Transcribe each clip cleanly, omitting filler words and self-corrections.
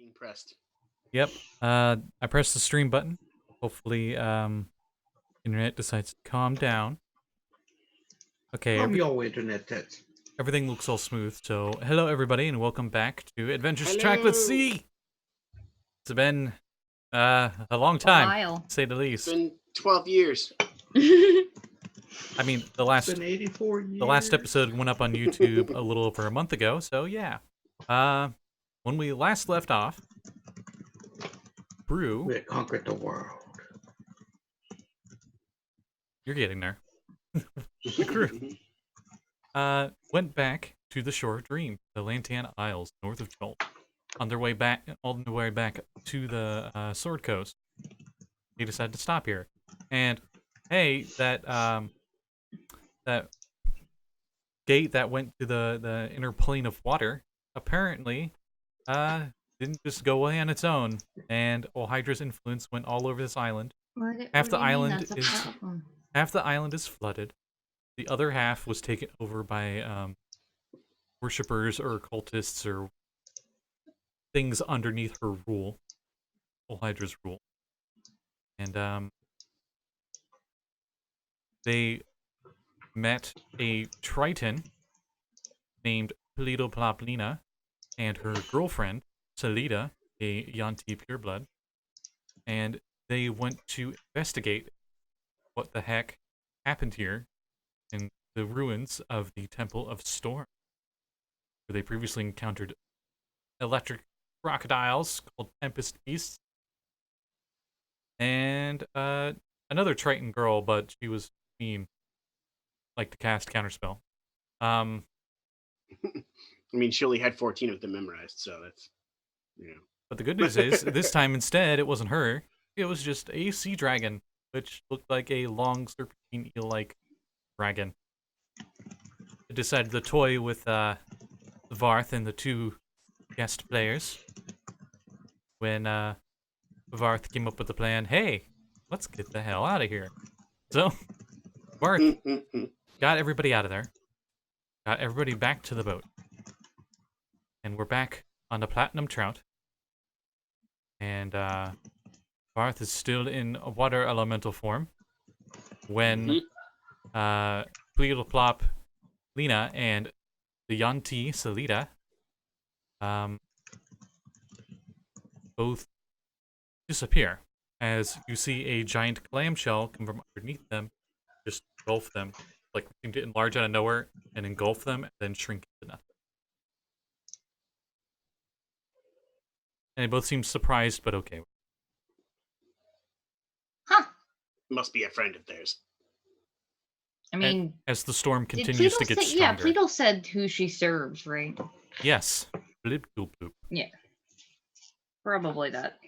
Being pressed. Yep. I pressed the stream button. Hopefully, internet decides to calm down. Okay. Calm your internet tits. Everything looks all smooth. So, hello everybody, and welcome back to Adventures Hello. Trackless C. It's been a long time, to say the least. It's been 12 years. I mean, the It's been 84 years. the last episode went up on YouTube a little over a month ago. So yeah. When we last left off, Brew. We had conquered the world. You're getting there. The crew went back to the Shore of Dream, the Lantan Isles, north of Chult. On their way back to the Sword Coast, they decided to stop here. And hey, that gate that went to the inner plane of water apparently didn't just go away on its own, and Hydra's influence went all over this island. Half the island is flooded. The other half was taken over by worshippers or cultists or things underneath her rule, Hydra's rule. And they met a Triton named Pleidoplaplina and her girlfriend, Salida, a Yanti pureblood, and they went to investigate what the heck happened here in the ruins of the Temple of Storm, where they previously encountered electric crocodiles called Tempest Beasts, and another Triton girl, but she was mean, like to cast counterspell. I mean, she only had 14 of them memorized, so that's, you know. But the good news is, this time instead, it wasn't her. It was just a sea dragon, which looked like a long serpentine eel-like dragon. It decided to toy with Varth and the two guest players. When Varth came up with the plan, hey, let's get the hell out of here. So, Varth got everybody out of there. Got everybody back to the boat. And we're back on the Platinum Trout. And Varth is still in a water elemental form. When Pleidoplop Lena and the Yanti Salida both disappear as you see a giant clamshell come from underneath them, just engulf them, like seem to enlarge out of nowhere and engulf them, and then shrink into nothing. And they both seem surprised, but okay. Huh. Must be a friend of theirs. I mean, as the storm continues to get stronger. Yeah, Pleadle said who she serves, right? Yes. Blib doop bloop. Yeah. Probably that.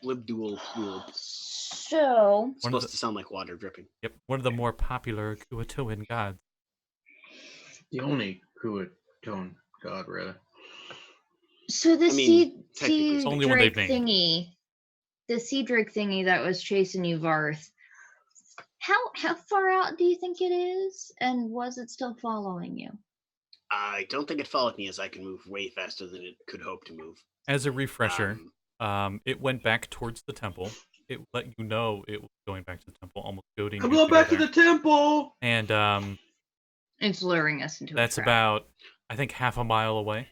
Blib dual bloop. So... It's supposed to sound like water dripping. Yep, one of the more popular Kuatoan gods. The only Kuatoan god, really. So the sea drake thingy, the sea drake thingy that was chasing you, Varth, how far out do you think it is? And was it still following you? I don't think it followed me, as I can move way faster than it could hope to move. As a refresher, it went back towards the temple. It let you know it was going back to the temple, almost goading you. I'm going back to the temple! And it's luring us into that's about, I think, half a mile away.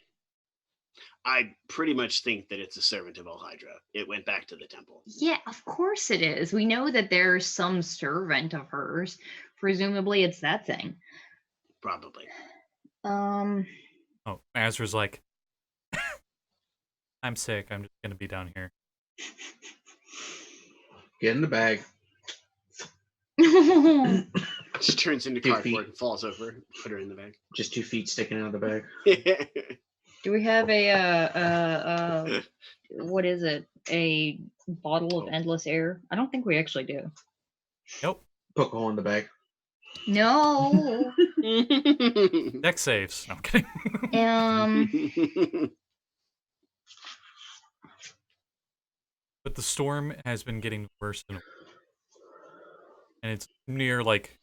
I pretty much think that it's a servant of Hydra. It went back to the temple. Yeah, of course it is. We know that there's some servant of hers. Presumably it's that thing. Probably. Oh, Azra's like, I'm sick. I'm just going to be down here. Get in the bag. She turns into cardboard and falls over. Put her in the bag. Just 2 feet sticking out of the bag. Do we have a what is it? A bottle of endless air? I don't think we actually do. Nope. Poke a hole in the bag. No. Dex saves. No, I'm kidding. But the storm has been getting worse and it's near like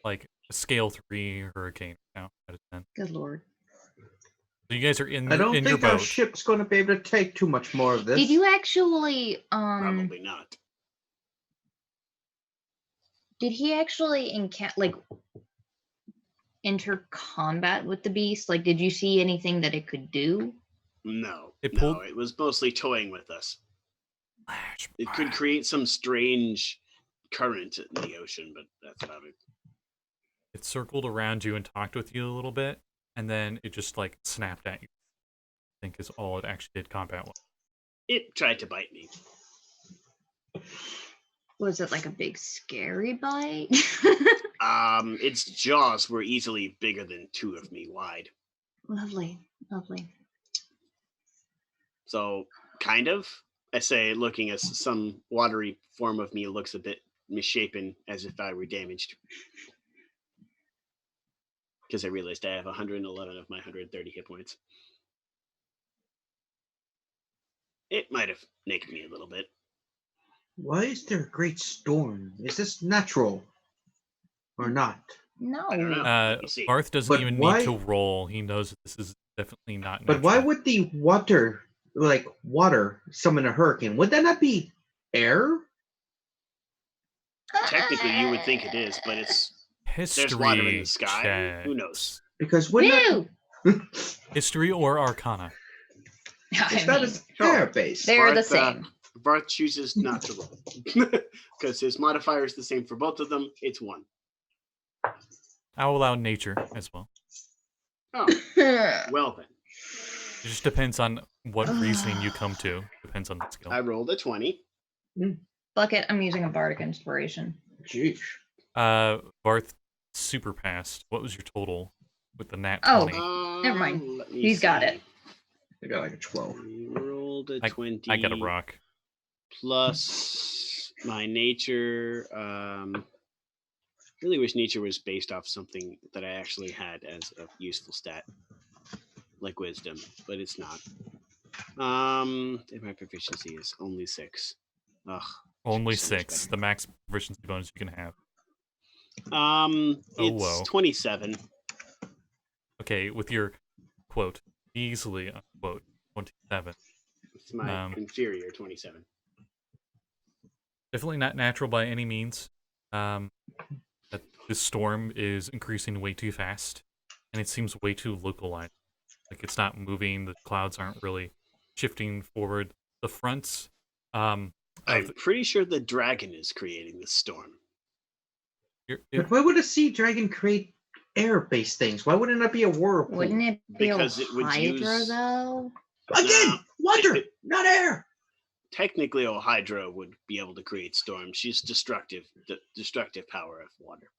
a scale 3 hurricane now out of 10. Good lord. So you guys are in I don't in your think our boat. ship's going to be able to take too much more of this. Did you actually Probably not. Did he actually enter combat with the beast? Like, did you see anything that it could do? No. It No, pulled- it was mostly toying with us. Flash It could blast. create some strange current in the ocean, but that's about it. It circled around you and talked with you a little bit, and then it just like snapped at you. I think is all it actually did combat-wise. It tried to bite me. Was it like a big scary bite? Its jaws were easily bigger than 2 of me wide. Lovely, lovely. So, kind of. I say, looking as some watery form of me looks a bit misshapen, as if I were damaged. Because I realized I have 111 of my 130 hit points. It might have naked me a little bit. Why is there a great storm? Is this natural or not? No. I don't know. You see. Varth doesn't But even why- need to roll. He knows that this is definitely not But why natural. would the water summon a hurricane? Would that not be air? Technically, you would think it is, but it's History there's water in the sky. checks. Who knows? Because would not Woo! History or Arcana? it's I not mean, as air based. they're the Varth, same. Varth chooses not to roll. Because his modifier is the same for both of them. It's 1. I'll allow nature as well. Oh, well then. It just depends on what reasoning you come to. Depends on the skill. I rolled a 20. Fuck it, I'm using a bardic inspiration. Jeez. Varth super passed. What was your total with the nat Oh. 20? Never mind. Let me He's got see. it. I got like a 12. I rolled a 20. I got a rock. Plus my nature. Really wish nature was based off something that I actually had as a useful stat, like wisdom, but it's not. And my proficiency is only 6. Ugh. Only so much 6. better. The max proficiency bonus you can have. It's whoa. 27. Okay, with your quote, easily unquote, 27. It's my inferior 27. Definitely not natural by any means. That this storm is increasing way too fast, and it seems way too localized. Like it's not moving. The clouds aren't really shifting forward. The fronts. I'm pretty sure the dragon is creating this storm. But why would a sea dragon create air-based things? Why wouldn't it be a whirlpool? Wouldn't it be Because a it would Hydra use- though? Again, water, not air. Technically, Hydra would be able to create storms. She's destructive. The destructive power of water.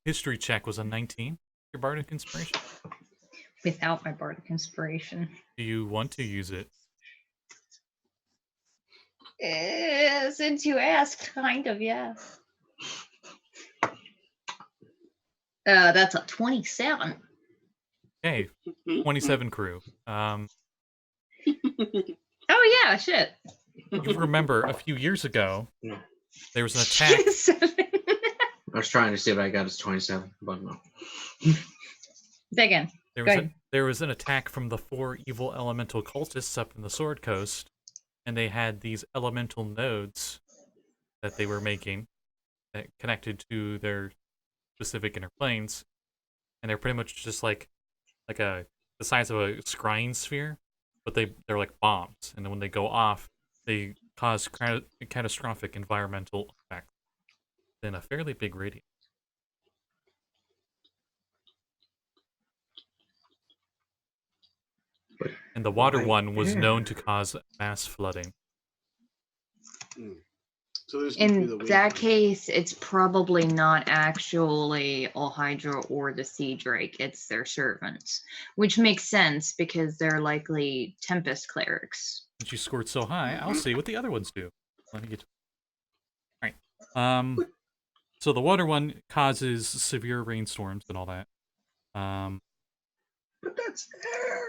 History check was a 19. Your bardic inspiration. Without my bardic inspiration. Do you want to use it? Since you asked, kind of, yeah. That's a 27. Okay, 27 crew. Oh yeah, shit. You remember a few years ago, No. there was an attack. I was trying to see what I got as 27, but no. Again. There was an attack from the 4 evil elemental cultists up in the Sword Coast, and they had these elemental nodes that they were making that connected to their specific inner planes, and they're pretty much just like the size of a scrying sphere, but they're like bombs, and then when they go off, they cause catastrophic environmental effects in a fairly big radius. And the water one was known to cause mass flooding. So there's In that case, it's probably not actually a Hydra or the Sea Drake. It's their servants, which makes sense because they're likely Tempest clerics. Since you scored so high, I'll see what the other ones do. Let me get to Alright. So the water one causes severe rainstorms and all that. But that's air.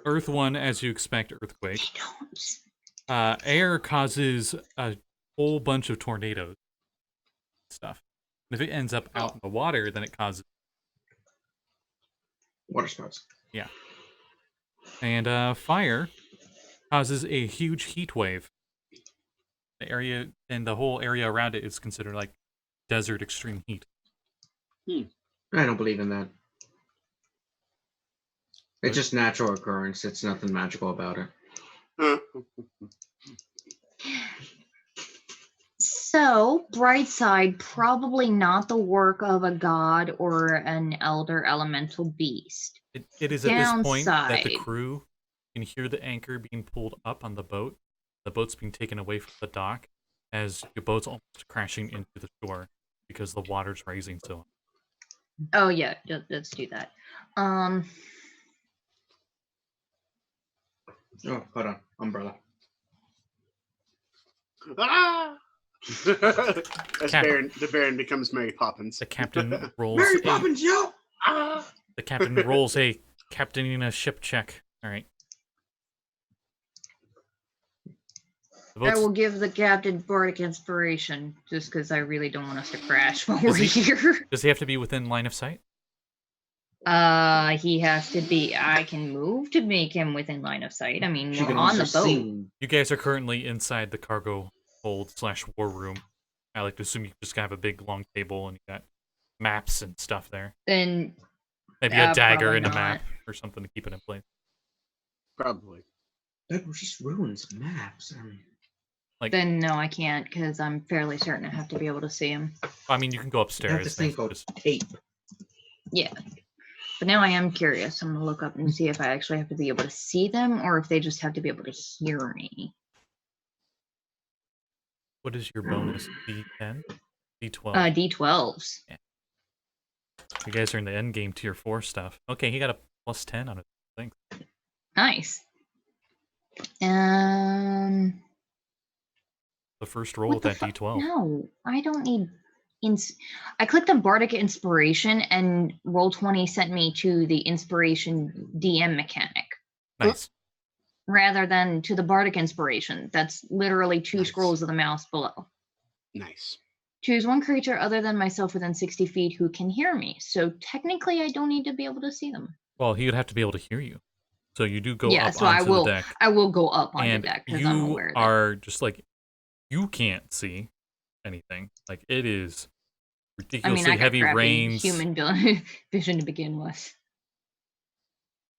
Earth one, as you expect, earthquake. They don't. Air causes a whole bunch of tornadoes stuff. And if it ends up out in the water, then it causes Water spouts. Yeah. And fire causes a huge heat wave. The area and the whole area around it is considered like desert extreme heat. I don't believe in that. It's just natural occurrence. It's nothing magical about it. So, bright side, probably not the work of a god or an elder elemental beast. It is at this point that the crew can hear the anchor being pulled up on the boat. The boat's being taken away from the dock as your boat's almost crashing into the shore because the water's rising so high. Oh yeah, let's do that. Oh, hold on. Umbrella. Ah! As the Baron becomes Mary Poppins. The captain rolls Mary Poppins, yo! Ah! The captain rolls a captaining a ship check. All right. I will give the captain bardic inspiration, just because I really don't want us to crash while we're here. Does he have to be within line of sight? He has to be. I can move to make him within line of sight. I mean, we're on the boat. You guys are currently inside the cargo hold / war room. I like to assume you just have a big long table and you got maps and stuff there. Then maybe a dagger and a map or something to keep it in place. Probably. That was just ruins maps. I mean, then no, I can't because I'm fairly certain I have to be able to see him. I mean, you can go upstairs. I have this thing called tape. Yeah. But now I am curious. I'm going to look up and see if I actually have to be able to see them or if they just have to be able to hear me. What is your bonus? D10? D12? D12s. Yeah. You guys are in the end game tier 4 stuff. Okay, he got a +10 on it. Thanks. Nice. The first roll with that D12. No, I don't need... I clicked on Bardic Inspiration and Roll20 sent me to the Inspiration DM mechanic. Nice. Rather than to the Bardic Inspiration. That's literally 2 scrolls of the mouse below. Nice. Choose one creature other than myself within 60 feet who can hear me. So technically I don't need to be able to see them. Well, he would have to be able to hear you. So you do go up so onto the deck. I will go up on the deck because I'm aware you are just like, you can't see anything. Like, it is ridiculously heavy rains. Human vision to begin with.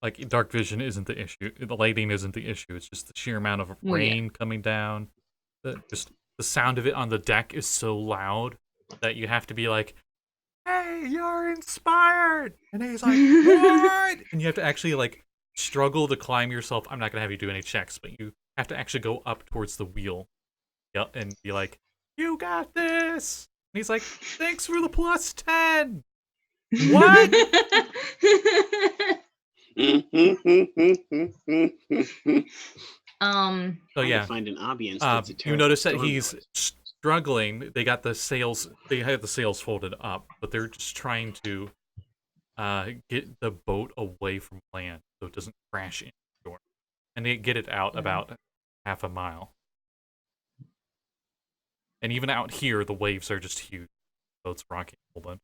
Like, dark vision isn't the issue. The lighting isn't the issue. It's just the sheer amount of rain coming down. Just the sound of it on the deck is so loud that you have to be like, hey, you're inspired! And he's like, what? And you have to actually, like, struggle to climb yourself. I'm not going to have you do any checks, but you have to actually go up towards the wheel. Yep, and be like, you got this! And he's like, thanks for the +10! What? So yeah, find an ambience. You notice that he's struggling. They got the sails. They have the sails folded up, but they're just trying to get the boat away from land so it doesn't crash into the shore, and they get it out about half a mile. And even out here, the waves are just huge. So it's rocking a whole bunch.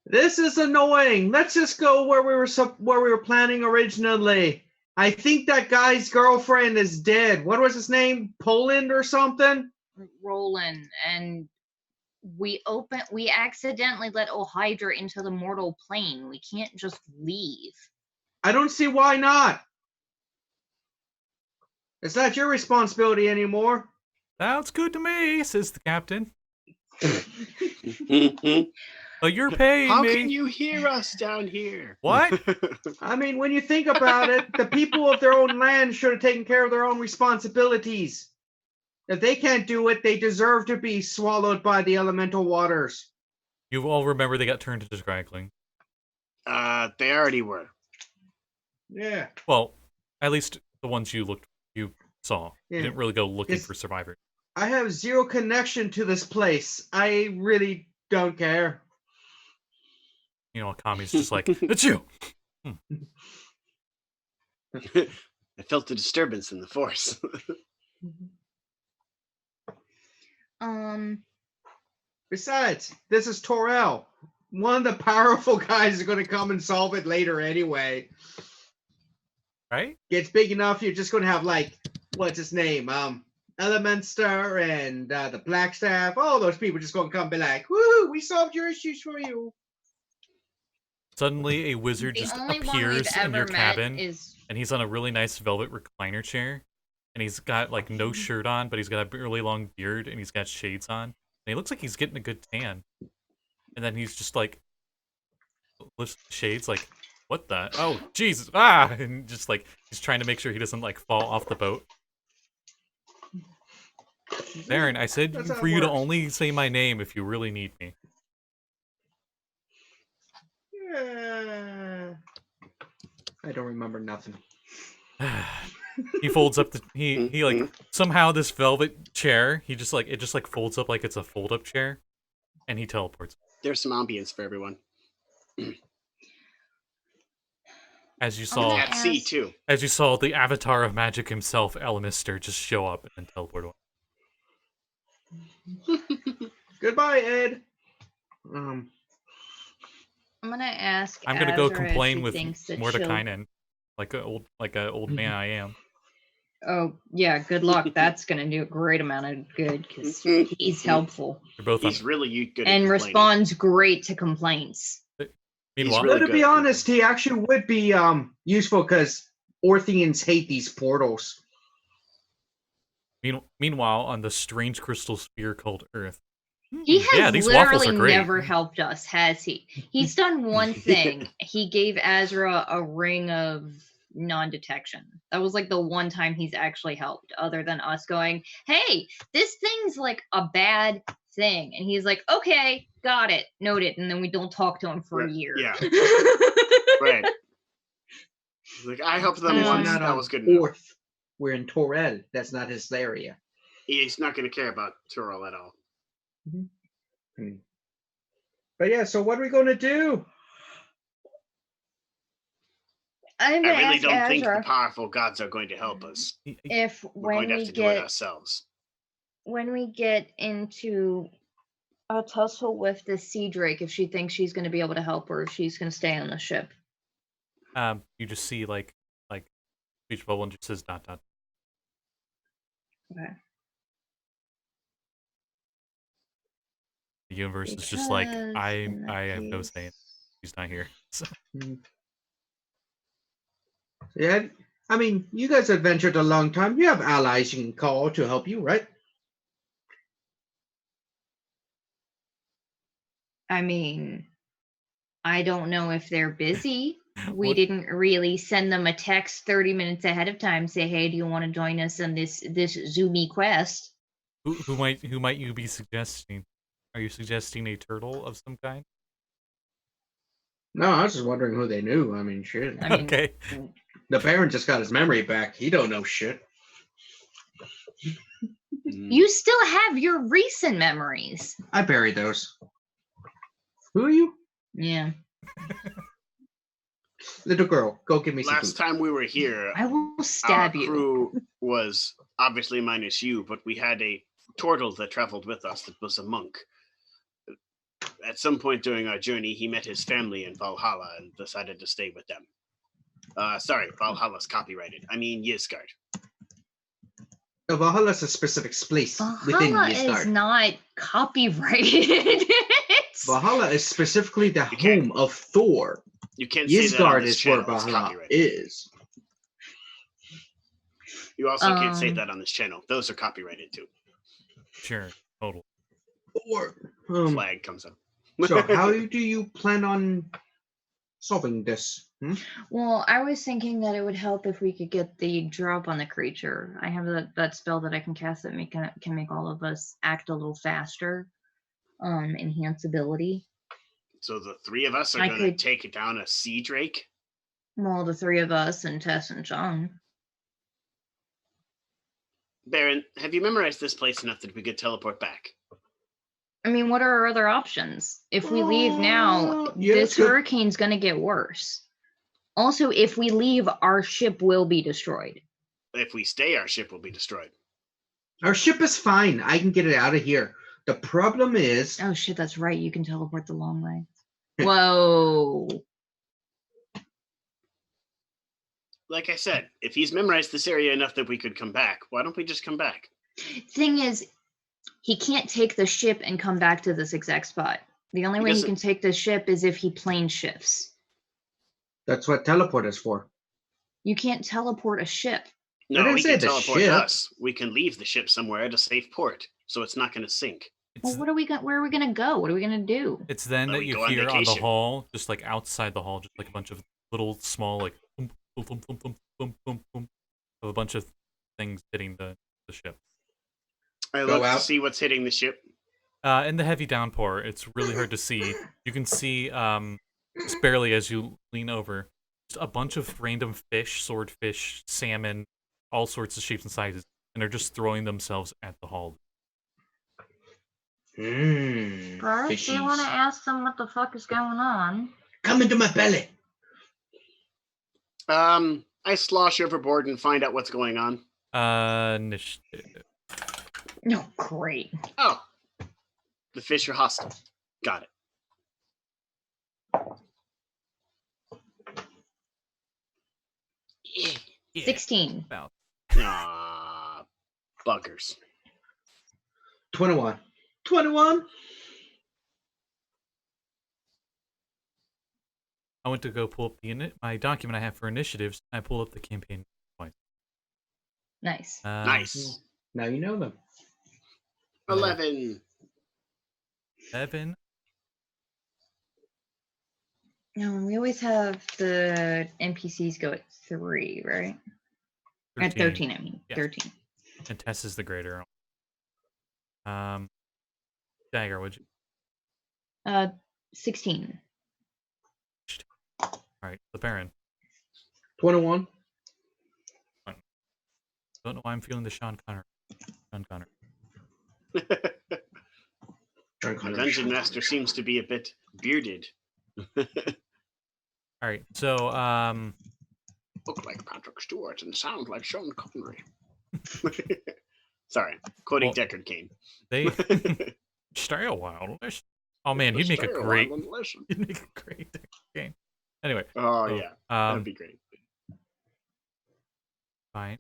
This is annoying. Let's just go where we were planning originally. I think that guy's girlfriend is dead. What was his name? Poland or something? Roland. And we accidentally let Ohydra into the mortal plane. We can't just leave. I don't see why not. It's not your responsibility anymore. Sounds good to me, says the captain. But you're paying How me. How can you hear us down here? What? I mean, when you think about it, the people of their own land should have taken care of their own responsibilities. If they can't do it, they deserve to be swallowed by the elemental waters. You all remember they got turned into scraggling. They already were. Yeah. Well, at least the ones you saw. Yeah. You didn't really go looking for survivors. I have zero connection to this place. I really don't care. You know, Kami's just like, it's you! I felt a disturbance in the force. Besides, this is Torel. One of the powerful guys is going to come and solve it later anyway. Right? gets big enough, you're just going to have, like, what's his name? Elemenster and the Blackstaff. All those people just going to come and be like, woo, we solved your issues for you. Suddenly, a wizard The just only one we've appears in ever your met cabin, is and he's on a really nice velvet recliner chair, and he's got, like, no shirt on, but he's got a really long beard, and he's got shades on, and he looks like he's getting a good tan. And then he's just, like, lifts the shades, like, what the? Oh, Jesus! Ah! And just, like, he's trying to make sure he doesn't, like, fall off the boat. Baron, I said That's how for it you to works. only say my name if you really need me. I don't remember nothing. He folds up the he like somehow this velvet chair, it just like folds up like it's a fold-up chair, and he teleports. There's some ambience for everyone. As you saw At sea too. As you saw the avatar of magic himself, Elmister, just show up and then teleport away. Goodbye, Ed. I'm gonna ask. I'm gonna go Azra if complain she with thinks that Mordekainen, like a old man I am. Oh yeah, good luck. That's gonna do a great amount of good because he's helpful They're both He's on. really good at and complaining. responds great to complaints. Meanwhile, really But to good be at honest, he actually would be useful because Orthians hate these portals. meanwhile, on the strange crystal sphere called Earth. He has these waffles literally are great. never helped us, has he? He's done one thing. He gave Azra a ring of non-detection. That was like the one time he's actually helped, other than us going, hey, this thing's like a bad thing. And he's like, okay, got it, noted. And then we don't talk to him for a year. Yeah. Right. Like, I helped them We're once. not That on was good enough. Orth. We're in Torel. That's not his area. He's not going to care about Turel at all. But yeah, so what are we going to do? I'm I gonna really ask don't think the Azra powerful gods are going to help us. if We're going when to have we to do it get ourselves. into a tussle with the Sea Drake, if she thinks she's going to be able to help or if she's going to stay on the ship. You just see like speech bubble and just says ... Okay. The universe is just like Because I in that have no case- say. He's not here. So. Yeah, I mean, you guys have ventured a long time. You have allies you can call to help you, right? I mean, I don't know if they're busy. We What- didn't really send them a text 30 minutes ahead of time, say, hey, do you want to join us on this zoomy quest? Who might you be suggesting? Are you suggesting a turtle of some kind? No, I was just wondering who they knew. I mean, shit. I mean, Okay. The Baron just got his memory back. He don't know shit. you still have your recent memories. I buried those. Who are you? Yeah. Little girl, go give me some Last food. time we were here, I will our stab you. crew was obviously minus you, but we had a turtle that traveled with us that was a monk. At some point during our journey, he met his family in Valhalla and decided to stay with them. Sorry, Valhalla's copyrighted. I mean, Ysgard. Valhalla's a specific place within Valhalla is Ysgard. not copyrighted. Valhalla is specifically the You can't- home of Thor. You can't say that on Ysgard this is where channel. It's Valhalla copyrighted. is. You also can't say Um, that on this channel. Those are copyrighted too. Sure. Total. Or, Flag comes up. so how do you plan on solving this? Well, I was thinking that it would help if we could get the drop on the creature. I have that spell that I can cast that can make all of us act a little faster. Enhance ability. So the three of us are I going to could- take down a sea drake? Well, the three of us and Tess and Chung. Baron, have you memorized this place enough that we could teleport back? I mean, what are our other options? If we leave now, Yeah, this that's good. hurricane's going to get worse. Also, if we leave, our ship will be destroyed. If we stay, our ship will be destroyed. Our ship is fine. I can get it out of here. The problem is, Oh shit, that's right. You can teleport the long way. Whoa. like I said, if he's memorized this area enough that we could come back, why don't we just come back? Thing is, he can't take the ship and come back to this exact spot. The only way he can take the ship is if he plane shifts. That's what teleport is for. You can't teleport a ship. No, we can teleport us. We can leave the ship somewhere at a safe port, so it's not going to sink. Well, where are we going to go? What are we going to do? It's then that you hear on the hall, just like outside the hall, just like a bunch of little small, like, boom, boom, boom, boom, boom, boom, boom, boom, of a bunch of things hitting the ship. I look to see what's hitting the ship. In the heavy downpour, it's really hard to see. You can see, just barely as you lean over, just a bunch of random fish, swordfish, salmon, all sorts of shapes and sizes, and they're just throwing themselves at the hull. First, do you want to ask them what the fuck is going on? Come into my belly. I slosh overboard and find out what's going on. Initiative. No, great. Oh, the fish are hostile. Got it. Yeah. 16. About. Buggers. 21. 21. I went to go pull up my document I have for initiatives. I pulled up the campaign twice. Nice. Nice. Now you know them. 11. 11. No, we always have the NPCs go at 3, right? 13. At 13, I mean. Yeah. 13. And Tess is the greater. Dagger, would you? 16. All right, the Baron. 21. Don't know why I'm feeling the Sean Connor. The Dungeon Master seems to be a bit bearded. All right, so look like Patrick Stewart and sound like Sean Connery. Sorry, quoting Deckard Cain. They stay a while. Oh man, he'd make a great Deckard Cain. Anyway. Oh yeah, that'd be great. Fine.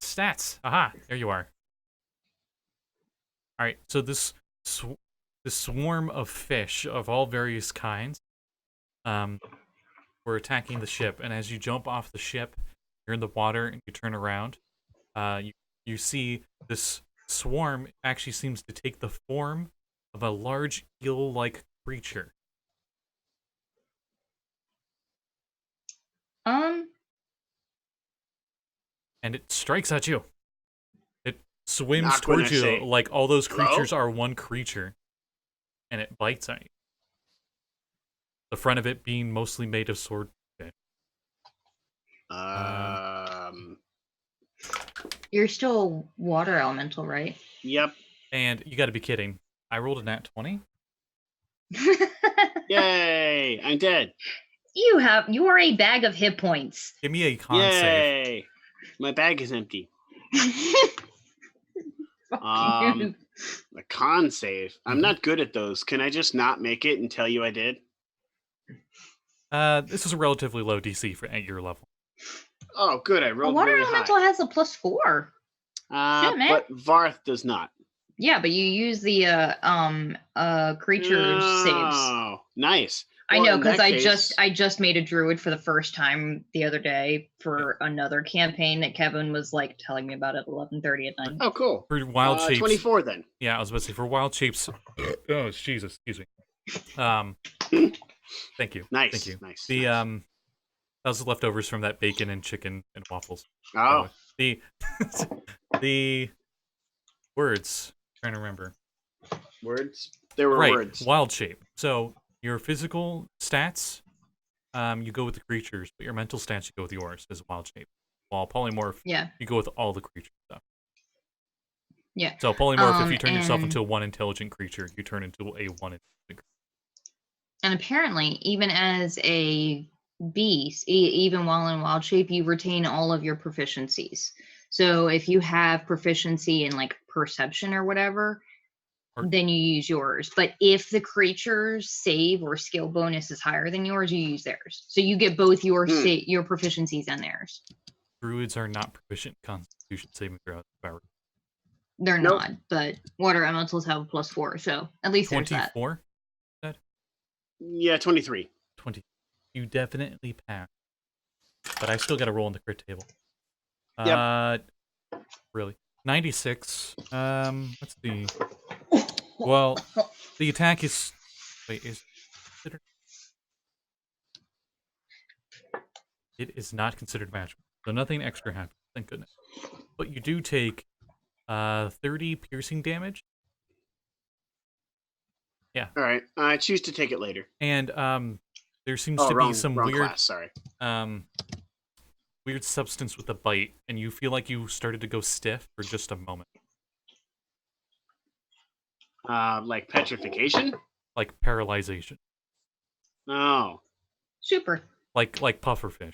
Stats. Aha, there you are. All right, so this swarm of fish of all various kinds, were attacking the ship, and as you jump off the ship, you're in the water and you turn around. You see this swarm actually seems to take the form of a large eel-like creature. And it strikes at you. It swims towards you like all those creatures are one creature. And it bites at you. The front of it being mostly made of swordfish. You're still water elemental, right? Yep. And you gotta be kidding. I rolled a nat 20. Yay! I'm dead. You are a bag of hit points. Give me a con save. My bag is empty. A con save. I'm not good at those. Can I just not make it and tell you I did? This is a relatively low DC at your level. Oh, good. I rolled water really elemental high. has a +4. Shit, man. But Varth does not. Yeah, but you use the creature saves. Oh, nice. I know, because I just made a druid for the first time the other day for another campaign that Kevin was like telling me about at 11:30 at night. Oh, cool. For wild shapes, 24 then. Yeah, I was about to say for wild shapes. Oh, Jesus, excuse me. Thank you. Nice. Thank you. Nice. The that was the leftovers from that bacon and chicken and waffles. Oh. The words. I'm trying to remember. Words. There were words. Wild shape. So your physical stats, you go with the creatures, but your mental stats, you go with yours as a wild shape. While polymorph, you go with all the creature stuff. Yeah. So polymorph, if you turn yourself into a one intelligent creature, you turn into a one intelligent creature. And apparently, even as a beast, even while in wild shape, you retain all of your proficiencies. So if you have proficiency in like perception or whatever, then you use yours. But if the creature's save or skill bonus is higher than yours, you use theirs. So you get both your your proficiencies and theirs. Druids are not proficient in Constitution saving throws. They're not, but water elementals have a +4, so at least there's that. 24? Yeah, 23. 20. You definitely pass. But I still got to roll on the crit table. Yep. Really. 96. Let's see. Well, the attack is... Wait, is... It is not considered magical. So nothing extra happens, thank goodness. But you do take 30 piercing damage. Yeah. All right. I choose to take it later. And there seems to be some weird class, sorry. Weird substance with the bite, and you feel like you started to go stiff for just a moment. Like petrification? Like paralyzation. Oh. Super. Like pufferfish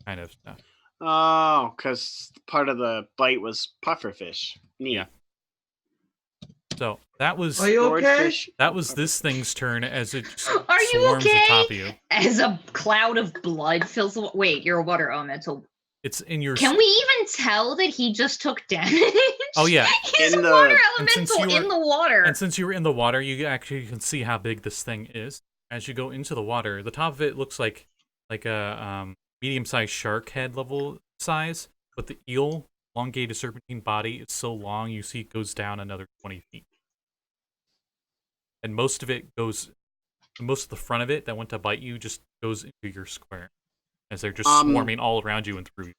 kind of stuff. Oh, because part of the bite was pufferfish. Neat. Yeah. So that was. Are you okay? That was this thing's turn as it Are you swarms okay? atop of you. As a cloud of blood fills the. Wait, you're a water elemental. It's in your. Can we even tell that he just took damage? Oh yeah, he's a water elemental in the water. And since you were in the water, you actually can see how big this thing is. As you go into the water, the top of it looks like a medium-sized shark head level size, but the eel, elongated serpentine body, is so long you see it goes down another 20 feet. And most of the front of it that went to bite you just goes into your square, as they're just swarming all around you and through you.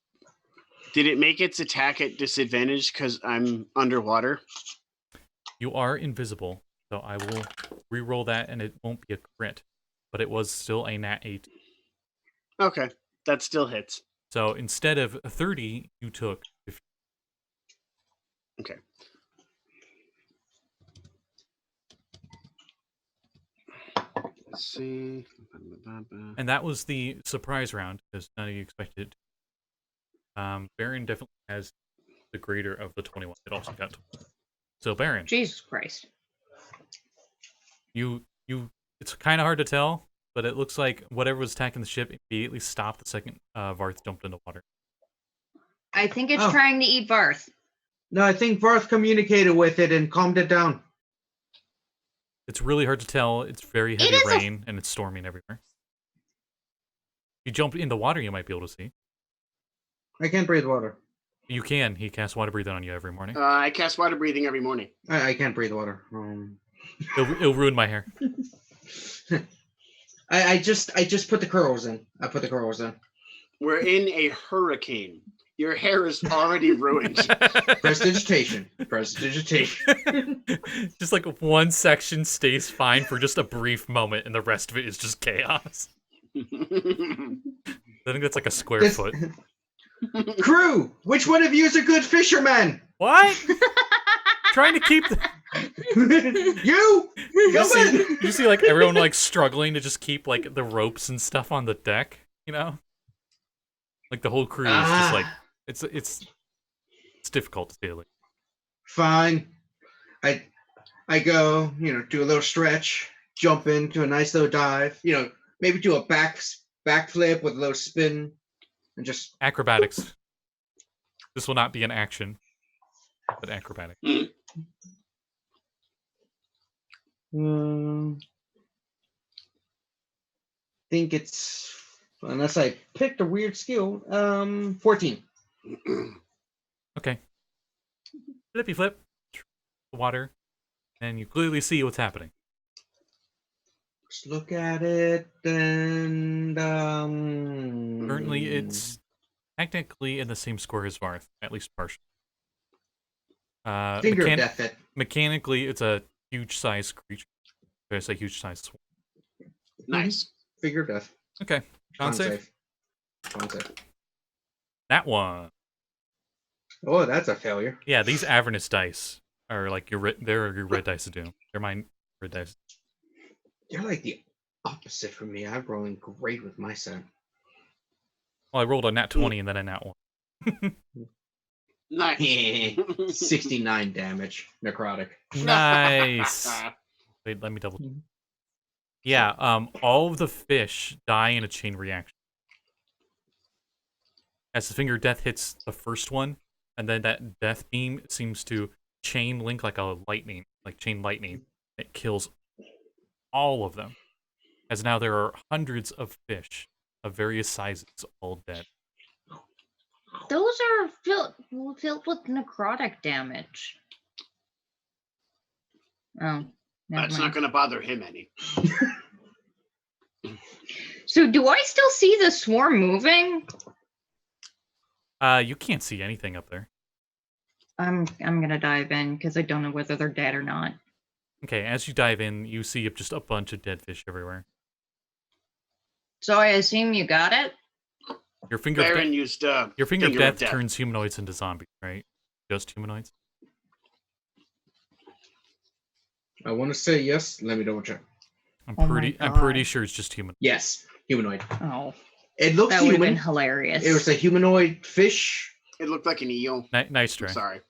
Did it make its attack at disadvantage because I'm underwater? You are invisible, so I will re-roll that, and it won't be a crit, but it was still a nat 8. Okay, that still hits. So instead of 30, you took 50. Okay. Let's see. And that was the surprise round, because none of you expected it. Baron definitely has the greater of the 21. It also got 20. So Baron. Jesus Christ. It's kind of hard to tell, but it looks like whatever was attacking the ship immediately stopped the second Varth jumped into water. I think it's trying to eat Varth. No, I think Varth communicated with it and calmed it down. It's really hard to tell. It's very heavy rain, and it's storming everywhere. If you jump in the water, you might be able to see. I can't breathe water. You can. He casts water breathing on you every morning. I cast water breathing every morning. I can't breathe water. It'll ruin my hair. I just put the curls in. I put the curls in. We're in a hurricane. Your hair is already ruined. Prestidigitation. Prestidigitation. Just like one section stays fine for just a brief moment, and the rest of it is just chaos. I think that's like a square foot. Crew, which one of you is a good fisherman? What? Trying to keep the... You see like everyone like struggling to just keep like the ropes and stuff on the deck, you know? Like the whole crew is just like it's difficult to say like. Fine. I go, do a little stretch, jump into a nice little dive, maybe do a backflip with a little spin. And just acrobatics. This will not be an action, but acrobatic. Think it's, unless I picked a weird skill, 14. Okay. Flippy flip. The water, and you clearly see what's happening. Just look at it, and currently it's technically in the same square as Varth, at least partially. Finger death it. Mechanically, it's a huge size creature. It's a huge size swarm. Nice. Figure death. Okay. Con save. Con save. That one. Oh, that's a failure. Yeah, these Avernus dice are like they're your red dice of doom. They're my red dice. You're like the opposite from me. I'm rolling great with my set. Well, I rolled a nat 20 and then a nat 1. Nice. 69 damage. Necrotic. Nice. Wait, let me double. Yeah, all of the fish die in a chain reaction. As the Finger of Death hits the first one, and then that death beam seems to chain link like a lightning, like chain lightning. It kills all of them. As now there are hundreds of fish of various sizes all dead. Those are filled with necrotic damage. Oh, that's not going to bother him any. So do I still see the swarm moving? You can't see anything up there. I'm gonna dive in because I don't know whether they're dead or not. Okay, as you dive in, you see just a bunch of dead fish everywhere. So I assume you got it? Your finger of death death turns humanoids into zombies, right? Just humanoids? I want to say yes. Let me double check. I'm pretty sure it's just humanoid. Yes, humanoid. Oh. It looks that human. That would have been hilarious. It was a humanoid fish. It looked like an eel. Nice try. I'm sorry.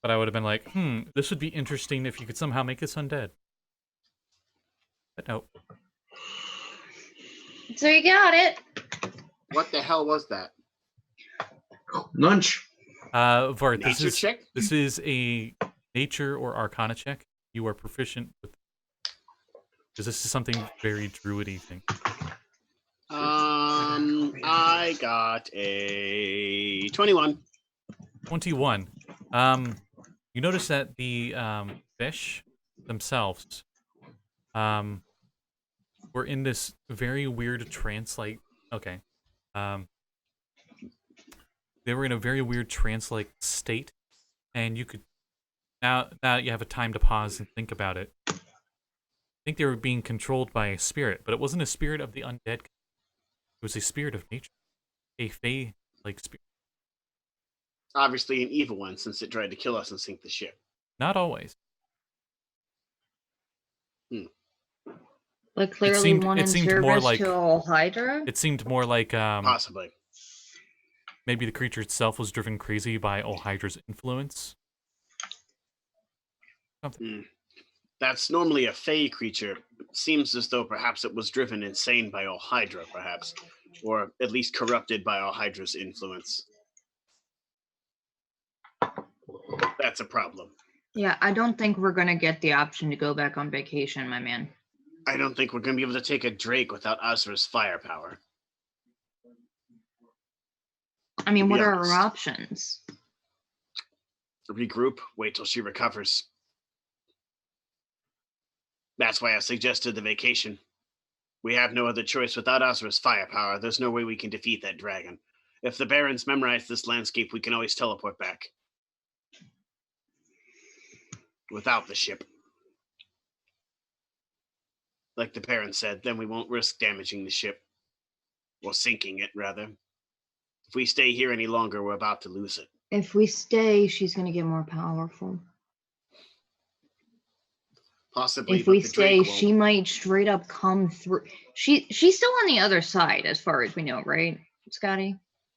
But I would have been like, this would be interesting if you could somehow make this undead. But no. So you got it. What the hell was that? Lunch. Varth, check? This is a nature or arcana check. You are proficient with. Because this is something very druidy thing. I got a 21. 21. You notice that the fish themselves were in this very weird trance-like. Okay. They were in a very weird trance-like state, and you could now you have a time to pause and think about it. I think they were being controlled by a spirit, but it wasn't a spirit of the undead. It was a spirit of nature, a fae-like spirit. Obviously an evil one, since it tried to kill us and sink the ship. Not always. Like clearly one in service like, to all Hydra? It seemed more like possibly. Maybe the creature itself was driven crazy by All Hydra's influence. Something. That's normally a Fey creature. It seems as though perhaps it was driven insane by All Hydra, perhaps. Or at least corrupted by All Hydra's influence. That's a problem. Yeah, I don't think we're going to get the option to go back on vacation, my man. I don't think we're going to be able to take a Drake without Azra's firepower. I mean, what are our options? Regroup, wait till she recovers. That's why I suggested the vacation. We have no other choice without Azra's firepower. There's no way we can defeat that dragon. If the Barons memorize this landscape, we can always teleport back. Without the ship. Like the Baron said, then we won't risk damaging the ship. Or sinking it, rather. If we stay here any longer, we're about to lose it. If we stay, she's going to get more powerful. Possibly. If we stay, she might straight up come through. She's still on the other side, as far as we know, right, Scotty?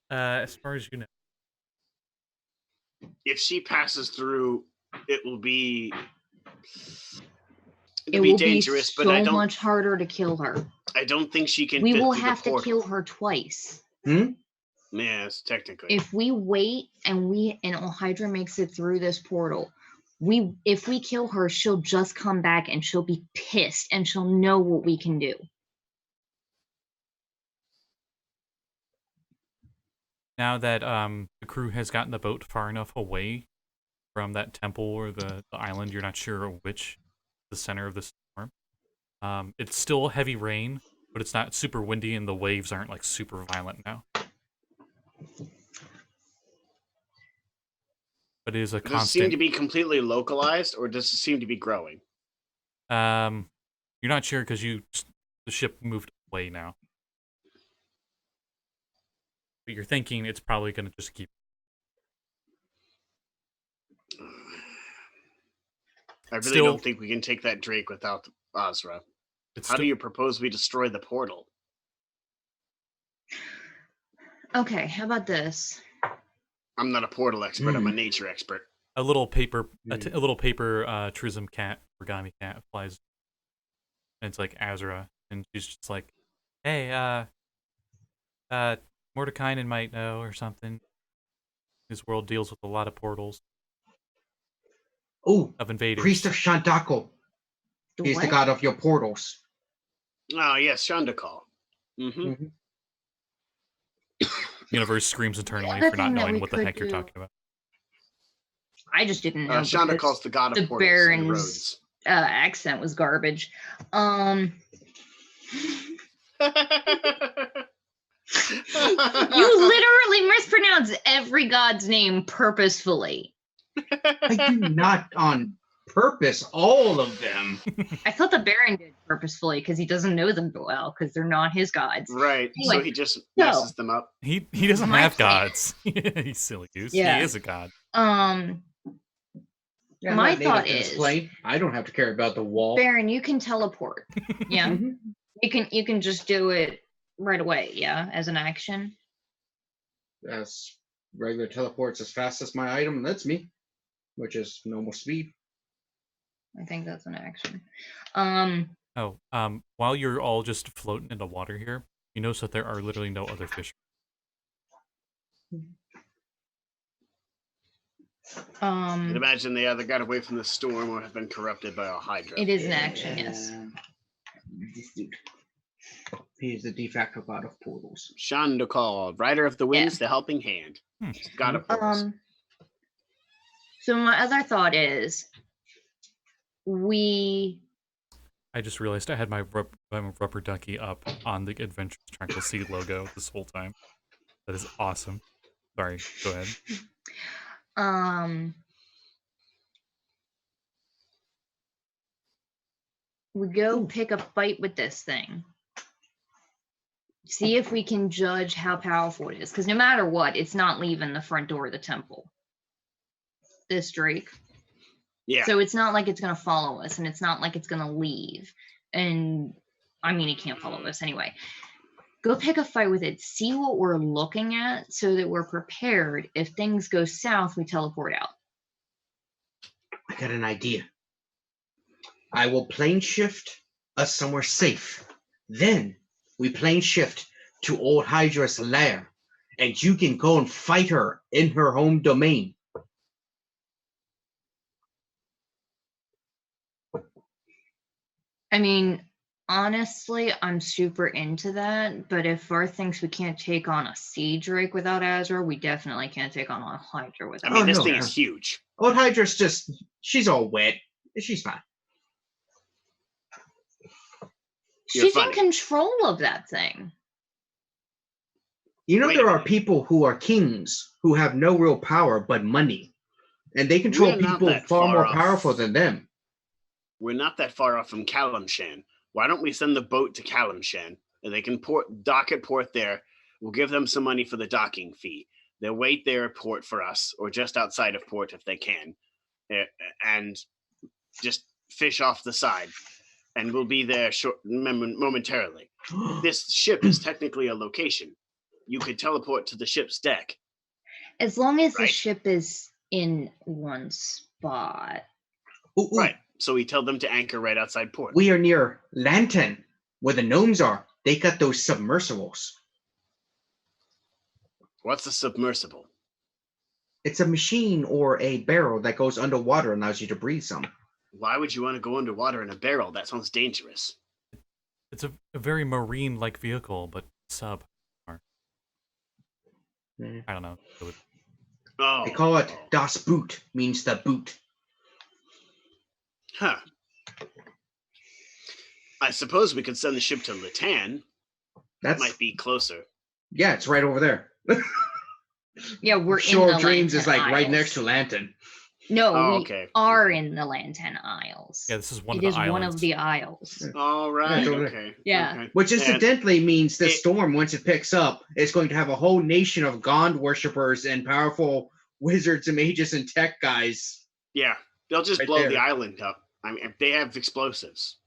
As far as you know. If she passes through, it will be. It will dangerous, but I don't. Much harder to kill her. I don't think she can. We will have to kill her twice. Yes, technically. If we wait and Hydra makes it through this portal, if we kill her, she'll just come back and she'll be pissed and she'll know what we can do. Now that the crew has gotten the boat far enough away from that temple or the island, you're not sure which the center of the storm. It's still heavy rain, but it's not super windy and the waves aren't like super violent now. But it is a constant. Does it seem to be completely localized, or does it seem to be growing? You're not sure because the ship moved away now. But you're thinking it's probably going to just keep. I really don't think we can take that Drake without Azra. How do you propose we destroy the portal? Okay, how about this? I'm not a portal expert. I'm a nature expert. A little paper, a little paper Trism cat, origami cat flies, and it's like Azra, and she's just like, "Hey, Mordekainen might know or something. His world deals with a lot of portals Oh, of invaders. Priest of Shandako. He's the god of your portals. Oh, yes, Shandakal. Mm-hmm. Universe screams internally for not knowing what the heck you're talking about. I just didn't know. Shandakal's the god of portals and roads. Accent was garbage. You literally mispronounce every god's name purposefully. I do not on purpose, all of them. I thought the Baron did purposefully because he doesn't know them well because they're not his gods. Right. Anyway, so he just messes them up. He doesn't have gods. He's silly goose. Yeah. He is a god. Yeah, my thought is, I don't have to care about the wall. Baron, you can teleport. Yeah. You can just do it right away, yeah, as an action. As regular teleports as fast as my item lets me, which is normal speed. I think that's an action. While you're all just floating in the water here, you notice that there are literally no other fish. I can imagine they either got away from the storm or have been corrupted by a Hydra. It is an action, yes. This dude. He is the de facto god of portals. Shandakal, Rider of the Winds, the helping hand. God of portals. So my other thought is, I just realized I had my rubber ducky up on the Adventures Trackless Sea logo this whole time. That is awesome. Sorry, go ahead. We go pick a fight with this thing. See if we can judge how powerful it is. Because no matter what, it's not leaving the front door of the temple. This Drake. Yeah. So it's not like it's going to follow us, and it's not like it's going to leave. And, I mean, it can't follow us anyway. Go pick a fight with it. See what we're looking at so that we're prepared. If things go south, we teleport out. I got an idea. I will plane shift us somewhere safe. Then we plane shift to old Hydra's lair, and you can go and fight her in her home domain. I mean, honestly, I'm super into that, but if Varth thinks we can't take on a sea drake without Azra, we definitely can't take on a Hydra without Azra. I mean, this thing is huge. Old Hydra's just, she's all wet. She's fine. She's in control of that thing. You know, there are people who are kings who have no real power but money, and they control people far more powerful than them. We're not that far off from Kalimshan. Why don't we send the boat to Kalimshan, and they can dock at port there. We'll give them some money for the docking fee. They'll wait there at port for us, or just outside of port if they can, and just fish off the side. And we'll be there momentarily. This ship is technically a location. You could teleport to the ship's deck. As long as the ship is in one spot. Right. So we tell them to anchor right outside port. We are near Lantern, where the gnomes are. They got those submersibles. What's a submersible? It's a machine or a barrel that goes underwater and allows you to breathe some. Why would you want to go underwater in a barrel? That sounds dangerous. It's a very marine-like vehicle, but sub. I don't know. They call it Das Boot, means the boot. Huh. I suppose we could send the ship to Latan. That might be closer. Yeah, it's right over there. Yeah, we're Shore in the Dreams Lantern is like Isles. Right next to Lantern. No, we are in the Lantern Isles. Yeah, this is one of the islands. It is one of the isles. All right. Okay. Yeah. Okay. Which incidentally means the storm, once it picks up, is going to have a whole nation of Gond worshippers and powerful wizards and mages and tech guys. Yeah, they'll just blow the island up. I mean, they have explosives.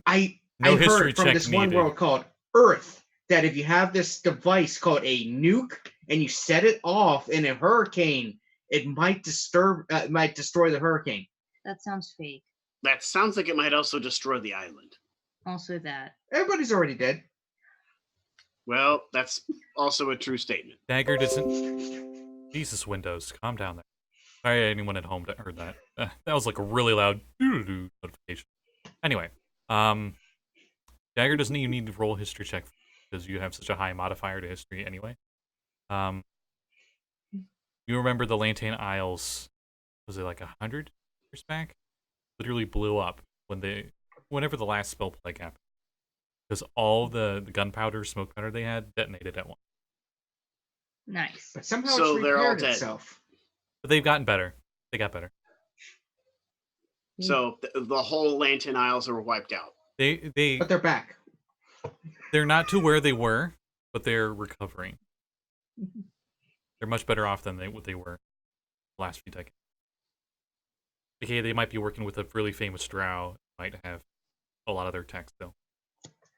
I heard from this one world called Earth that if you have this device called a nuke and you set it off in a hurricane, it might destroy the hurricane. That sounds fake. That sounds like it might also destroy the island. Also that. Everybody's already dead. Well, that's also a true statement. Dagger doesn't... Jesus, Windows, calm down there. Sorry, anyone at home heard that. That was like a really loud notification. Anyway, Dagger doesn't even need to roll a history check because you have such a high modifier to history anyway. You remember the Lantane Isles, was it like 100 years back? Literally blew up whenever the last spell plague happened. Because all the gunpowder, smoke powder they had detonated at once. Nice. But somehow So it's they're all repaired dead. itself. But they've gotten better. They got better. So the whole Lantane Isles are wiped out. But they're back. They're not to where they were, but they're recovering. They're much better off than what they were the last few decades. Okay, they might be working with a really famous drow. Might have a lot of their tech still.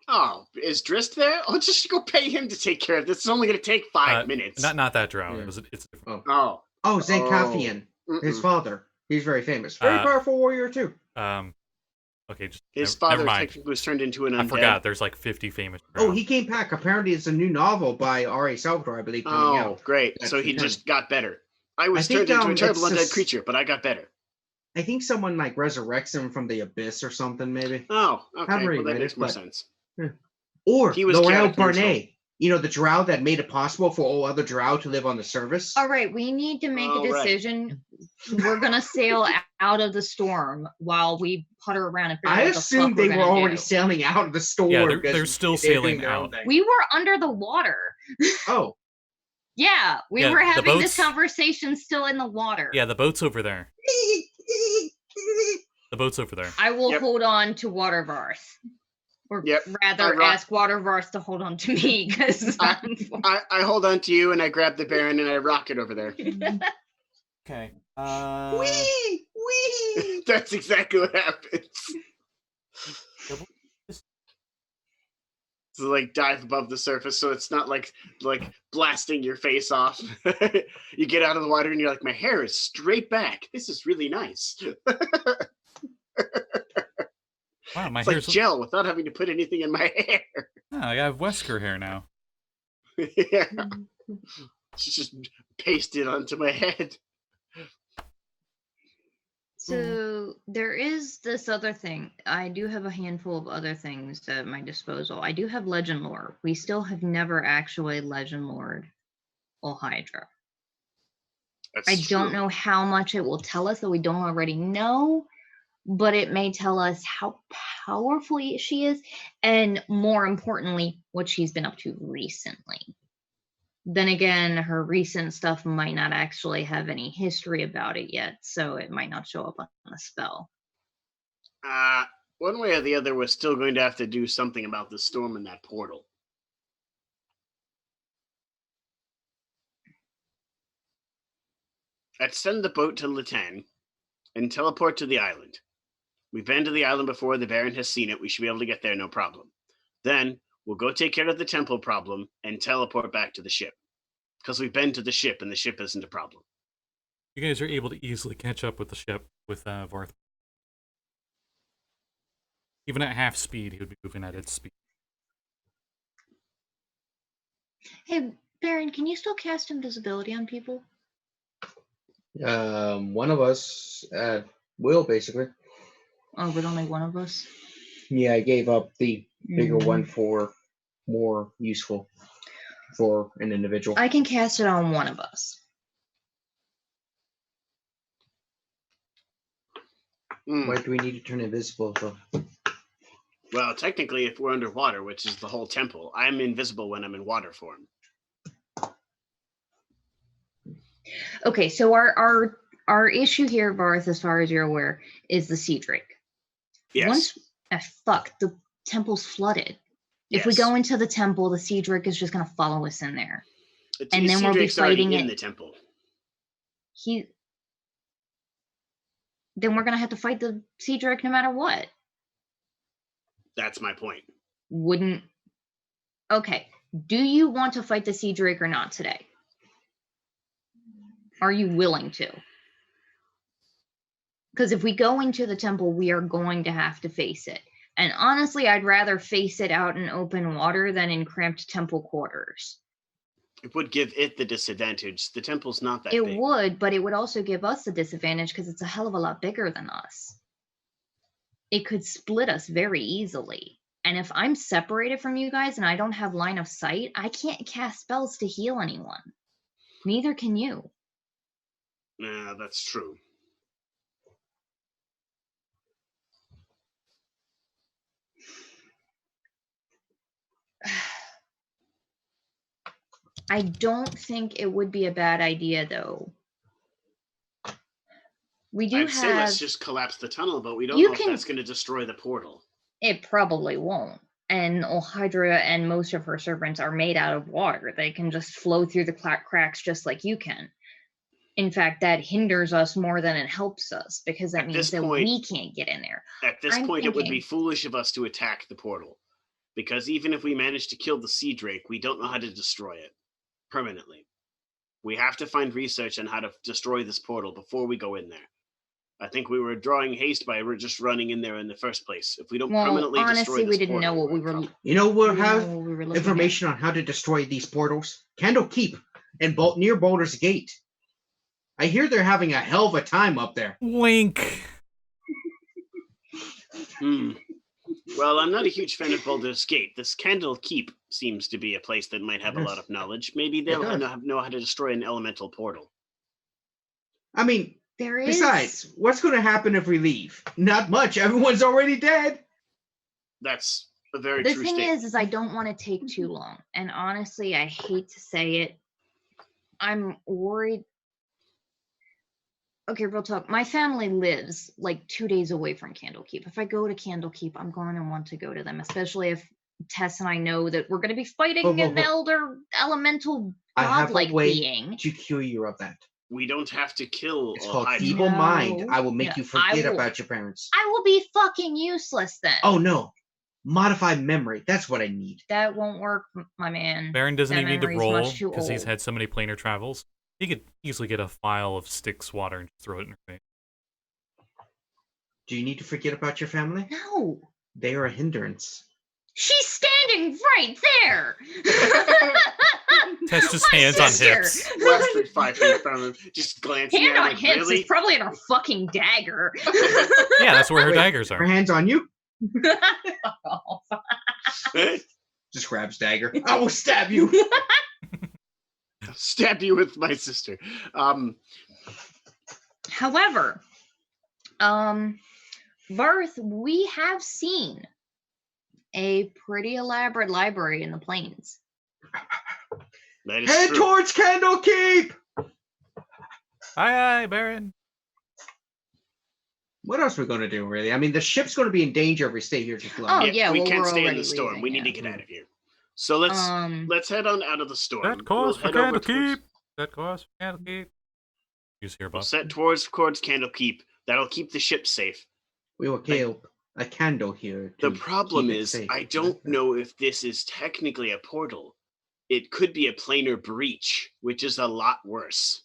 Oh, is Drist there? Oh, just go pay him to take care of this. It's only going to take 5 minutes. Not that drow. Yeah. It's different. Oh, Zancafian, his father. He's very famous. Very powerful warrior too. Okay, just his never father mind. technically was turned into an undead. I forgot. There's like 50 famous drow. Oh, he came back. Apparently, it's a new novel by R.A. Salbador, I believe, coming out. Oh, great. That's So he returned. just got better. I was think, turned into a terrible it's undead just- creature, but I got better. I think someone like resurrects him from the abyss or something, maybe. Oh, Haven't okay. really Well, that read makes it, more but- sense. Or He was L'Oreal chaotic neutral. Barnett. You know, the drow that made it possible for all other drow to live on the surface. All right, we need to make a All right. decision. We're gonna sail out of the storm while we putter around and figure I out what the assumed fuck they we're were gonna already do. sailing out of the storm. Yeah, because they're still they're doing sailing their own out. thing. We were under the water. Oh, Yeah, we Yeah, were the having this boats- conversation still in the water. Yeah, the boat's over there. The boat's over there. I will Yep. hold on to Water Varth. Or Yep, rather, I rock- ask Water Varth to hold on to me, because I hold on to you and I grab the Baron and I rock it over there. Okay. wee. That's exactly what happens. So like dive above the surface, so it's not like blasting your face off. You get out of the water and you're like, my hair is straight back. This is really nice. Wow, my It's like hair's... gel without having to put anything in my hair. Oh, I have Wesker hair now. Yeah. It's just pasted onto my head. So there is this other thing. I do have a handful of other things at my disposal. I do have Legend Lore. We still have never actually Legend Lored Hydra. That's I don't true. know how much it will tell us that we don't already know, but it may tell us how powerful she is, and more importantly, what she's been up to recently. Then again, her recent stuff might not actually have any history about it yet, so it might not show up on the spell. One way or the other, we're still going to have to do something about the storm in that portal. I'd send the boat to Latan and teleport to the island. We've been to the island before. The Baron has seen it. We should be able to get there, no problem. Then we'll go take care of the temple problem and teleport back to the ship. Because we've been to the ship and the ship isn't a problem. You guys are able to easily catch up with the ship with Varth. Even at half speed, he would be moving at its speed. Hey, Baron, can you still cast invisibility on people? One of us will basically. Oh, but only one of us? Yeah, I gave up the bigger Mhm. one for more useful for an individual. I can cast it on one of us. Why do we need to turn invisible though? Well, technically, if we're underwater, which is the whole temple, I'm invisible when I'm in water form. Okay, so our issue here, Varth, as far as you're aware, is the sea drake. Yes. Fuck, the temple's flooded. If we Yes. go into the temple, the sea drake is just gonna follow us in there. And then Sea we'll be Drake's already fighting in it. the temple. Then we're gonna have to fight the sea drake no matter what. That's my point. Okay. Do you want to fight the sea drake or not today? Are you willing to? Because if we go into the temple, we are going to have to face it. And honestly, I'd rather face it out in open water than in cramped temple quarters. It would give it the disadvantage. The temple's not that big. big. It would, but it would also give us the disadvantage because it's a hell of a lot bigger than us. It could split us very easily. And if I'm separated from you guys and I don't have line of sight, I can't cast spells to heal anyone. Neither can you. Nah, that's true. I don't think it would be a bad idea, though. We do say let's just collapse the tunnel, but we don't know if that's going to destroy the portal. It probably won't. And Hydra and most of her servants are made out of water. They can just flow through the cracks just like you can. In fact, that hinders us more than it helps us, because that means that we can't get in there. At this point, it would be foolish of us to attack the portal, because even if we manage to kill the Sea Drake, we don't know how to destroy it permanently. We have to find research on how to destroy this portal before we go in there. I think we were drawing haste by just running in there in the first place. If we don't permanently destroy this portal, we didn't know what we were. You know, we'll have information on how to destroy these portals. Candle Keep and near Baldur's Gate. I hear they're having a hell of a time up there. Wink. Well, I'm not a huge fan of Baldur's Gate. This Candle Keep seems to be a place that might have a lot of knowledge. Maybe they'll know how to destroy an elemental portal. I mean, besides, what's going to happen if we leave? Not much. Everyone's already dead. That's a very true statement. The thing is I don't want to take too long. And honestly, I hate to say it. I'm worried. Okay, real talk. My family lives like 2 days away from Candlekeep. If I go to Candlekeep, I'm going to want to go to them, especially if Tess and I know that we're going to be fighting an elder elemental godlike being. To cure you of that. We don't have to kill. It's called feeble mind. I will make you forget about your parents. I will be fucking useless then. Oh no. Modify memory. That's what I need. That won't work, my man. Baron doesn't even need to roll because he's had so many planar travels. He could easily get a vial of Styx water and just throw it in her face. Do you need to forget about your family? No. They are a hindrance. She's standing right there. Tess just hands on hips. Less than 5 feet from him, just glancing hand at on him. Hips Really? is probably in her fucking dagger. Yeah, that's where her daggers are. Her hands on you? Just grabs dagger. I will stab you. Stab you with my sister. However, Varth, we have seen a pretty elaborate library in the plains. Head towards Candlekeep! Aye, Baron. What else are we going to do, really? I mean, the ship's going to be in danger if we stay here too long. Oh, yeah, we can't stay in the leaving, storm. We need to get out of here. So let's head on out of the storm. That course for Candlekeep. That course for Candlekeep. Use here, We'll set towards Candlekeep. That'll keep the ship safe. We will keep a candle here. The problem is, I don't know if this is technically a portal. It could be a planar breach, which is a lot worse.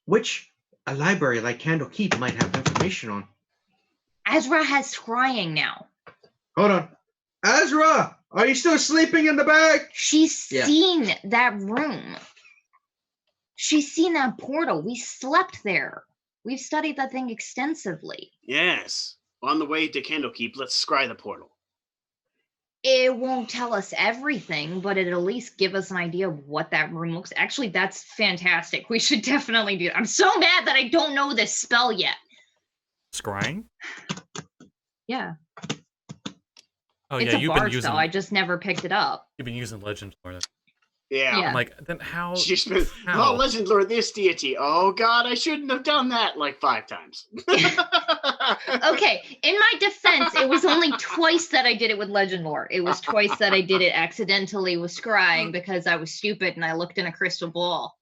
Which a library like Candlekeep might have information on. Azra has scrying now. Hold on. Azra! Are you still sleeping in the bag? She's seen that room. She's seen that portal. We slept there. We've studied that thing extensively. Yes. On the way to Candlekeep, let's scry the portal. It won't tell us everything, but it'll at least give us an idea of what that room looks. Actually, that's fantastic. We should definitely do that. I'm so mad that I don't know this spell yet. Scrying? Yeah. Oh, it's yeah, you've been using spell. I just never picked it up. You've been using Legend Lore. Yeah. I'm like, then how? Oh, Legend Lore, this deity. Oh, God, I shouldn't have done that like 5 times. Okay, in my defense, it was only twice that I did it with Legend Lore. It was twice that I did it accidentally with scrying because I was stupid and I looked in a crystal ball.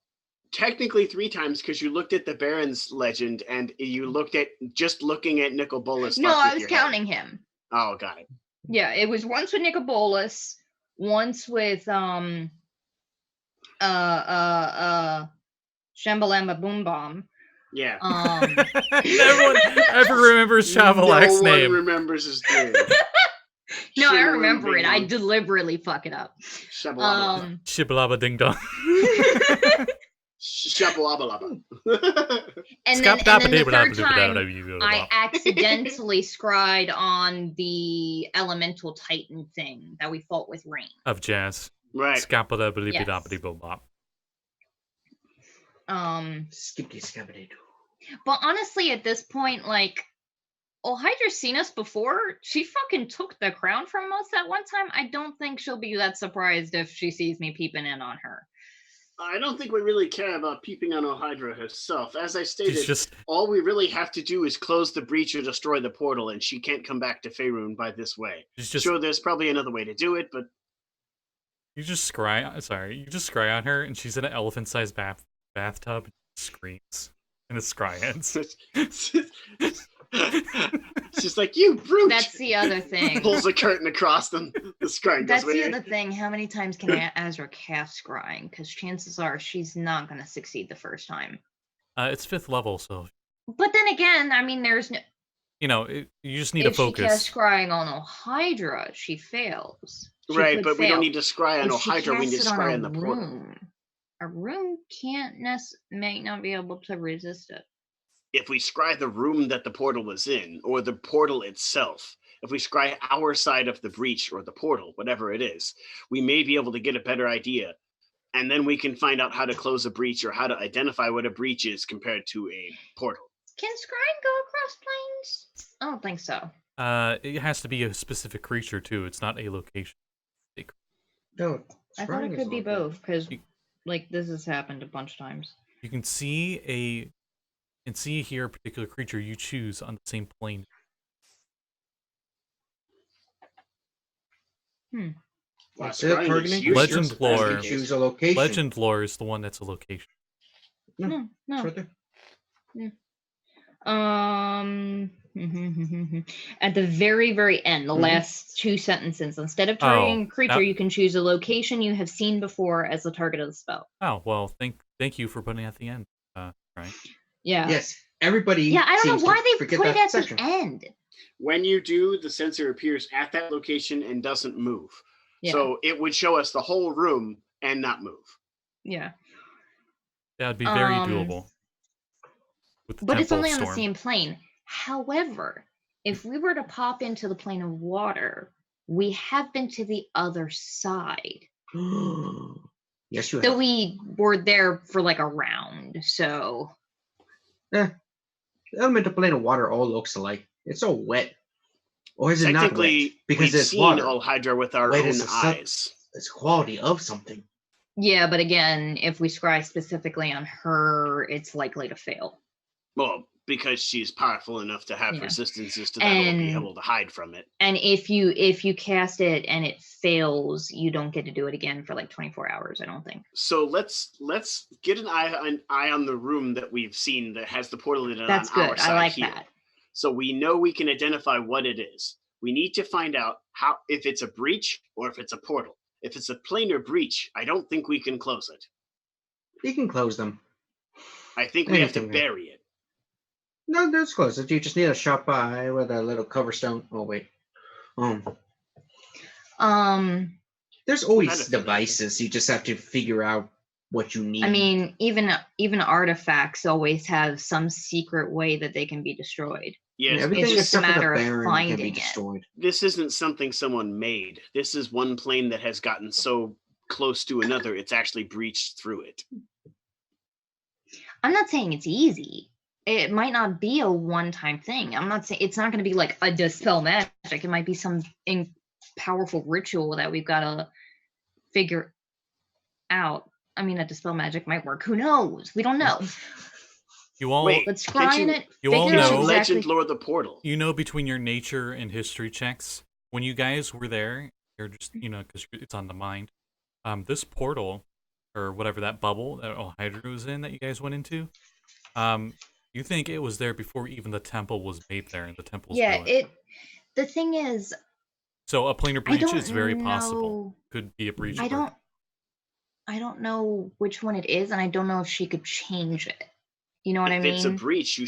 Technically 3 times because you looked at the Baron's legend and you looked at just looking at Nicobolus. No, I was counting him. Oh, got it. Yeah, it was once with Nicobolus, once with Shambalamba Boom Bomb. Yeah. No one ever remembers Shavalak's name. No one remembers his name. No, I remember it. I deliberately fuck it up. Shibalaba ding dong. Shabalabalaba. And then the third time, I accidentally scried on the elemental titan thing that we fought with rain. Of jazz. Right. Scapala. Skippity. But honestly, at this point, like, Hydra's seen us before. She fucking took the crown from us at one time. I don't think she'll be that surprised if she sees me peeping in on her. I don't think we really care about peeping on Hydra herself. As I stated, all we really have to do is close the breach or destroy the portal, and she can't come back to Faerun by this way. Sure, there's probably another way to do it, but... You just scry on her, and she's in an elephant-sized bathtub and screams. And the scry ends. She's like, you brute! That's the other thing. Pulls a curtain across them. The scrying goes away. That's the other thing. How many times can Azra cast scrying? Because chances are she's not going to succeed the first time. It's 5th level, so... But then again, I mean, there's no... You know, you just need to focus. If she casts scrying on Hydra, she fails. Right, but we don't need to scry on Hydra, we need to scry on the portal. A room may not be able to resist it. If we scry the room that the portal was in, or the portal itself, if we scry our side of the breach or the portal, whatever it is, we may be able to get a better idea. And then we can find out how to close a breach or how to identify what a breach is compared to a portal. Can scrying go across planes? I don't think so. It has to be a specific creature, too. It's not a location. No, I thought it could be both, because like this has happened a bunch of times. You can see here a particular creature you choose on the same plane. Legend lore. Choose a location. Legend lore is the one that's a location. No. Right there. Yeah. At the very, very end, the last 2 sentences, instead of targeting a creature, you can choose a location you have seen before as the target of the spell. Oh, well, thank you for putting it at the end, right? Yeah. Yes, everybody. Yeah, I don't know why they put it at the end. When you do, the sensor appears at that location and doesn't move. Yeah. So it would show us the whole room and not move. Yeah. That would be very doable. But it's only on the same plane. However, if we were to pop into the plane of water, we have been to the other side. Yes, you have. So we were there for like a round, so... The elemental plane of water all looks alike. It's all wet. Or is it not wet? Because we've it's seen water. All Hydra with our own eyes. It's quality of something. Yeah, but again, if we scry specifically on her, it's likely to fail. Well, because she's powerful enough to have resistances to that and be able to hide from it. And if you cast it and it fails, you don't get to do it again for like 24 hours, I don't think. So let's get an eye on the room that we've seen that has the portal in it. That's on good. Our side I like here. that. So we know we can identify what it is. We need to find out if it's a breach or if it's a portal. If it's a planar breach, I don't think we can close it. We can close them. I think we have to bury it. No, that's close. You just need a shot by with a little cover stone. Oh wait. There's always devices. You just have to figure out what you need. I mean, even artifacts always have some secret way that they can be destroyed. Yes, everything it's just a matter of finding can be destroyed. This isn't something someone made. This is one plane that has gotten so close to another, it's actually breached through it. I'm not saying it's easy. It might not be a one-time thing. I'm not saying it's not going to be like a dispel magic. It might be some powerful ritual that we've got to figure out. I mean, a dispel magic might work. Who knows? We don't know. You all let's scry in it. You all know Legend Lore the portal. You know, between your nature and history checks, when you guys were there, you're just because it's on the mind. This portal or whatever that bubble that Hydra was in that you guys went into. You think it was there before even the temple was made there, and the temple's ruined. The thing is, so a planar breach is very possible. Could be a breach. I don't know which one it is, and I don't know if she could change it. You know what I If mean? it's a breach,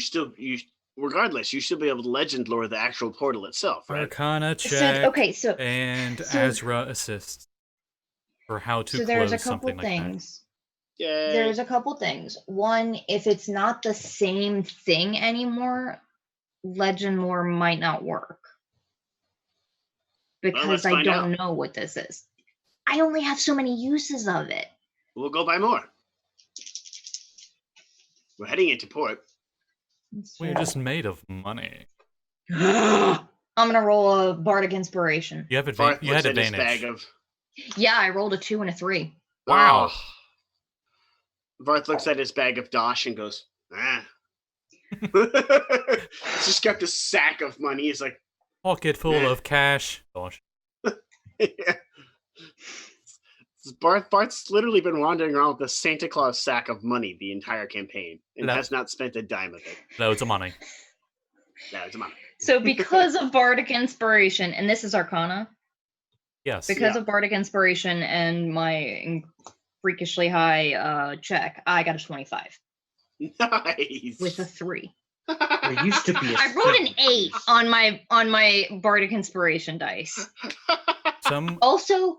regardless, you should be able to legend lore the actual portal itself, right? Arcana check. Okay, and Azra assists for how to close something like that. Yay. There's a couple things. One, if it's not the same thing anymore, legend lore might not work. Because I don't know what this is. I only have so many uses of it. We'll go buy more. We're heading into port. We're just made of money. I'm gonna roll a bardic inspiration. You have advantage. You had advantage. Yeah, I rolled a 2 and a 3. Wow. Varth looks at his bag of dosh and goes, just kept a sack of money. He's like, pocket full of cash. Dosh. Yeah. Bart's literally been wandering around with a Santa Claus sack of money the entire campaign and has not spent a dime of it. Loads of money. Loads of money. So because of bardic inspiration, and this is Arcana. Yes. Because of bardic inspiration and my freakishly high check, I got a 25. Nice. With a 3. There used to be I rolled an 8 on my bardic inspiration dice. Also,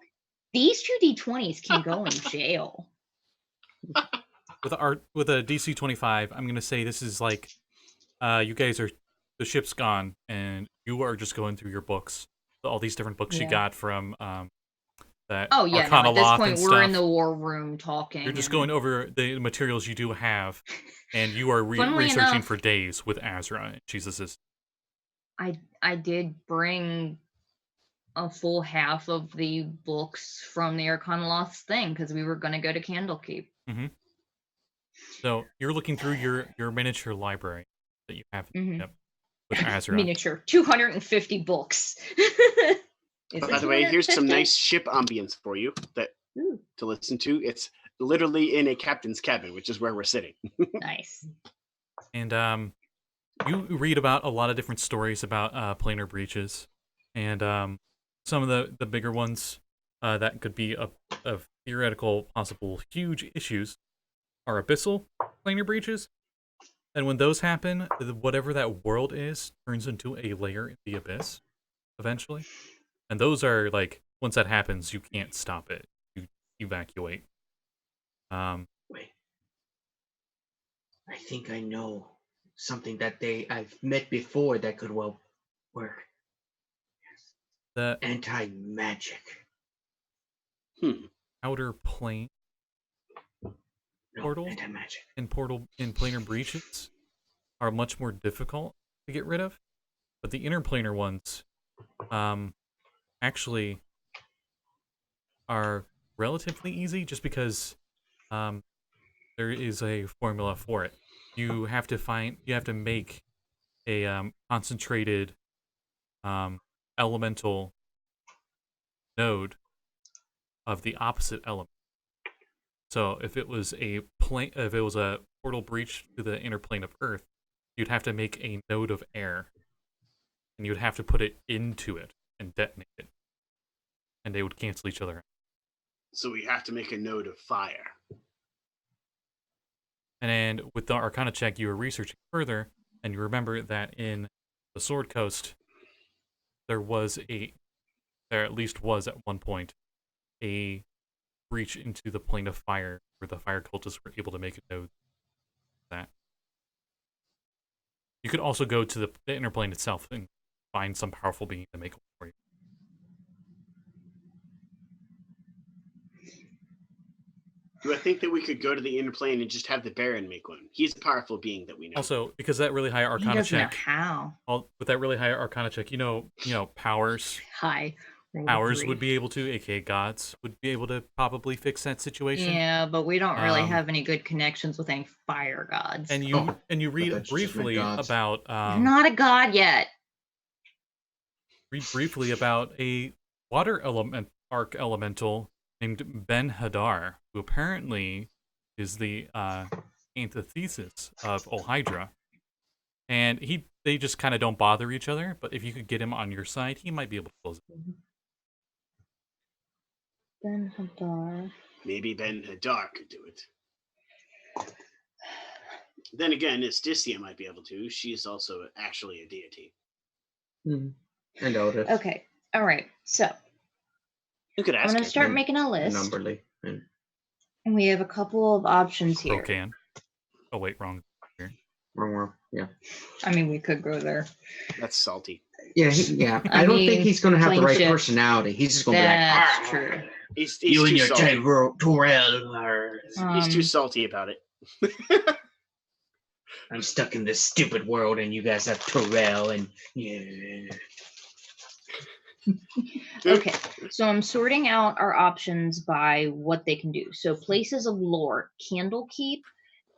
these 2 d20s can go in jail. With a DC 25, I'm gonna say this is like, you guys are, the ship's gone, and you are just going through your books, all these different books you got from that. Oh yeah, Arcana at this point we're in the war room talking. You're just going over the materials you do have, and you are researching for days with Azra. She's assistant. I did bring a full half of the books from the Arcana Lost thing because we were going to go to Candlekeep. Mm-hmm. So you're looking through your miniature library that you have with Azra. Miniature, 250 books. By the way, here's some nice ship ambience for you to listen to. It's literally in a captain's cabin, which is where we're sitting. Nice. And you read about a lot of different stories about planar breaches, and some of the bigger ones that could be of theoretical possible huge issues are abyssal planar breaches. And when those happen, whatever that world is turns into a layer in the abyss eventually. And those are like, once that happens, you can't stop it. You evacuate. Wait. I think I know something that I've met before that could well work. Yes. The anti-magic. Outer plane portal anti-magic. In planar breaches are much more difficult to get rid of, but the interplanar ones actually are relatively easy, just because there is a formula for it. You have to make a concentrated elemental node of the opposite element. So if it was a portal breach to the inner plane of Earth, you'd have to make a node of air, and you'd have to put it into it and detonate it, and they would cancel each other out. So we have to make a node of fire. And with the Arcana check, you were researching further, and you remember that in the Sword Coast, there at least was at one point, a breach into the plane of fire where the fire cultists were able to make a node. That you could also go to the inner plane itself and find some powerful being to make one for you. Do I think that we could go to the inner plane and just have the Baron make one? He's a powerful being that we know. Also, because that really high Arcana check. How? With that really high Arcana check, you know, powers. High. Powers would be able to, aka gods, would be able to probably fix that situation. Yeah, but we don't really have any good connections with any fire gods. And you read briefly about you're not a god yet. Read briefly about a water arc elemental named Ben Hadar, who apparently is the antithesis of Olhydra. And they just kind of don't bother each other, but if you could get him on your side, he might be able to close it. Ben Hadar. Maybe Ben Hadar could do it. Then again, Esticia might be able to. She's also actually a deity. And Otis. Okay. All right. So You could ask I'm going him. to start making a list. Numberly. And we have a couple of options here. Brocan. Oh, wait, wrong. Here. Wrong. Yeah. I mean, we could go there. That's salty. Yeah, I don't think he's going to have the right personality. He's just going to be like, that's true. He's you and too your salty. Tyrell. He's too salty about it. I'm stuck in this stupid world, and you guys have Tyrell, and yeah. Okay, so I'm sorting out our options by what they can do. So places of lore, Candlekeep.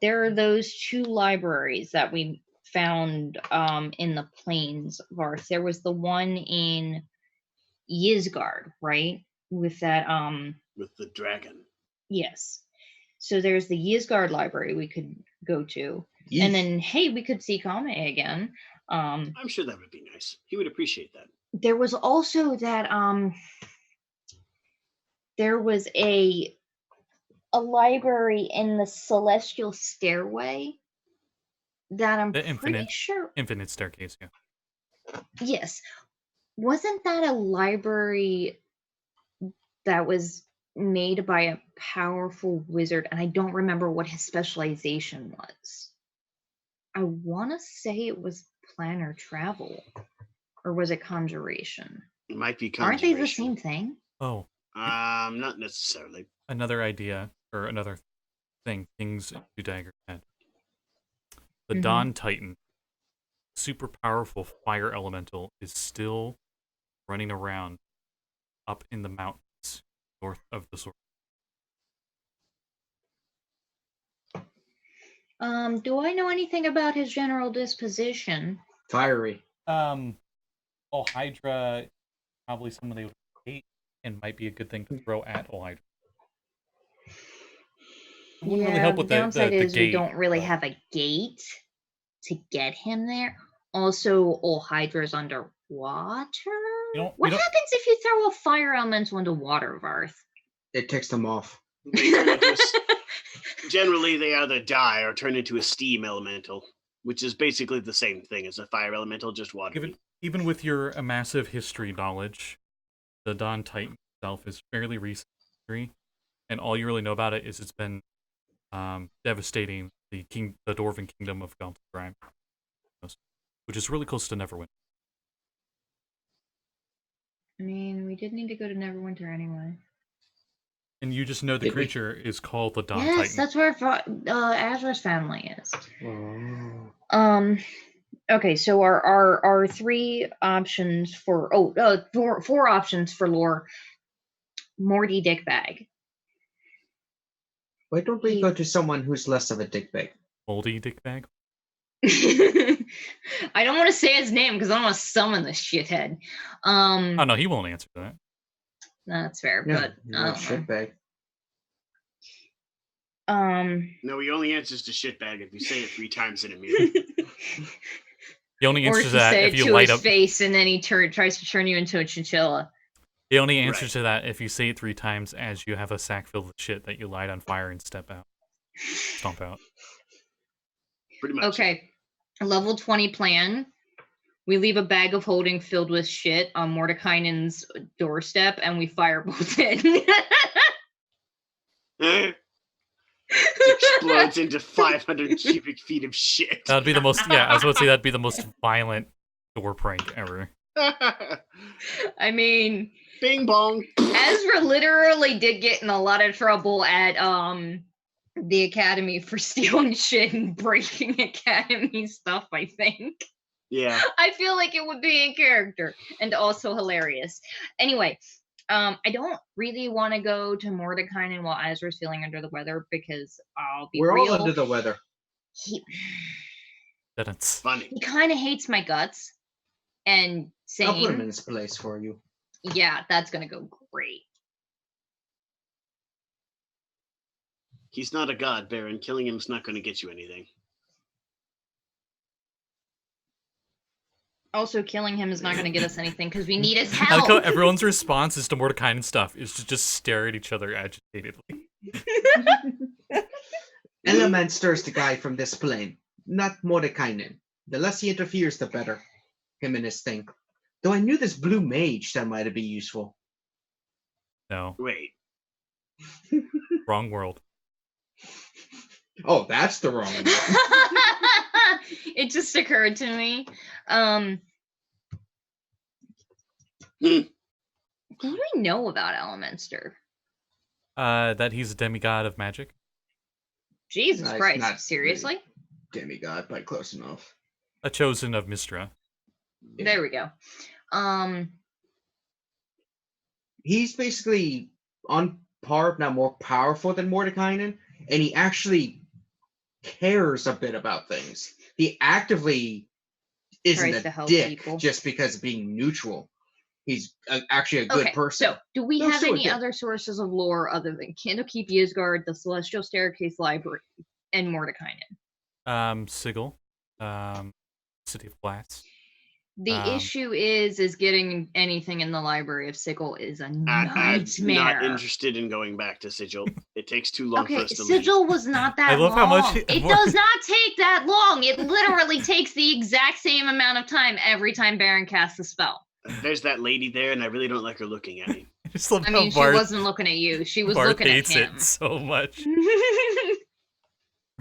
There are those 2 libraries that we found in the plains of Varth. There was the one in Ysgard, right? With that with the dragon. Yes. So there's the Ysgard library we could go to. Yeah. And then hey, we could see Kame again. I'm sure that would be nice. He would appreciate that. There was also that there was a library in the Celestial Stairway that I'm pretty sure Infinite Staircase, yeah. Yes. Wasn't that a library that was made by a powerful wizard? And I don't remember what his specialization was. I want to say it was planar travel. Or was it conjuration? It might be conjuration. Aren't they the same thing? Oh. Not necessarily. Another idea, or another thing, things into Dagger had. The Dawn Titan, super powerful fire elemental, is still running around up in the mountains north of the sword. Do I know anything about his general disposition? Fiery. Hydra, probably someone they would hate, and might be a good thing to throw at Hydra. It wouldn't really help with the downside is gate, we don't really have a gate to get him there. Also, Hydra's underwater. What happens if you throw a fire elemental into water, Varth? It takes them off. Generally, they either die or turn into a steam elemental, which is basically the same thing as a fire elemental, just water. Even with your massive history knowledge, the Dawn Titan itself is fairly recent history, and all you really know about it is it's been devastating the Dwarven kingdom of Gauntlgrime, which is really close to Neverwinter. I mean, we did need to go to Neverwinter anyway. And you just know the creature is called the Dawn Titan. Yes, that's where Azra's family is. Oh. Okay, so our 3 options for four options for lore. Morty Dickbag. Why don't we go to someone who's less of a dickbag? Moldy Dickbag? I don't want to say his name because I don't want to summon the shithead. Oh no, he won't answer that. That's fair, Yeah, but shitbag. No, he only answers to shitbag if you say it 3 times in a minute. He only answers or to that if you light up face and then he tries to turn you into a chinchilla. He only answers to that if you say it 3 times as you have a sack filled with shit that you light on fire and stomp out. Pretty much. Okay. Level 20 plan. We leave a bag of holding filled with shit on Mordekainen's doorstep and we firebolt it. It explodes into 500 cubic feet of shit. That'd be the most, I was about to say that'd be the most violent door prank ever. I mean, bing bong. Azra literally did get in a lot of trouble at the academy for stealing shit and breaking academy stuff, I think. Yeah. I feel like it would be in character and also hilarious. Anyway, I don't really want to go to Mordekainen while Azra's feeling under the weather because I'll be We're real. all under the weather. That's funny. He kind of hates my guts and saying, I'll put him in his place for you. Yeah, that's going to go great. He's not a god, Baron. Killing him's not going to get you anything. Also, killing him is not going to get us anything because we need his I help. like how everyone's response is to Mordekainen stuff is to just stare at each other agitatedly. Elemenster is the guy from this plane, not Mordekainen. The less he interferes, the better. Him and his thing. Though I knew this blue mage that might be useful. No. Wait. Wrong world. Oh, that's the wrong one. It just occurred to me. What do we know about Elemenster? That he's a demigod of magic. Jesus No, Christ! not Seriously? Really demigod, but close enough. A chosen of Mystra. Yeah. There we go. He's basically on par, if not more powerful than Mordekainen, and he actually cares a bit about things. He actively isn't Tries to a help dick people. just because of being neutral. He's actually a good person. So, do we No, have still a any dick. other sources of lore other than Candlekeep, Ysgard, the Celestial Staircase Library, and Mordekainen? Sigil. City of Glass. The issue is getting anything in the Library of Sigil is a I'm nightmare. not interested in going back to Sigil. It takes too long for Okay, us to Sigil was not that I love long. how much It does not take that long. It literally takes the exact same amount of time every time Baron casts a spell. leave. There's that lady there, and I really don't like her looking at me. I just love I how mean, she Varth, wasn't looking at you. She was Varth looking at hates him. it so much.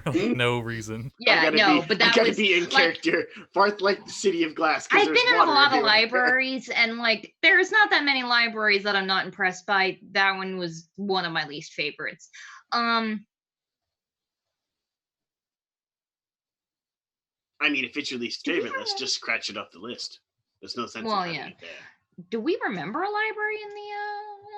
For like no reason. Yeah, no, but that I gotta was be in like, character. Varth like the City of Glass. 'Cause I've there's been in a water lot of everywhere. libraries, and like, there's not that many libraries that I'm not impressed by. That one was one of my least favorites. I mean, if it's your least Do we favorite, let's have- just scratch it off the list. There's no sense Well, in having yeah. it there. Do we remember a library in the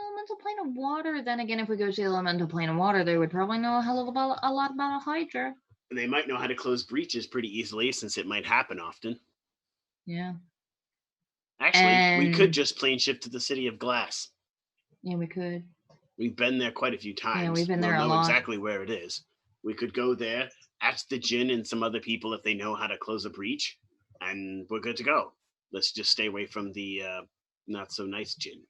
elemental plane of water? Then again, if we go to the elemental plane of water, they would probably know a lot about a Hydra. They might know how to close breaches pretty easily, since it might happen often. Yeah. Actually, we could And- just plane shift to the City of Glass. Yeah, we could. We've been there quite a few times. we've been We'll there a know lot. exactly where it is. We could go there, ask the Djinn and some other people if they know how to close a breach, and we're good to go. Let's just stay away from the not so nice Djinn.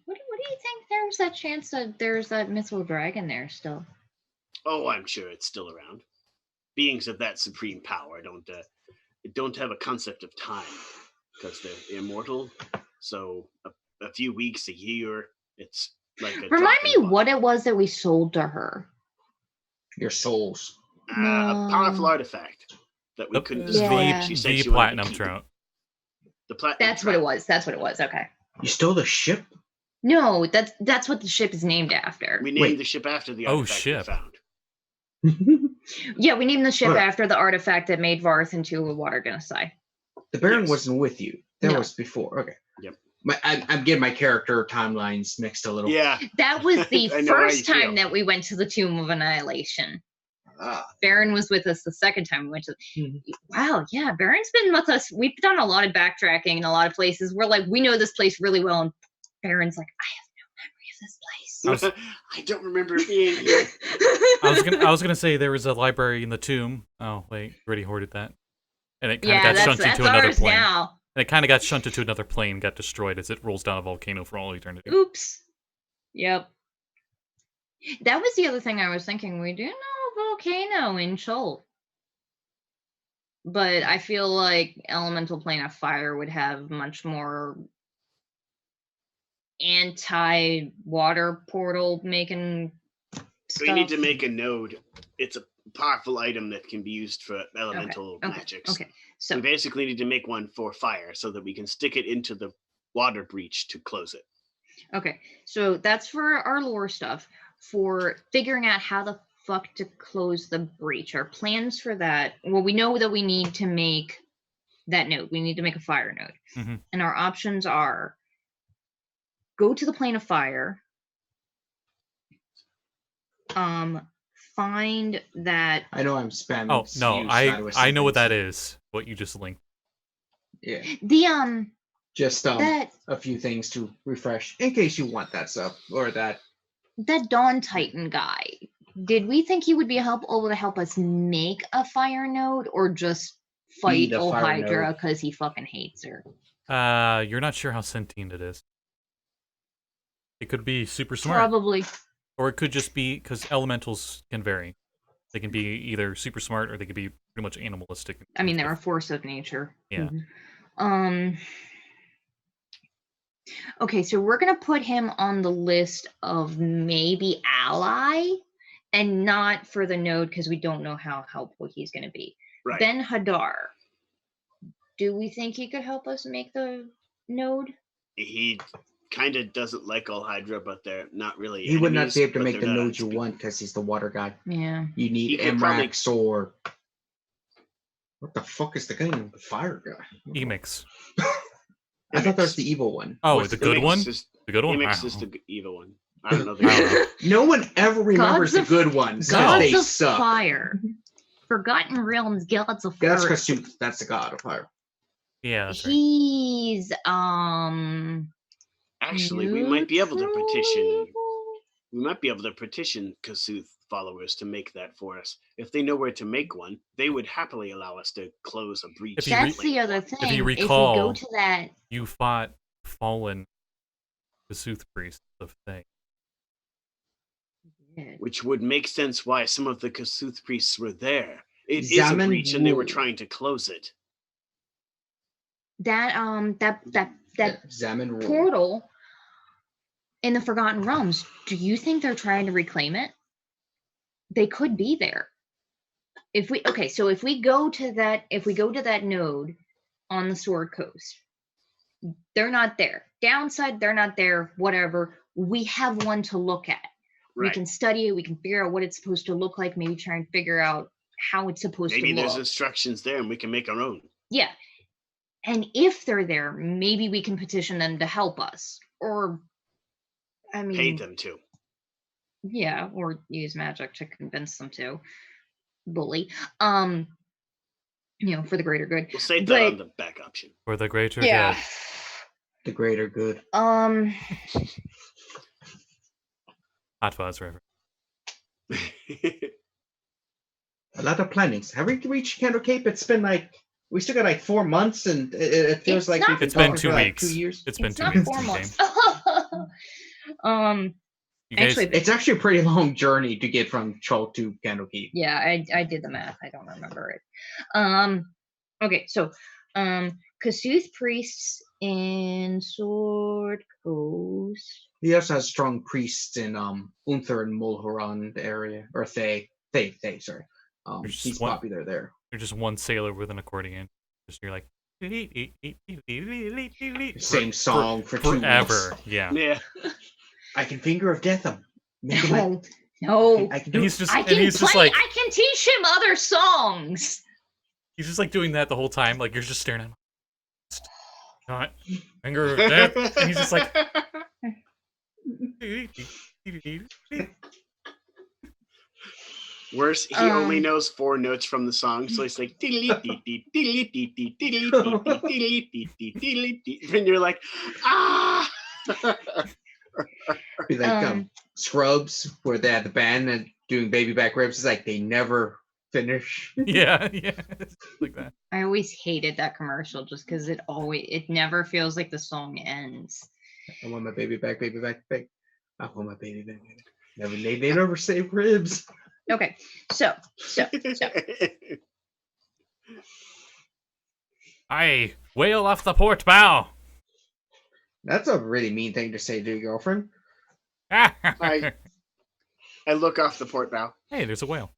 What do you think? There's that chance that there's that mythical dragon there still. Oh, I'm sure it's still around. Beings of that supreme power don't have a concept of time because they're immortal. So a few weeks, a year, it's like a Remind drop me in the what bucket. it was that we sold to her. Your souls. A powerful No. artifact that we The, couldn't Yeah. destroy. the, She said the she wanted to platinum keep. trout. The platinum. That's what it trout. was. That's what it was. Okay. You stole the ship? No, that's what the ship is named after. We named Wait. the ship after the Oh, artifact ship. we found. Yeah, we named the ship Right. after the artifact that made Varth into a water genocide. The Baron Yes. wasn't with you. That No. was before. Okay. Yep. I'm getting my character timelines mixed a little. Yeah. That was the I know how first you time feel. that we went to the Tomb of Annihilation. Ah. Baron was with us the second time we went to. Mhm. Wow, yeah, Baron's been with us. We've done a lot of backtracking in a lot of places. We're like, we know this place really well, and Baron's like, I have no memory of this place. I don't remember being here. I was gonna say there was a library in the tomb. Oh wait, you already hoarded that. And it kind of Yeah, got shunted that's to another ours plane. now. And it kind of got shunted to another plane, got destroyed as it rolls down a volcano for all eternity. Oops. Yep. That was the other thing I was thinking. We do know a volcano in Chult. But I feel like Elemental Plane of Fire would have much more anti-water portal making stuff. We need to make a node. It's a powerful item that can be used for elemental magics. Okay, so We basically need to make one for fire so that we can stick it into the water breach to close it. okay, so that's for our lore stuff. For figuring out how the fuck to close the breach, our plans for that. Well, we know that we need to make that node. We need to make a fire node, Mhm. and our options are: go to the plane of fire. Find that. I know I'm spamming. Oh no, use that with I know what that sentence. is. What you just linked. Yeah. The Just that a few things to refresh in case you want that stuff or that. Dawn Titan guy. Did we think he would be able to help us make a fire node, or just fight the old fire Hydra node. because he fucking hates her? You're not sure how sentient it is. It could be super smart. Probably. Or it could just be because elementals can vary. They can be either super smart or they can be pretty much animalistic. I mean, they're a force of nature. Yeah. Okay, so we're gonna put him on the list of maybe ally, and not for the node because we don't know how helpful he's gonna be. Right. Ben Hadar. Do we think he could help us make the node? He kind of doesn't like all Hydra, but they're not really. He would not be able to make the node node you want because he's the water god. Yeah. You need Emrax or what the fuck is the guy named the fire guy? Emix. I thought that was the evil one. Oh, the good one? The good one? Emix is the evil one. I don't know. No one ever remembers the good ones. Gods of suck. fire. Forgotten Realms, Gods of Fire. That's Kasut. That's the god of fire. Yeah, that's right. He's Actually, we might be able to petition. We might be able to petition Kasuth followers to make that for us. If they know where to make one, they would happily allow us to close a breach. That's the other thing. If you recall, if we go to that, you fought fallen Kasuth priest of Thay. Which would make sense why some of the Kasuth priests were there. It is a breach, and they were trying to close it. That portal in the Forgotten Realms, do you think they're trying to reclaim it? They could be there. If we go to that node on the Sword Coast, they're not there. Downside, they're not there, whatever. We have one to look at. Right. We can study it, we can figure out what it's supposed to look like, maybe try and figure out how it's supposed to look. Maybe there's instructions there and we can make our own. Yeah. And if they're there, maybe we can petition them to help us. Or, I mean... Pay them to. Yeah, or use magic to convince them to. Bully. For the greater good. We'll save that on the back option. For the greater good. The greater good. Hot fuzz forever. A lot of plannings. Have we reached Candle Cape? It's been we still got 4 months, and it feels like we've been been 2 weeks. 2 years. It's been 2 weeks. 4 months. It's actually a pretty long journey to get from Chult to Candle Cape. Yeah, I did the math. I don't remember it. Okay, so Kasuth priests in Sword Coast. He also has strong priests in Unther and Mulhoran area, or Thay, sorry. He's popular there. You're just one sailor with an accordion. You're like same song for 2 forever. months. Yeah. I can Finger of Death him. No. I can do he's just it. I can teach him other songs. He's just like doing that the whole time. Like you're just staring at him. Not Finger of Death, and he's just like. Worse, he only knows 4 notes from the song, so it's like and you're like, ah. Be like Scrubs, where they had the band and doing Baby Back Ribs. It's like they never finish. Yeah, like that. I always hated that commercial just because it never feels like the song ends. I want my baby back, baby back, baby. I want my baby back. They never say ribs. Okay, so. I whale off the port bow. That's a really mean thing to say to your girlfriend. I look off the port bow. Hey, there's a whale.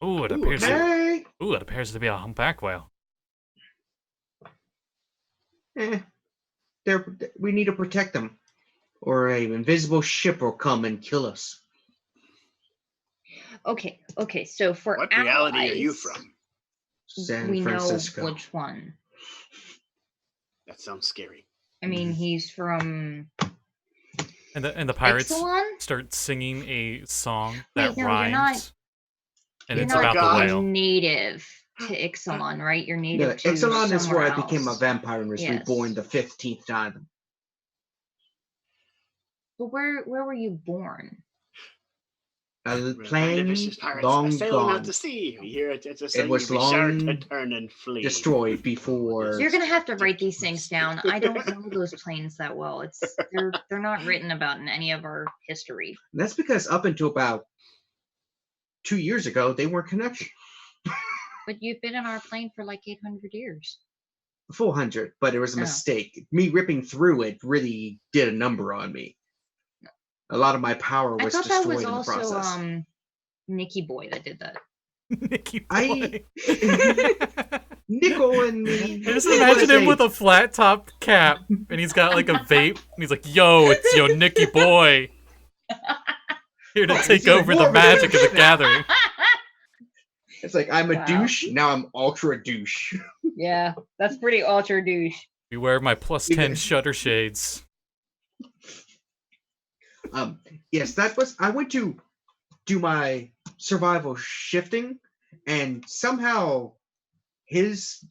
Ooh, it appears to be a humpback whale. We need to protect them, or an invisible ship will come and kill us. Okay. So for what reality are you from? San Francisco. Know which one. That sounds scary. I mean, he's from. And the pirates Ixalian? start singing a song that Wait, no, rhymes. And you're it's not about the whale. Native to Ixalian, right? You're native to Ixalian is where I else. became a vampire and was reborn the 15th time. But where were you born? A plane Vicious pirates long are sailing gone. out to sea. We hear it. It's It was long to turn and flee. destroyed before. You're gonna have to write these things down. I don't know those planes that well. They're not written about in any of our history. And that's because up until about 2 years ago, they weren't connected. But you've been in our plane for like 800 years. 400, but it was a mistake. Me ripping through it really did a number on me. A lot of my power was destroyed in the process. I thought that was also Nicky Boy that did that. Nicky Boy. Nickel and me. I just imagine him with a flat top cap, and he's got like a vape, and he's like, "Yo, it's yo Nicky Boy, here to take over the magic of the gathering." It's like I'm a douche, now I'm ultra douche. Yeah, that's pretty ultra douche. Beware my +10 shutter shades. Yes, that was. I went to do my survival shifting, and somehow his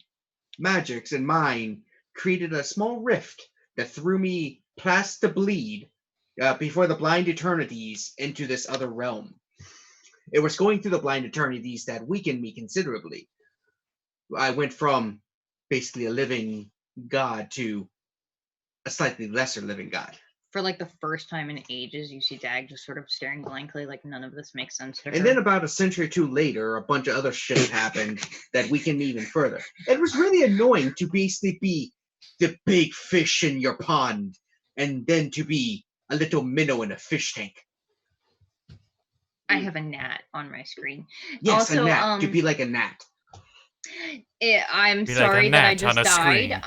magics and mine created a small rift that threw me past the bleed before the blind eternities into this other realm. It was going through the blind eternities that weakened me considerably. I went from basically a living god to a slightly lesser living god. For like the first time in ages, you see Dag just sort of staring blankly like none of this makes sense to her. And then about a century or two later, a bunch of other shit happened that weakened me even further. It was really annoying to basically be the big fish in your pond and then to be a little minnow in a fish tank. I have a gnat on my screen. Yes, also, a gnat. To be like a gnat. I'm sorry that I just died.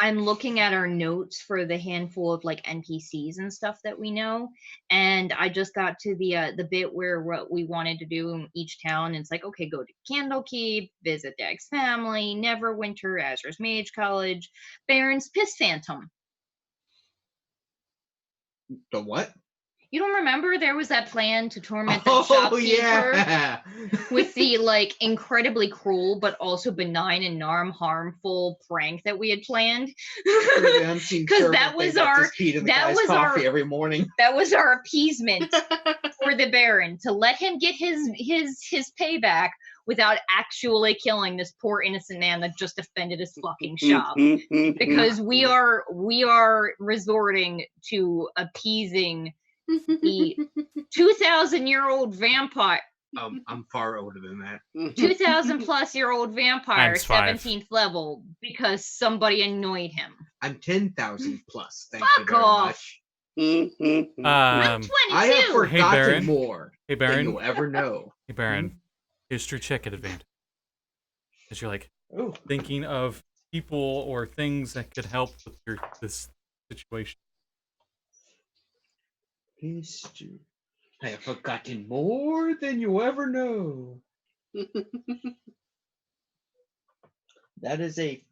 I'm looking at our notes for the handful of like NPCs and stuff that we know, and I just got to the bit where what we wanted to do in each town. It's like, okay, go to Candlekeep, visit Dag's family, Neverwinter, Azra's Mage College, Baron's Piss Phantom. The what? You don't remember there was that plan to torment the shopkeeper with the like incredibly cruel but also benign and harmful prank that we had planned? Because that was our every morning. That was our appeasement for the Baron, to let him get his payback without actually killing this poor innocent man that just defended his fucking shop. Because we are resorting to appeasing the 2,000-year-old vampire. I'm far older than that. 2,000+ vampire, 17th level, because somebody annoyed him. I'm 10,000 plus. Thank Fuck you very off. much. I'm 22. I have forgotten Baron. more than you'll ever know. Hey Baron, history check at advantage. Because you're like thinking of people or things that could help with this situation. History. I have forgotten more than you ever know. That is a.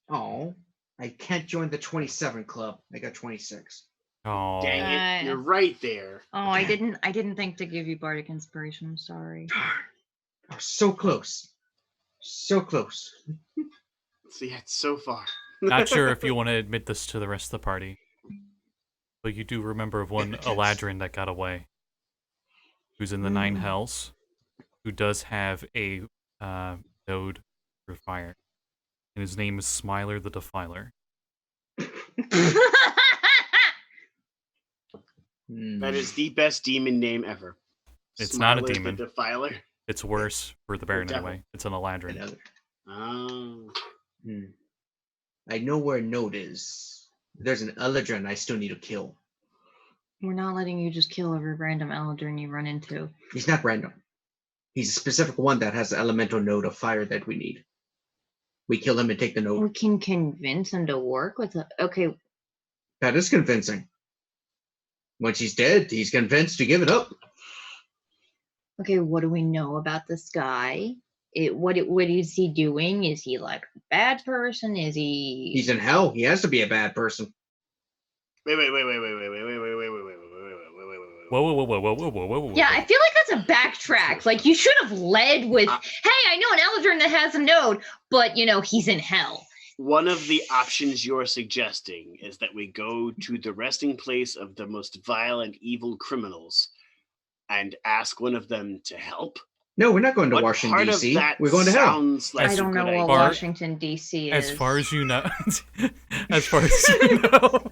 Oh, I can't join the 27 club. I got 26. Oh, dang it! You're right there. Oh, I didn't think to give you bardic inspiration. I'm sorry. Oh, so close, so close. See, it's so far. Not sure if you want to admit this to the rest of the party. But you do remember of one Eladrin that got away, who's in the Nine Hells, who does have a node for fire, and his name is Smiler the Defiler. That is the best demon name ever. It's Smiler not a demon. The Defiler. It's worse for the Baron anyway. It's an Eladrin. Oh. I know where Node is. There's an Eladrin I still need to kill. We're not letting you just kill every random Eladrin you run into. He's not random. He's a specific one that has the elemental node of fire that we need. We kill him and take the node. We can convince him to work with it. Okay. That is convincing. Once he's dead, he's convinced to give it up. Okay, what do we know about this guy? What is he doing? Is he like a bad person? Is he? He's in hell. He has to be a bad person. Wait. Whoa. Yeah, I feel like that's a backtrack. Like you should have led with, "Hey, I know an Eladrin that has a node, but he's in hell." One of the options you're suggesting is that we go to the resting place of the most vile and evil criminals, and ask one of them to help? No, we're not going to What Washington, part D.C. of that We're going to hell. sounds like I don't know what Far- Washington D.C. is. As far as you know, as far as you know,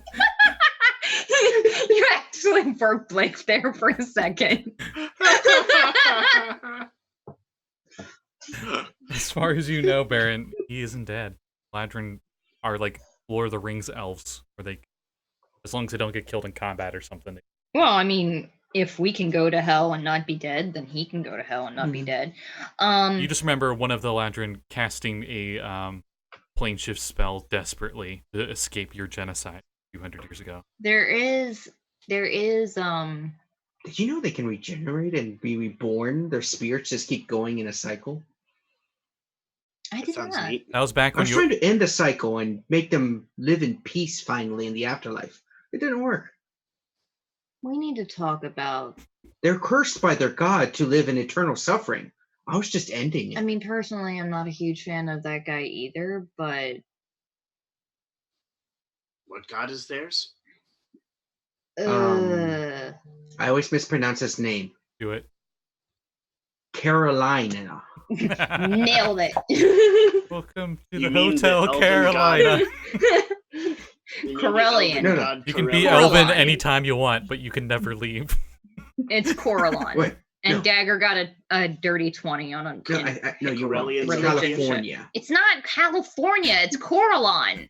You actually broke Blake there for a second. as far as you know, Baron, he isn't dead. Ladrin are like Lord of the Rings elves, where they, as long as they don't get killed in combat or something. Well, I mean, if we can go to hell and not be dead, then he can go to hell and not be dead. You just remember one of the Ladrin casting a plane shift spell desperately to escape your genocide a few hundred years ago. There is Did you know they can regenerate and be reborn? Their spirits just keep going in a cycle. I That did sounds not. neat. That was back I when was you. trying to end the cycle and make them live in peace finally in the afterlife. It didn't work. We need to talk about. They're cursed by their god to live in eternal suffering. I was just ending it. I mean, personally, I'm not a huge fan of that guy either, but What god is theirs? I always mispronounce his name. Do it. Carolina. nailed it. Welcome to You the mean the Hotel elven Carolina. You mean the Corellian. elven No, no. god You can be Corellian? Elven Coraline. anytime you want, but you can never leave. It's Coraline. Wait, And no. Dagger got a dirty 20 on a. No, you're wrong. Corellian It's religion California. It's not California. It's Coraline.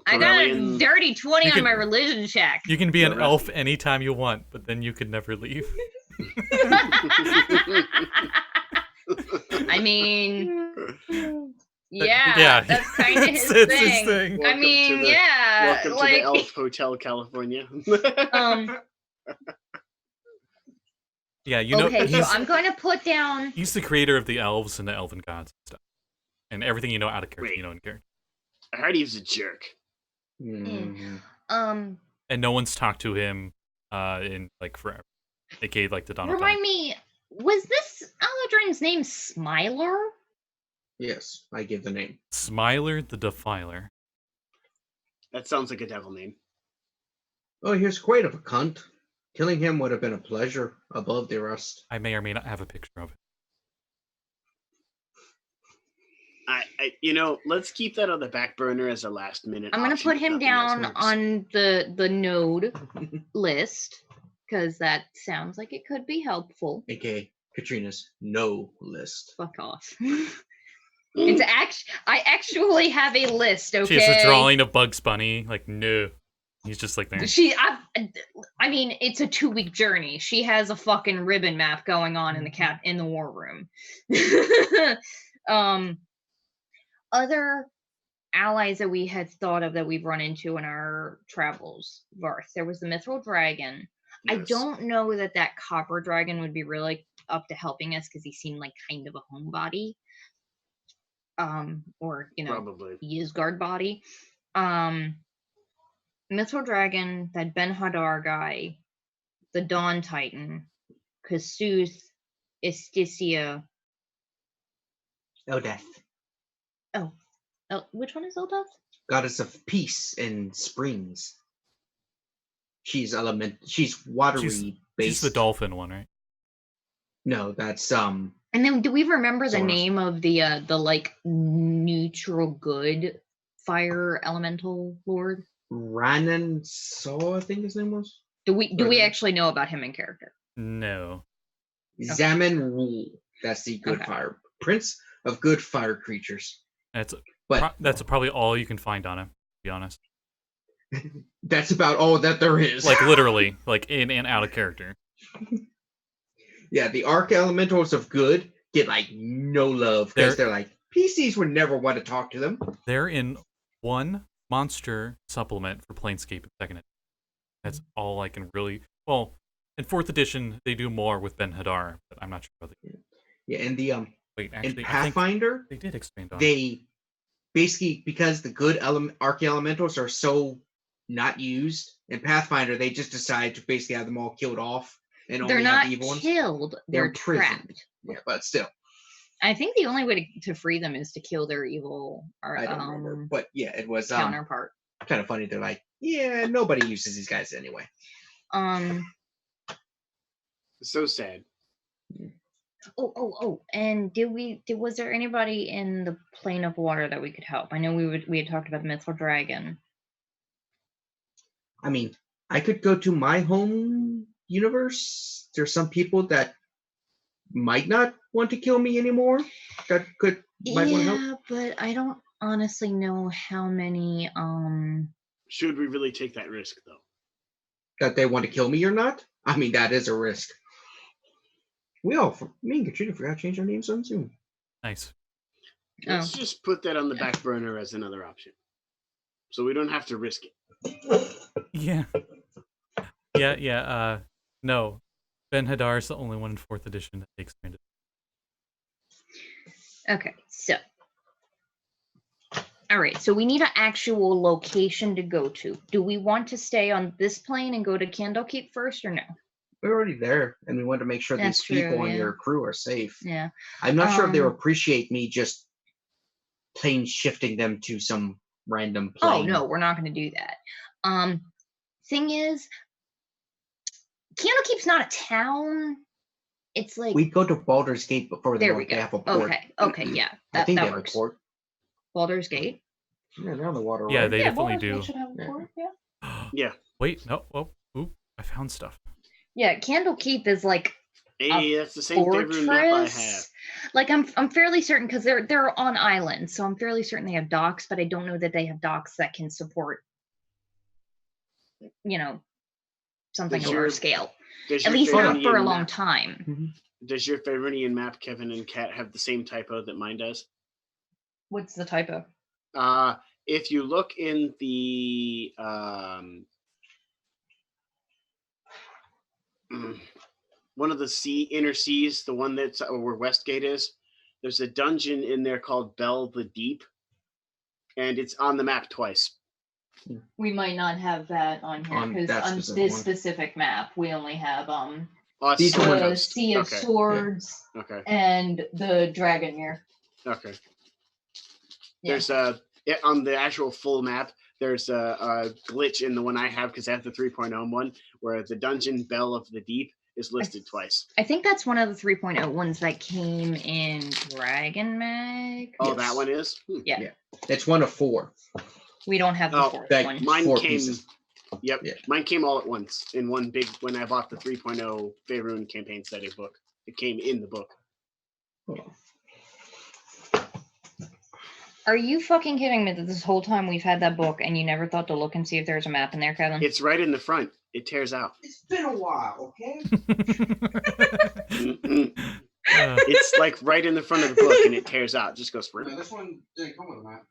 I got a Corellian. dirty 20 You on can- my religion check. You can be an You're elf anytime you want, but then you could never leave. I mean, Yeah, yeah, that's kind of his it's thing. his thing. I Welcome mean, to the- yeah, Welcome to like, the Elf Hotel California. Yeah, you know, okay, so he's, I'm going to put down. he's the creator of the elves and the elven gods and stuff. And everything you know out of character, Wait. you know in character. I heard he was a jerk. Mhm. And no one's talked to him in like forever. AKA like the Donald Remind me, was this Aladrin's name Smiler? Yes, I give the name. Smiler the Defiler. That sounds like a devil name. Oh, he was quite of a cunt. Killing him would have been a pleasure above the rest. I may or may not have a picture of it. Let's keep that on the back burner as a last minute. I'm going to option put if him nothing else down works. on the node list because that sounds like it could be helpful. AKA Katrina's no list. Fuck off. It's I actually have a list, okay? She has a drawing of Bugs Bunny. Like, no. He's just like there. I mean, it's a 2-week journey. She has a fucking ribbon map going on in the war room. Other allies that we had thought of that we've run into in our travels, Varth. There was the Mithril Dragon. I Yes. don't know that Copper Dragon would be really up to helping us because he seemed like kind of a homebody. Or Probably. he is guard body. Mithril Dragon, that Ben Hadar guy, the Dawn Titan, Kasuth, Esticia. Eldath, Oh, which one is Eldath? goddess of peace and springs. She's watery based. She's the dolphin one, right? No, that's And then do we remember the Someone name of the like neutral good fire elemental lord? Ranan Saw, I think his name was. Do we Right. actually know about him in character? No. Zaman Rule. That's the good Okay. fire prince of good fire creatures. That's But that's probably all you can find on him, to be honest. that's about all that there is. Like literally, like in and out of character. Yeah, the arc elementals of good get like no love because they're like PCs would never want to talk to them. They're in one monster supplement for Planescape in 2nd edition. That's all I can really. Well, in 4th edition they do more with Ben Hadar, but I'm not sure about the. Yeah, and the Wait, in actually, I think Pathfinder, they did expand on. it. they basically, because the good arc elementals are so not used in Pathfinder, they just decide to basically have them all killed off and They're only not have the evil ones. killed. They're imprisoned. trapped. Yeah, but still, I think the only way to free them is to kill their evil I don't remember. But yeah, it was counterpart. kind of funny. They're like, yeah, nobody uses these guys anyway. So sad. Oh! And was there anybody in the plane of water that we could help? I know we had talked about the mythical dragon. I mean, I could go to my home universe. There's some people that might not want to kill me anymore. That might want to help. Yeah, but I don't honestly know how many. Should we really take that risk, though? That they want to kill me or not? I mean, that is a risk. Me and Katrina forgot to change our names on Zoom. Nice. Let's just put that on the back burner as another option, so we don't have to risk it. Yeah. No, Ben Hadar's the only one in 4th edition that takes expanded. Okay, so. All right, so we need an actual location to go to. Do we want to stay on this plane and go to Candlekeep first, or no? We're already there, and we want to make sure these people on your crew are safe. Yeah. I'm not sure if they'll appreciate me just plane shifting them to some random plane. Oh, no, we're not going to do that. Thing is, Candlekeep's not a town. It's like... We go to Baldur's Gate before they have a port. Okay, yeah. I think that they have works. a port. Baldur's Gate? Yeah, they're on the water. Yeah, right? they definitely Baldur's do. Gate should have a port, yeah. Yeah. Wait, no. Oh, ooh, I found stuff. Yeah, Candlekeep is like Hey, that's the same favorite map I have. Like I'm fairly certain because they're on islands, so I'm fairly certain they have docks, but I don't know that they have docks that can support, something of our scale. At least not for a long time. Mm-hmm. Does your Faerunian map, Kevin and Kat, have the same typo that mine does? What's the typo? If you look in the one of the inner seas, the one that's where Westgate is, there's a dungeon in there called Bell the Deep, and it's on the map twice. We might not have that on here because on this specific map we only have the Sea of Swords and the Dragonmere. Okay. Yeah. There's on the actual full map, there's a glitch in the one I have because I have the 3.0 one where the dungeon Bell of the Deep is listed twice. I think that's one of the 3.0 ones that came in Dragon Mag. Oh, yes. That one is? Yeah. It's one of 4. We don't have the fourth one. Mine came. Pieces. Yep. Yeah. Mine came all at once in one big. When I bought the 3.0 Faerun campaign setting book, it came in the book. Oh. Are you fucking kidding me that this whole time we've had that book and you never thought to look and see if there's a map in there, Kevin? It's right in the front. It tears out. It's been a while, okay? It's like right in the front of the book and it tears out. It just goes for it. No, this one didn't come with a map.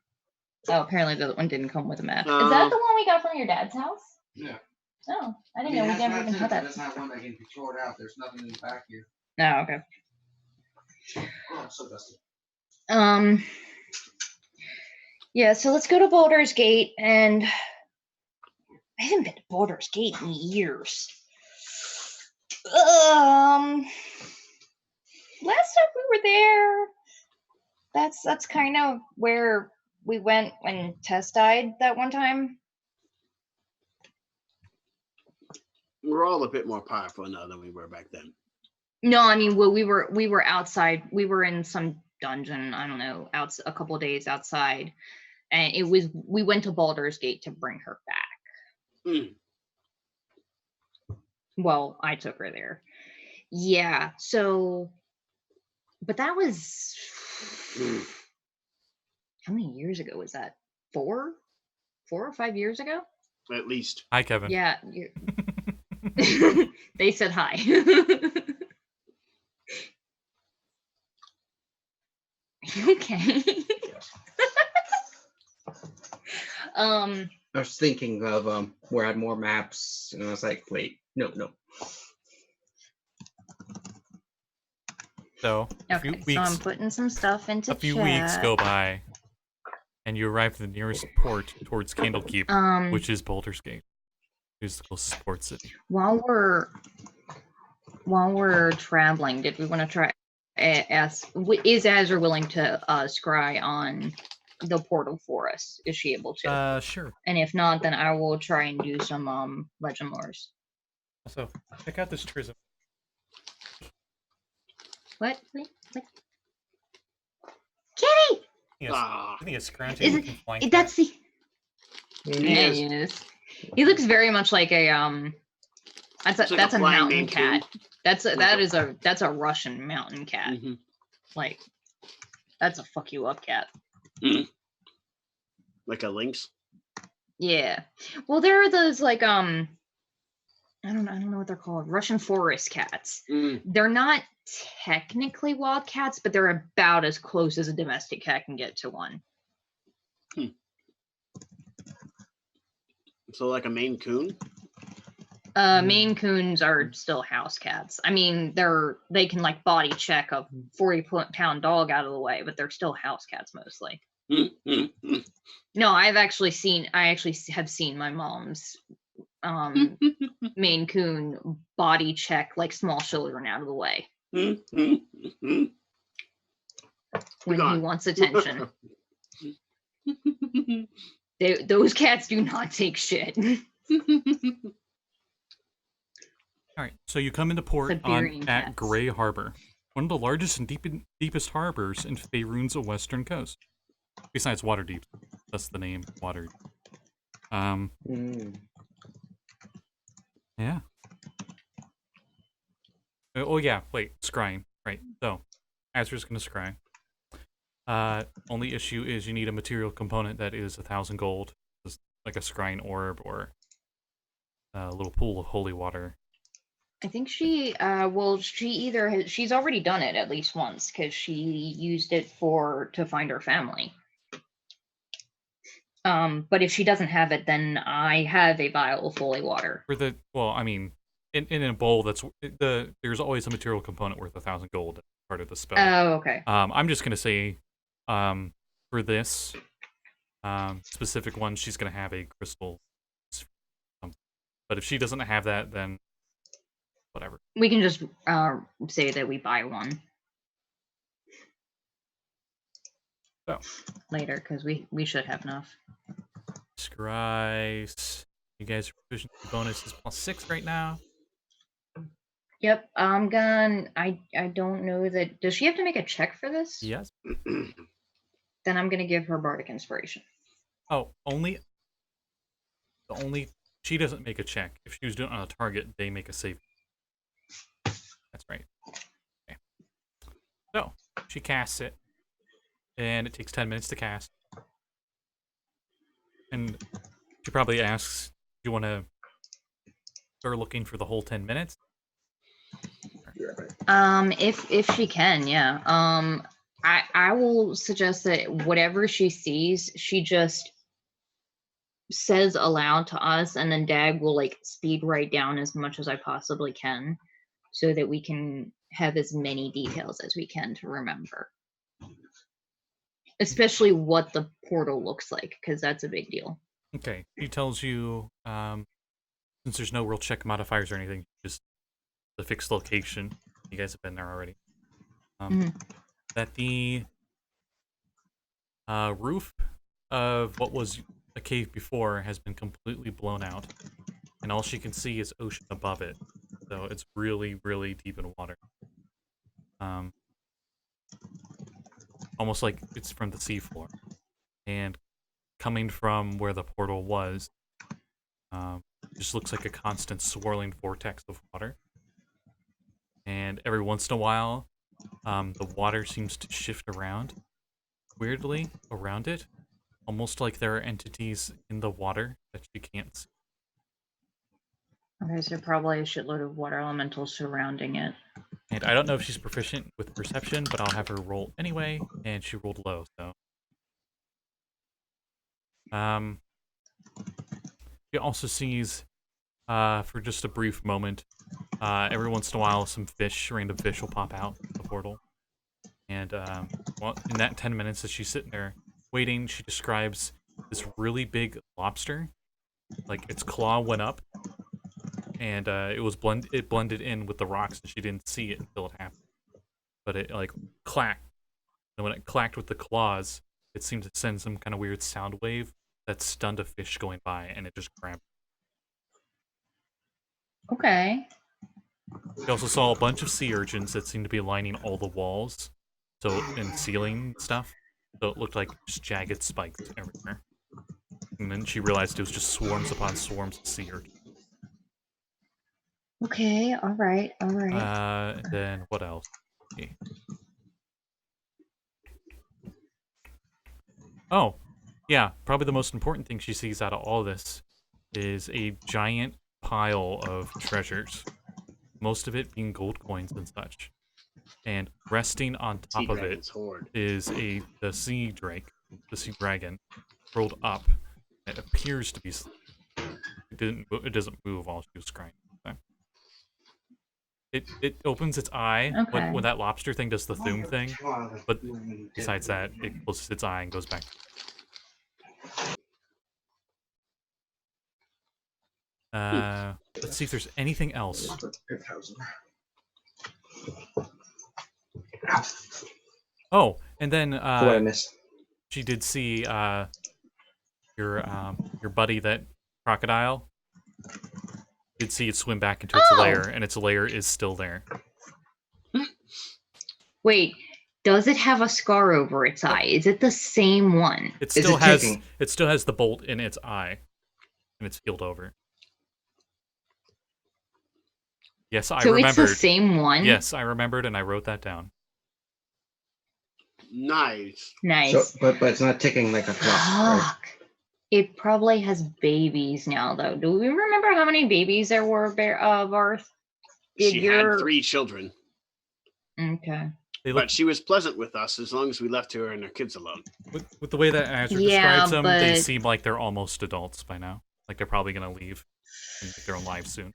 Oh, apparently the other one didn't come with a map. Is that the one we got from your dad's house? Yeah. Oh, I didn't know we never even had that. That's not one that can be torn out. There's nothing in the back here. No, okay. Oh, I'm so dusty. Yeah, so let's go to Baldur's Gate, and I haven't been to Baldur's Gate in years. Last time we were there, that's kind of where we went when Tess died that one time. We're all a bit more powerful now than we were back then. No, I mean, well, we were outside. We were in some dungeon. I don't know, a couple of days outside, and we went to Baldur's Gate to bring her back. Well, I took her there. Yeah. So, but that was how many years ago was that? 4 or 5 years ago? At least. Hi, Kevin. Yeah. They said hi. Okay. I was thinking of where I had more maps, and I was like, wait, no. So okay, so I'm putting some stuff into a few weeks go by, and you arrive at the nearest port towards Candlekeep, which is Baldur's Gate. It's the closest port city. While we're traveling, did we want to try? Is Azra willing to scry on the portal for us? Is she able to? Sure. And if not, then I will try and do some legend lores. Also, check out this Trism. What? Kitty! I think it's scrounging looking flying cat. That's the... Yeah, he is. He looks very much like a that's a mountain cat. That's a Russian mountain cat. Mm-hmm. Like, that's a fuck you up cat. Mm-hmm. Like a lynx. Yeah. Well, there are those like I don't know what they're called. Russian forest cats. Mm. They're not technically wild cats, but they're about as close as a domestic cat can get to one. So like a Maine Coon? Maine Coons are still house cats. I mean, they can like body check a 40-pound dog out of the way, but they're still house cats mostly. No, I actually have seen my mom's Maine Coon body check like small children out of the way when he wants attention. Those cats do not take shit. All right, so you come into port at Grey Harbor, one of the largest and deepest harbors in Faerun's western coast. Besides Waterdeep, that's the name, Waterdeep. Yeah. Oh yeah, wait, scrying. Right, so Azra's gonna scry. Only issue is you need a material component that is 1,000 gold, like a scrying orb or a little pool of holy water. I think she's already done it at least once because she used it to find her family. But if she doesn't have it, then I have a vial of holy water. In a bowl there's always a material component worth 1,000 gold as part of the spell. Oh, okay. I'm just gonna say, for this specific one, she's gonna have a crystal. But if she doesn't have that, then whatever. We can just say that we buy one. So later, because we should have enough. Scry. You guys' proficiency bonus is +6 right now. Yep, I'm gonna. I don't know that. Does she have to make a check for this? Yes. Then I'm gonna give her bardic inspiration. Oh, only she doesn't make a check. If she was doing it on a target, they make a save. That's right. Okay. So she casts it, and it takes 10 minutes to cast. And she probably asks, "Do you want to start looking for the whole 10 minutes?" If she can, yeah. I will suggest that whatever she sees, she just says aloud to us, and then Dag will like speed write down as much as I possibly can, so that we can have as many details as we can to remember. Especially what the portal looks like, because that's a big deal. Okay, she tells you, since there's no real check modifiers or anything, just the fixed location. You guys have been there already. That the roof of what was a cave before has been completely blown out, and all she can see is ocean above it. So it's really, really deep in water. Almost like it's from the seafloor. And coming from where the portal was, just looks like a constant swirling vortex of water. And every once in a while, the water seems to shift around, weirdly, around it. Almost like there are entities in the water that you can't see. Okay, so probably a shitload of water elementals surrounding it. And I don't know if she's proficient with perception, but I'll have her roll anyway, and she rolled low, so. She also sees, for just a brief moment, every once in a while, some random fish will pop out the portal. And in that 10 minutes that she's sitting there waiting, she describes this really big lobster. Like, its claw went up, and it blended in with the rocks, and she didn't see it until it happened. But it, like, clacked. And when it clacked with the claws, it seemed to send some kind of weird sound wave that stunned a fish going by, and it just grabbed. Okay. You also saw a bunch of sea urchins that seemed to be lining all the walls, and ceiling stuff. So it looked like just jagged spikes everywhere. And then she realized it was just swarms upon swarms of sea urchins. Okay, all right. And then what else? Okay. Oh, yeah, probably the most important thing she sees out of all this is a giant pile of treasures, most of it being gold coins and such. And resting on top of it is the sea drake, the sea dragon, rolled up. It appears to be sleeping. It doesn't move while she was crying. It opens its eye when that lobster thing does the Thum thing, but besides that, it closes its eye and goes back. Let's see if there's anything else. Oh, and then she did see your buddy, that crocodile. Did see it swim back into its lair, and its lair is still there. Wait, does it have a scar over its eye? Is it the same one? It still has the bolt in its eye, and it's healed over. Yes, I remembered. So it's the same one? Yes, I remembered, and I wrote that down. Nice. So, but it's not ticking like a clock. Right? It probably has babies now, though. Do we remember how many babies there were, Varth? She had 3 children. Okay. But she was pleasant with us as long as we left her and her kids alone. With the way that Azra describes them, they seem like they're almost adults by now. Like they're probably going to leave and make their own lives soon.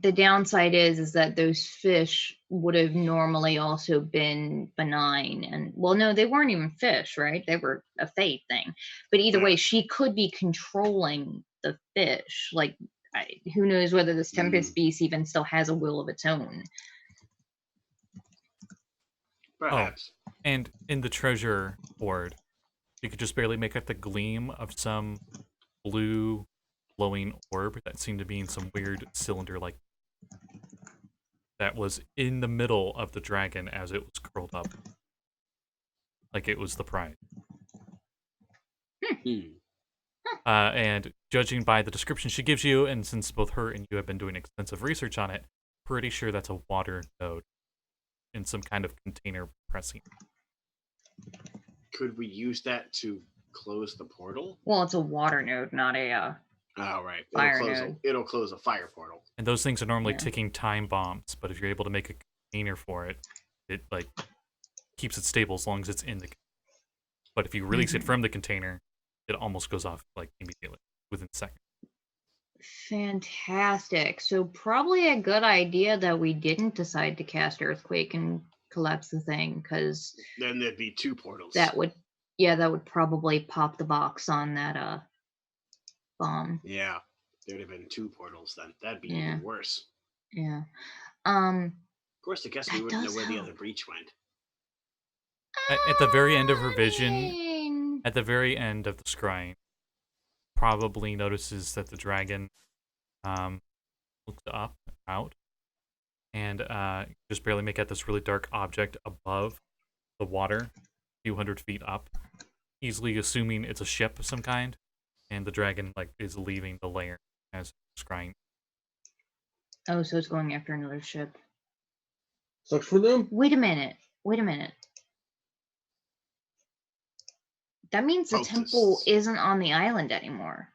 The downside is that those fish would have normally also been benign, and well, no, they weren't even fish, right? They were a fate thing. But either way, she could be controlling the fish. Like, who knows whether this Tempest beast even still has a will of its own? Perhaps. Oh, and in the treasure hoard, you could just barely make out the gleam of some blue glowing orb that seemed to be in some weird cylinder that was in the middle of the dragon as it was curled up, like it was the prize. And judging by the description she gives you, and since both her and you have been doing extensive research on it, pretty sure that's a water node in some kind of container pressing. Could we use that to close the portal? Well, it's a water node, not a oh, right. Fire it'll close a fire portal. And those things are normally ticking time bombs, but if you're able to make a container for it, it like keeps it stable as long as it's in the container. But if you release it from the container, it almost goes off like immediately, within seconds. Fantastic. So probably a good idea that we didn't decide to cast Earthquake and collapse the thing, because then there'd be 2 portals. That would probably pop the box on that bomb. Yeah, there'd have been 2 portals then. That'd be even worse. Yeah. Of course, I guess we wouldn't know where the other breach went. At the very end of her vision, at the very end of the scrying, probably notices that the dragon looks out, and just barely make out this really dark object above the water, a few hundred feet up, easily assuming it's a ship of some kind, and the dragon is leaving the lair as it's scrying. Oh, so it's going after another ship. Sucks for them. Wait a minute. That means the temple isn't on the island anymore.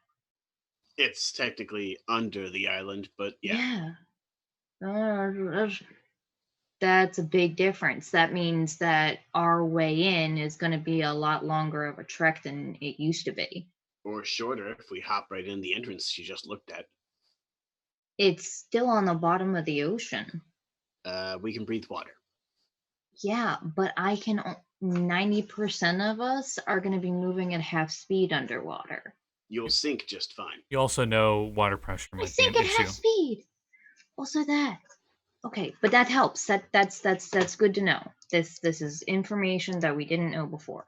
It's technically under the island, but yeah. That's a big difference. That means that our way in is going to be a lot longer of a trek than it used to be. Or shorter if we hop right in the entrance you just looked at. It's still on the bottom of the ocean. We can breathe water. Yeah, but 90% of us are going to be moving at half speed underwater. You'll sink just fine. You also know water pressure might be an issue. I sink at half speed. Also that. Okay, but that helps. That's good to know. This is information that we didn't know before.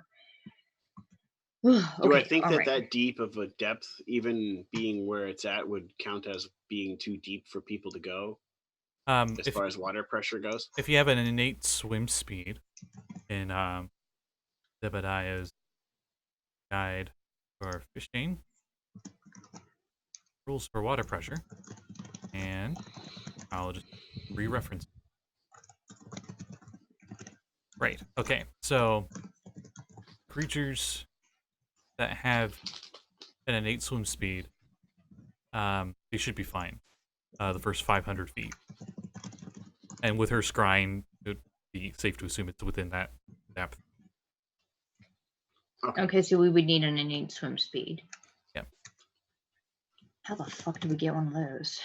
Do I think that right. that deep of a depth, even being where it's at, would count as being too deep for people to go? As far as water pressure goes? If you have an innate swim speed in Zebediah's guide for fishing, rules for water pressure, and I'll just re-reference. Right, okay, so creatures that have an innate swim speed, they should be fine the first 500 feet. And with her scrying, it would be safe to assume it's within that depth. Okay, so we would need an innate swim speed. Yep. How the fuck do we get one of those?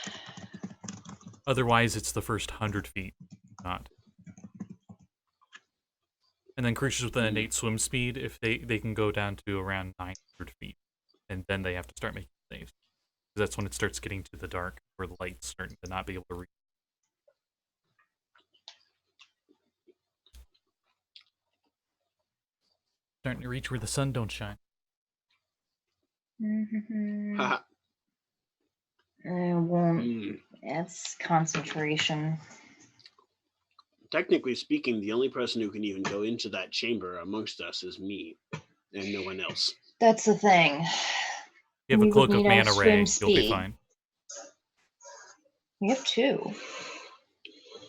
Otherwise, it's the first 100 feet, not. And then creatures with an innate swim speed, if they can go down to around 900 feet, and then they have to start making saves. Because that's when it starts getting to the dark, where the light's starting to not be able to reach. Starting to reach where the sun don't shine. I won't. That's concentration. Technically speaking, the only person who can even go into that chamber amongst us is me, and no one else. That's the thing. You have a cloak of mana ray, you'll be fine. We have 2.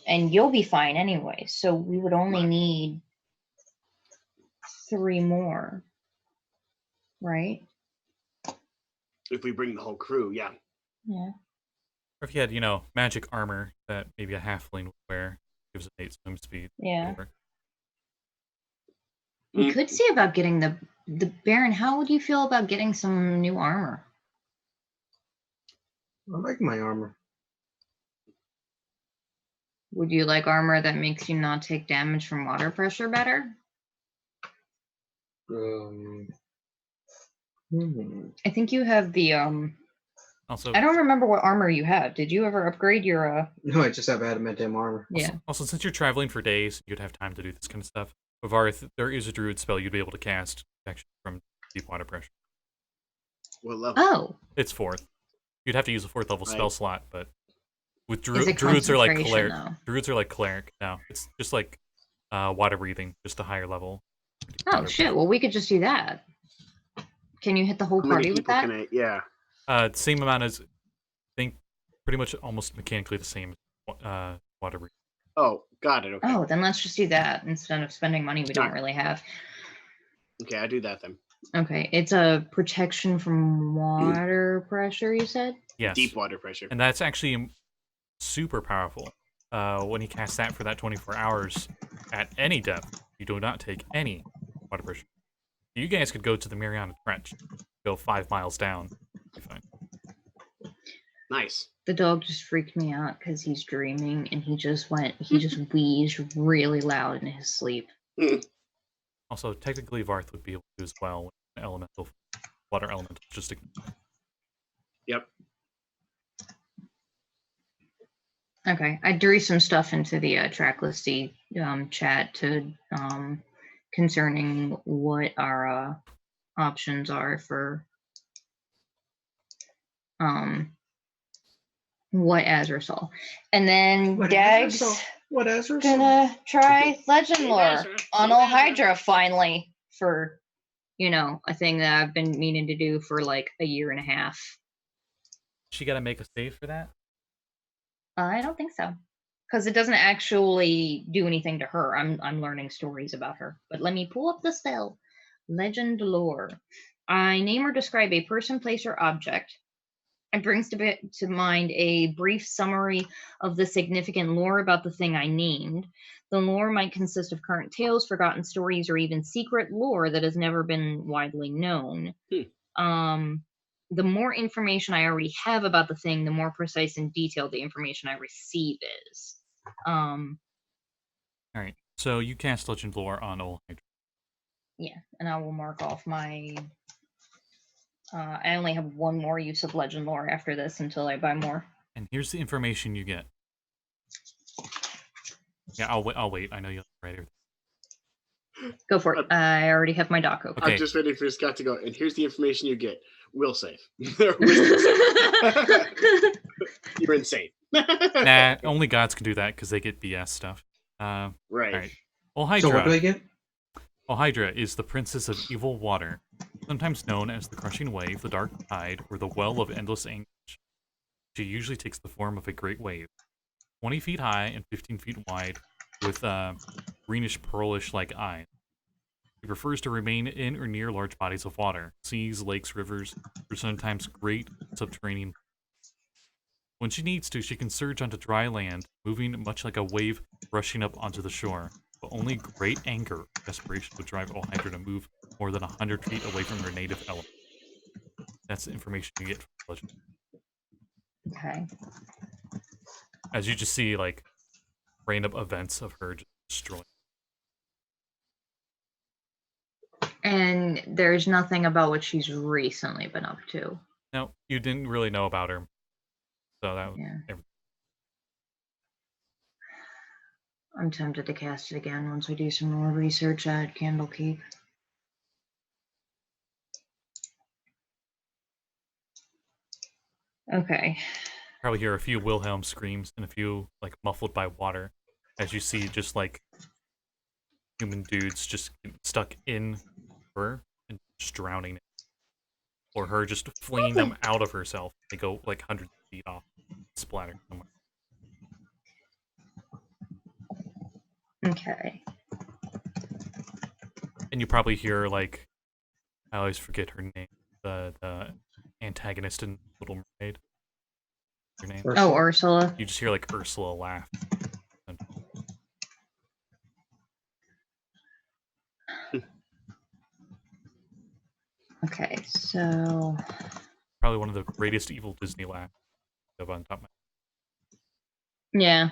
And you'll be fine anyway, so we would only need 3 more. Right? If we bring the whole crew, yeah. Yeah. Or if you had, magic armor that maybe a halfling would wear, gives innate swim speed. Yeah. We could see about getting the Baron. How would you feel about getting some new armor? I like my armor. Would you like armor that makes you not take damage from water pressure better? I think you have the Also, I don't remember what armor you have. Did you ever upgrade your No, I just have adamantium armor. Yeah. Also, since you're traveling for days, you'd have time to do this kind of stuff. With Varth, there is a druid spell you'd be able to cast protection from deep water pressure. What level? Oh. It's 4th. You'd have to use a 4th level spell slot, but with druids are like cleric. Druids are like cleric now. It's just like water breathing, just a higher level. Oh shit! Well, we could just do that. Can you hit the whole party with that? Yeah. Same amount as, I think, pretty much almost mechanically the same water breathing. Oh, got it. Okay. Oh, then let's just do that instead of spending money we don't really have. Okay, I do that then. Okay, it's a protection from water pressure, you said? Yes. Deep water pressure. And that's actually super powerful. When you cast that for that 24 hours at any depth, you do not take any water pressure. You guys could go to the Mariana Trench, go 5 miles down. Be fine. Nice. The dog just freaked me out because he's dreaming and he just wheezed really loud in his sleep. Also, technically, Varth would be able to as well with an water elemental. Yep. Okay, I drew some stuff into the Trackless chat to concerning what our options are for what Azra saw, and then Dag's gonna try Legend Lore on Old Hydra finally for a thing that I've been meaning to do for like a year and a half. She gotta make a save for that? I don't think so, because it doesn't actually do anything to her. I'm learning stories about her. But let me pull up the spell. Legend Lore. I name or describe a person, place, or object. It brings to mind a brief summary of the significant lore about the thing I named. The lore might consist of current tales, forgotten stories, or even secret lore that has never been widely known. The more information I already have about the thing, the more precise and detailed the information I receive is. All right. So you cast Legend Lore on Old Hydra. Yeah, and I will mark off my... I only have one more use of Legend Lore after this until I buy more. And here's the information you get. Yeah, I'll wait. I know you'll write everything. Go for it. I already have my doc open. Okay. I'm just waiting for Scott to go, and here's the information you get. Will save. You're insane. Nah, only gods can do that because they get BS stuff. Right. All right. So what do I get? Ohydra is the princess of evil water, sometimes known as the crushing wave, the dark tide, or the well of endless anguish. She usually takes the form of a great wave, 20 feet high and 15 feet wide, with greenish pearlish-like eyes. She prefers to remain in or near large bodies of water, seas, lakes, rivers, or sometimes great subterranean. When she needs to, she can surge onto dry land, moving much like a wave rushing up onto the shore. But only great anger or desperation would drive Ohydra to move more than 100 feet away from her native element. That's the information you get from the legend. Okay. As you just see, like, random events of her just destroying. And there's nothing about what she's recently been up to. No, you didn't really know about her. So that was everything. I'm tempted to cast it again once I do some more research at Candlekeep. Okay. Probably hear a few Wilhelm screams and a few, like, muffled by water as you see just, like, human dudes just stuck in her and just drowning, or her just flinging them out of herself. They go like hundreds of feet off, splatter somewhere. Okay. And you probably hear, like, I always forget her name, the antagonist in Little Mermaid. Her name? Ursula. Oh, Ursula. You just hear, like, Ursula laugh. Okay, so Probably one of the greatest evil Disney laughs on top of my head. yeah.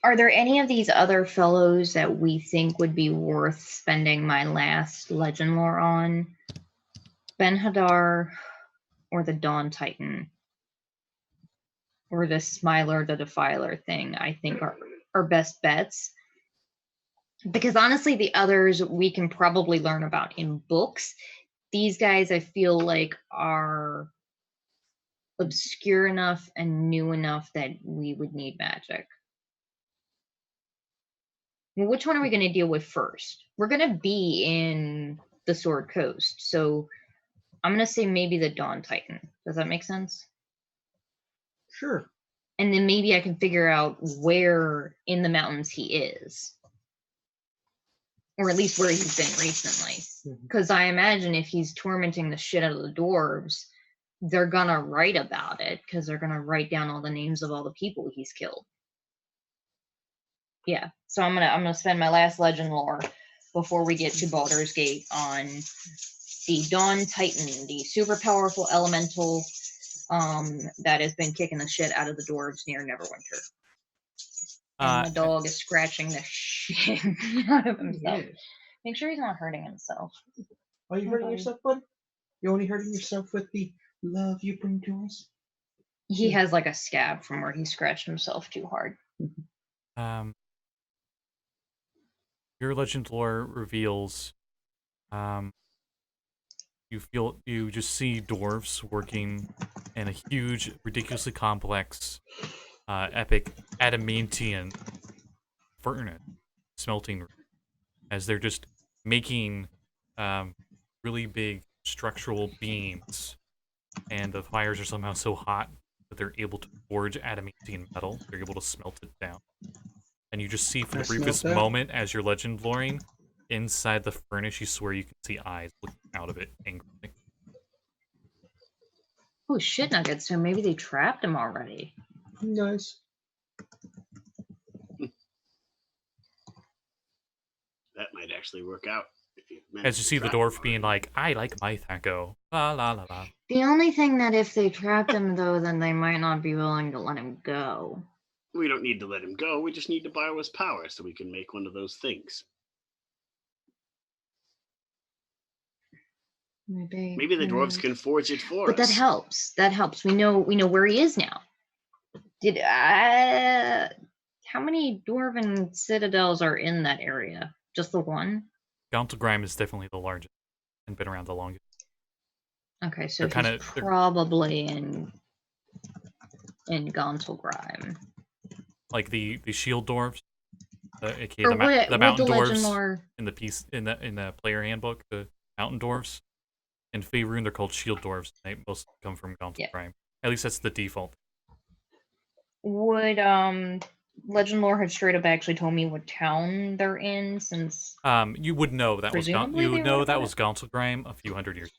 Are there any of these other fellows that we think would be worth spending my last legend lore on? Ben-Hadar or the Dawn Titan? Or the Smiler the Defiler thing, I think are best bets. Because honestly, the others we can probably learn about in books. These guys, I feel like, are obscure enough and new enough that we would need magic. Well, which one are we going to deal with first? We're going to be in the Sword Coast, so I'm going to say maybe the Dawn Titan. Does that make sense? Sure. And then maybe I can figure out where in the mountains he is. Or at least where he's been recently. Because I imagine if he's tormenting the shit out of the dwarves, they're gonna write about it, because they're gonna write down all the names of all the people he's killed. Yeah, so I'm gonna spend my last legend lore before we get to Baldur's Gate on the Dawn Titan, the super powerful elemental that has been kicking the shit out of the dwarves near Neverwinter. And the dog is scratching the shit out of himself. Yeah. Make sure he's not hurting himself. Are you hurting yourself, bud? You're only hurting yourself with the love you bring to us? He has like a scab from where he scratched himself too hard. Your legend lore reveals you just see dwarves working in a huge, ridiculously complex, epic adamantian furnace smelting room, as they're just making really big structural beams, and the fires are somehow so hot that they're able to forge adamantian metal. They're able to smelt it down. And you just see for the briefest moment as you're legend loring, inside the furnace, you swear you can see eyes looking out of it angrily. Oh shit, Nuggets, so maybe they trapped him already. Nice. That might actually work out. As you see the dwarf being like, I like my taco. La la la la. The only thing that if they trapped him, though, then they might not be willing to let him go. We don't need to let him go. We just need to borrow his power so we can make one of those things. Maybe the dwarves can forge it for us. But that helps. That helps. We know where he is now. How many dwarven citadels are in that area? Just the one? Gauntlgrime is definitely the largest and been around the longest. Okay, so he's probably in Gauntlgrime. Like the shield dwarves, aka the mountain dwarves in the player handbook, the mountain dwarves. In Faerun, they're called shield dwarves. They most come from Gauntlgrime. At least that's the default. Would Legend Lore have straight up actually told me what town they're in? Since you would know that was Gauntlgrime a few hundred years.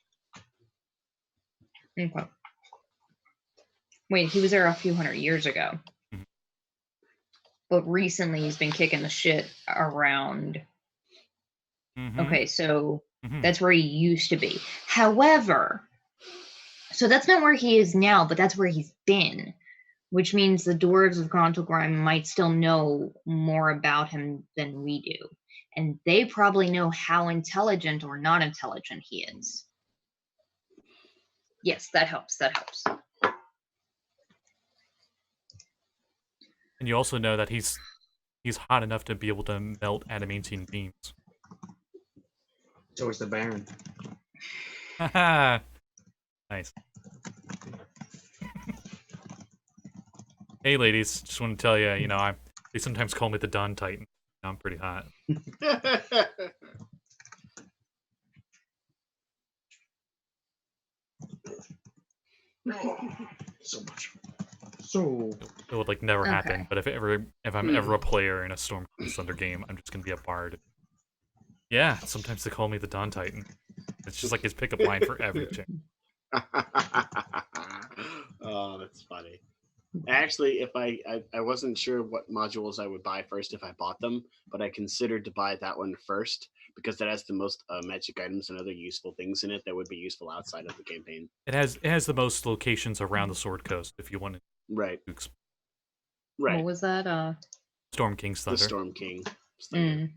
Okay. Wait, he was there a few hundred years ago. Mm-hmm. But recently he's been kicking the shit around. Mm-hmm. Okay, so that's where he used to be. However, so that's not where he is now, but that's where he's been. Which means the dwarves of Gauntlgrime might still know more about him than we do. And they probably know how intelligent or not intelligent he is. Yes, that helps. That helps. And you also know that he's hot enough to be able to melt adamantine beams. So is the Baron. Haha. Nice. Hey, ladies, just want to tell you, they sometimes call me the Dawn Titan. I'm pretty hot. So much. So it would never happen. But if I'm ever a player in a Storm Thunder game, I'm just gonna be a bard. Yeah, sometimes they call me the Dawn Titan. It's just like his pickup line for everything. Oh, that's funny. Actually, if I wasn't sure what modules I would buy first if I bought them, but I considered to buy that one first because it has the most magic items and other useful things in it that would be useful outside of the campaign. It has the most locations around the Sword Coast if you want to. Right. Right. What was that? Storm King's Thunder. The Storm King Thunder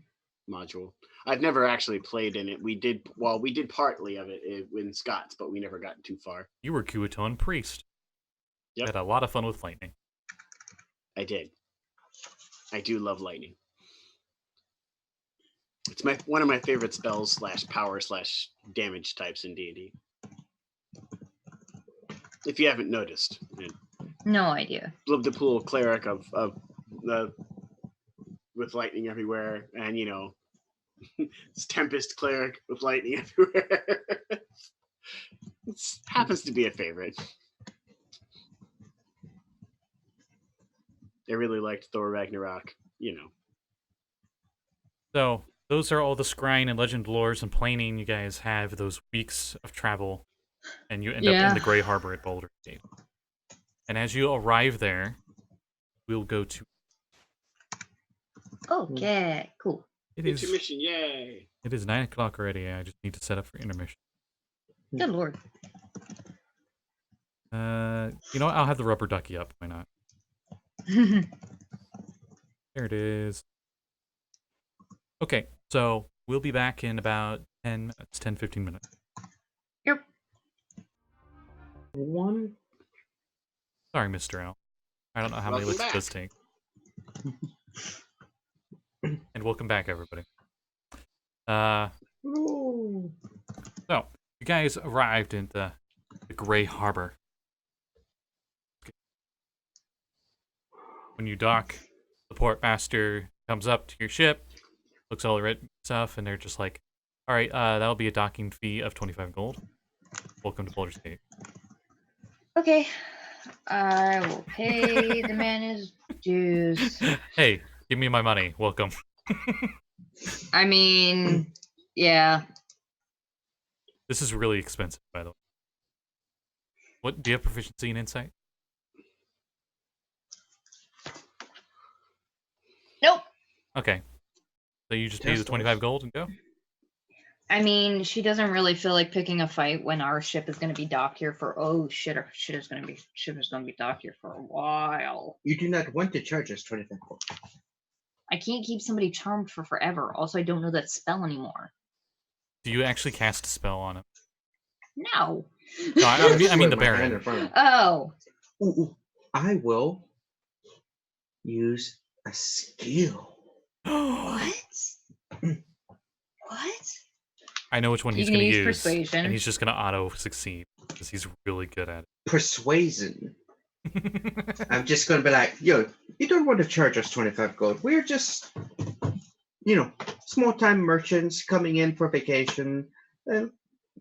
module. I've never actually played in it. We did partly of it in Scots, but we never got too far. You were Kuaton Priest. Yep. Had a lot of fun with lightning. I did. I do love lightning. It's one of my favorite spells / power / damage types in D&D. If you haven't noticed. No idea. Love the pool cleric of with lightning everywhere, and it's Tempest cleric with lightning everywhere. It happens to be a favorite. I really liked Thor Ragnarok, So, those are all the Scrying and Legend Lores and Planing you guys have, those weeks of travel, and you end up in the Grey Harbor at Baldur's Gate. And as you arrive there, we'll go to... Okay, cool. Intermission, yay! It is 9 o'clock already, I just need to set up for intermission. Good lord. You know what, I'll have the rubber ducky up, why not? There it is. Okay, so we'll be back in about 10-15 minutes. Yep. One. Sorry, Mr. L. I don't know how many licks it does take. And welcome back, everybody. So, you guys arrived in the Grey Harbor. When you dock, the portmaster comes up to your ship, looks all the red stuff, and they're just like, all right, that'll be a docking fee of 25 gold. Welcome to Baldur's Gate. Okay. I will pay the man his dues. Hey, give me my money. Welcome. I mean, yeah. This is really expensive, by the way. What, do you have proficiency in insight? Nope. Okay. So you just pay the 25 gold and go? I mean, she doesn't really feel like picking a fight when our ship is going to be docked here for our ship is going to be docked here for a while. You do not want to charge us 25 gold. I can't keep somebody charmed for forever. Also, I don't know that spell anymore. Do you actually cast a spell on it? No. No, I mean the Baron. Oh. Ooh, I will use a skill. What? What? I know which one he's going to use. Persuasion. And he's just going to auto-succeed, because he's really good at it. Persuasion. I'm just going to be like, yo, you don't want to charge us 25 gold. We're just, small-time merchants coming in for vacation.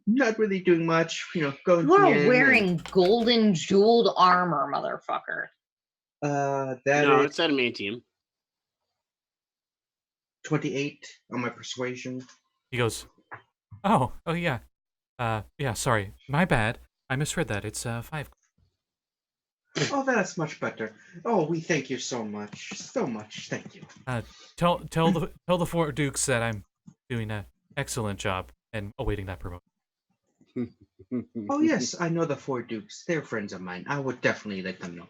Not really doing much, going You to are the inn wearing golden jeweled armor, motherfucker. It's adamantium. 28 on my persuasion. He goes, oh yeah. Yeah, sorry. My bad. I misread that. It's 5. Oh, that's much better. Oh, we thank you so much. So much. Thank you. Tell the 4 dukes that I'm doing an excellent job and awaiting that promotion. Oh yes, I know the 4 dukes. They're friends of mine. I would definitely let them know.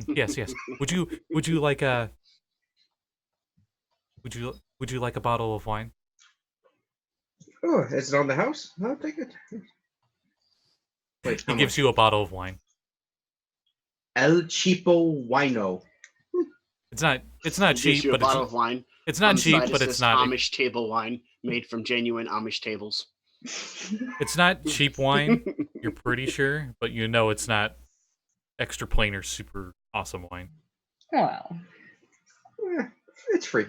Yes. Would you like a Would you like a bottle of wine? Oh, is it on the house? I'll take it. Wait, he gives you a bottle of wine. El Cheapo Wino. It's not cheap, but bottle of wine. It's not cheap, but it's not Amish table wine made from genuine Amish tables. It's not cheap wine, you're pretty sure, but it's not extra plain or super awesome wine. Wow. It's free.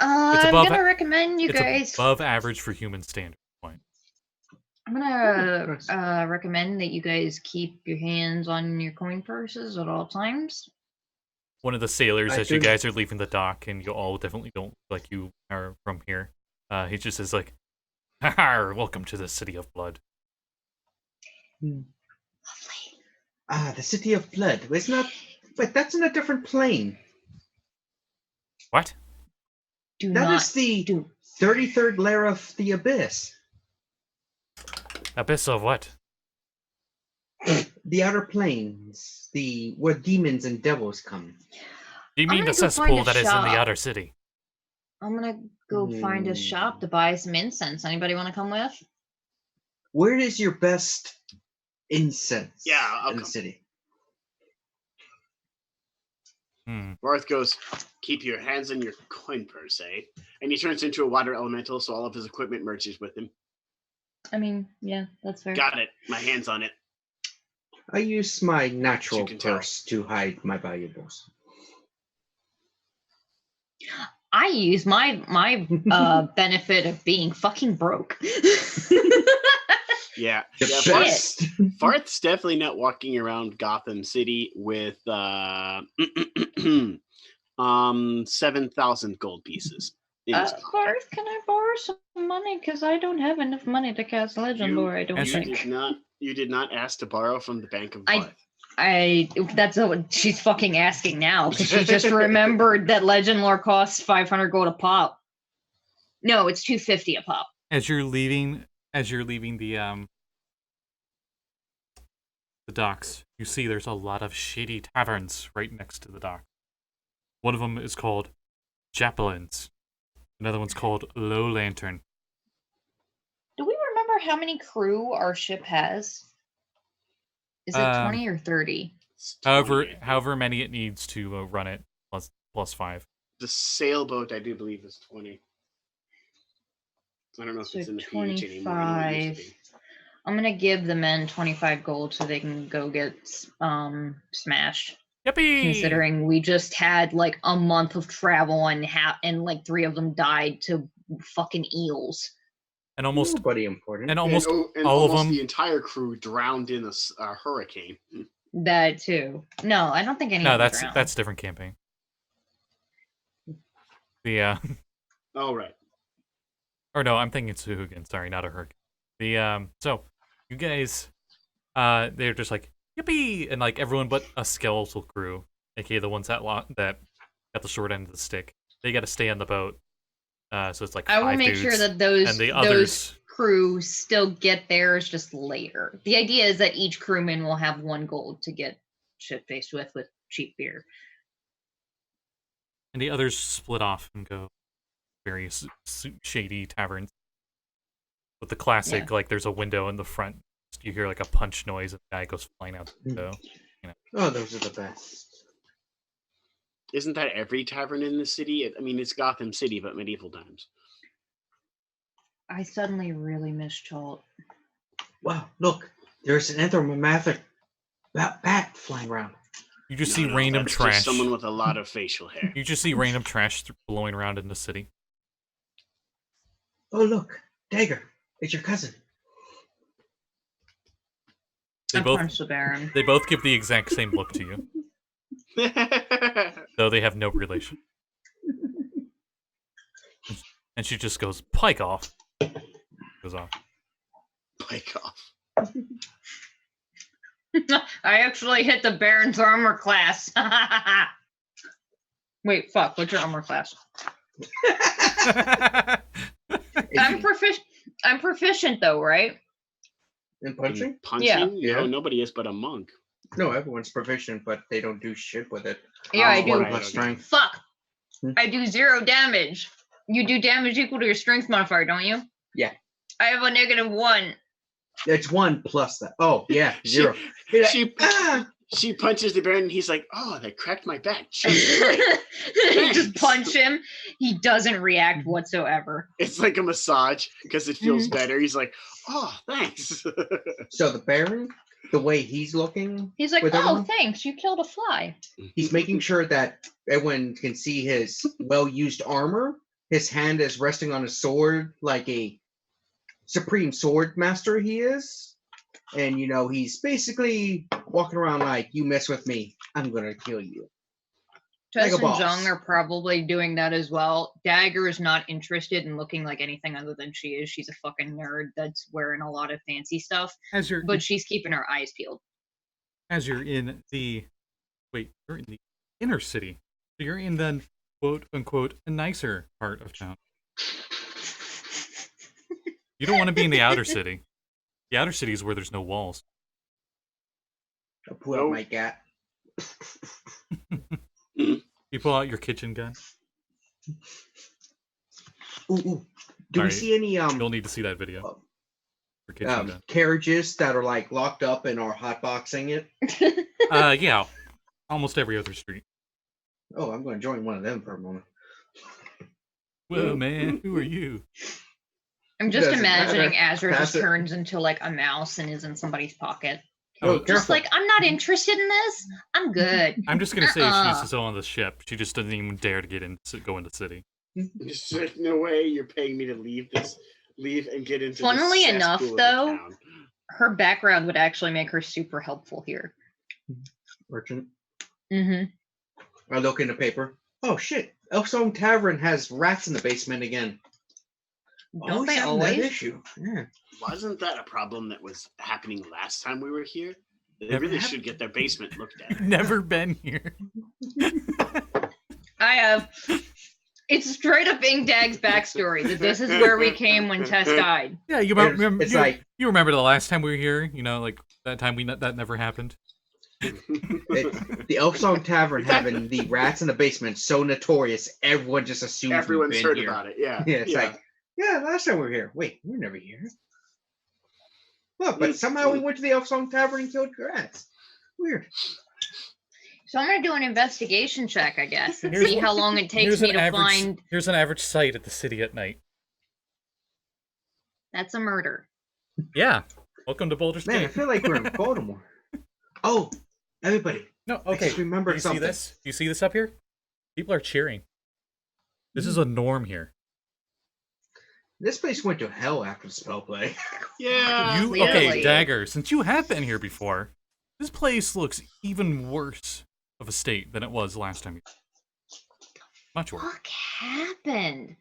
I'm gonna recommend you guys. Above average for human standard wine. I'm gonna recommend that you guys keep your hands on your coin purses at all times. One of the sailors, as you guys are leaving the dock, and you all definitely don't look like you are from here, he just says like, "Ha! Welcome to the City of Blood." Lovely. The City of Blood. Wait, that's in a different plane. What? That is the 33rd layer of the Abyss. Abyss of what? The outer planes, where demons and devils come. Do you mean the cesspool that is in the outer city? I'm gonna go find a shop to buy some incense. Anybody want to come with? Where is your best incense? Yeah, I'll in come. The city. Varth goes, keep your hands in your coin purse, eh? And he turns into a water elemental, so all of his equipment merges with him. I mean, yeah, that's fair. Got it. My hand's on it. I use my natural purse to hide my valuables. I use my benefit of being fucking broke. Yeah. Best. Varth's definitely not walking around Gotham City with 7,000 gold pieces. Varth, can I borrow some money? Because I don't have enough money to cast Legend Lore, I don't think. You did not ask to borrow from the Bank of Varth. That's what she's fucking asking now, because she just remembered that Legend Lore costs 500 gold a pop. No, it's 250 a pop. As you're leaving the docks, you see there's a lot of shady taverns right next to the dock. One of them is called Japelin's. Another one's called Low Lantern. Do we remember how many crew our ship has? Is it 20 or 30? However many it needs to run it, plus 5. The sailboat, I do believe, is 20. I don't know if it's in the PH anymore. I'm gonna give the men 25 gold so they can go get smashed. Yippee! Considering we just had like a month of travel and like 3 of them died to fucking eels. And almost nobody important. And almost all of them. The entire crew drowned in a hurricane. That too. No, I don't think any. No, that's a different campaign. Oh right. Or no, I'm thinking Suhugan. Sorry, not a hurricane. So you guys, they're just like yippee, and like everyone but a skeletal crew, aka the ones that got the short end of the stick. They got to stay on the boat. So it's like I will make sure that those others crew still get theirs just later. The idea is that each crewman will have 1 gold to get shit-faced with cheap beer. And the others split off and go various shady taverns. with the classic, like there's a window in the front. You hear like a punch noise, and the guy goes flying out the window. You know. Oh, those are the best. Isn't that every tavern in the city? I mean, it's Gotham City, but medieval times. I suddenly really miss Chult. Wow, look, there's an anthropomorphic bat flying around. You just see random trash. Just someone with a lot of facial hair. You just see random trash blowing around in the city. Oh, look, Dagger, it's your cousin. They both give the exact same look to you. Though they have no relation. And she just goes, "Pike off." Goes off. Pike off. I actually hit the Baron's armor class. Wait, fuck, what's your armor class? I'm proficient though, right? In punching? Punching? Yeah. No, nobody is but a monk. No, everyone's proficient, but they don't do shit with it. Yeah, I do. Plus strength. Fuck. I do 0 damage. You do damage equal to your strength modifier, don't you? Yeah. I have a -1. It's 1 plus that. Oh, yeah, 0. She punches the Baron, and he's like, "Oh, that cracked my back." You just punch him. He doesn't react whatsoever. It's like a massage because it feels better. He's like, "Oh, thanks." So the Baron, the way he's looking, he's like, "Oh, thanks, you killed a fly." He's making sure that everyone can see his well-used armor. His hand is resting on a sword like a supreme sword master he is. And, you know, he's basically walking around like, "You mess with me, I'm going to kill you." Tess and Zhang are probably doing that as well. Dagger is not interested in looking like anything other than she is. She's a fucking nerd that's wearing a lot of fancy stuff. But she's keeping her eyes peeled. As you're in the... Wait, you're in the inner city. So you're in the, quote-unquote, a nicer part of town. You don't want to be in the outer city. The outer city is where there's no walls. I'll pull out my gat. You pull out your kitchen gun. Ooh. Do we see any You'll need to see that video. Carriages that are like locked up and are hotboxing it? Yeah. Almost every other street. Oh, I'm going to join one of them for a moment. Whoa, man, who are you? I'm just imagining Azra just turns into like a mouse and is in somebody's pocket. Just like, "I'm not interested in this. I'm good." I'm just gonna say she's still on the ship. She just doesn't even dare to go into the city. There's no way you're paying me to leave and get into. Funnily enough, though, her background would actually make her super helpful here. Merchant. Mm-hmm. I look in the paper. Oh shit! Elfstone Tavern has rats in the basement again. Don't they always? That issue. Yeah. Wasn't that a problem that was happening last time we were here? They really should get their basement looked at. Never been here. I have. It's straight up Ingdag's backstory that this is where we came when Tess died. Yeah, you remember. You remember the last time we were here? You know, like that time that never happened. The Elfstone Tavern having the rats in the basement so notorious, everyone just assumes everyone's heard here. about it. Yeah, yeah, it's like, yeah, last time we were here. Wait, we were never here. Look, but somehow we went to the Elfstone Tavern and killed rats. Weird. So I'm gonna do an investigation check, I guess, and see how long it takes me to find. Here's an average sight at the city at night. That's a murder. Yeah. Welcome to Boulder State. Man, I feel like we're in Baltimore. Oh, everybody. No, okay. Remember something. See this? You see this up here? People are cheering. This is a norm here. This place went to hell after the spell play. Yeah. Okay, Dagger, since you have been here before, this place looks even worse of a state than it was last time. Much worse. What happened?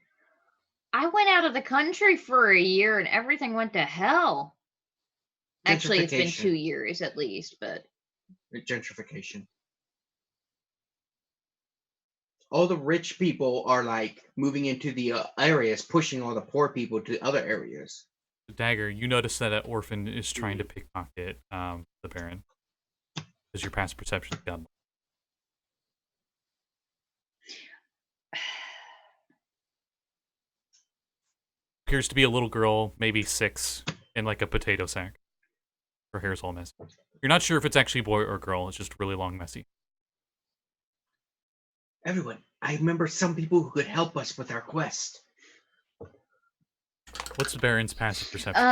I went out of the country for a year and everything went to hell. Actually, it's been 2 years at least, but... Gentrification. All the rich people are like moving into the areas, pushing all the poor people to other areas. Dagger, you notice that an orphan is trying to pickpocket the Baron. Because your past perception is gone. appears to be a little girl, maybe 6, in like a potato sack. Her hair's all messy. You're not sure if it's actually a boy or a girl. It's just really long, messy. Everyone, I remember some people who could help us with our quest. What's the Baron's passive perception?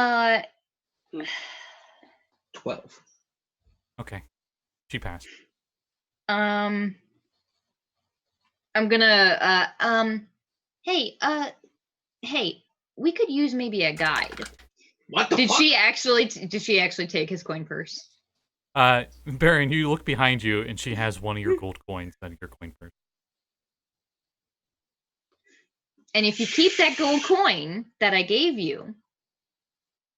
12. Okay. She passed. I'm gonna, hey, we could use maybe a guide. What the fuck? Did she actually take his coin purse? Baron, you look behind you, and she has one of your gold coins out of your coin purse. And if you keep that gold coin that I gave you,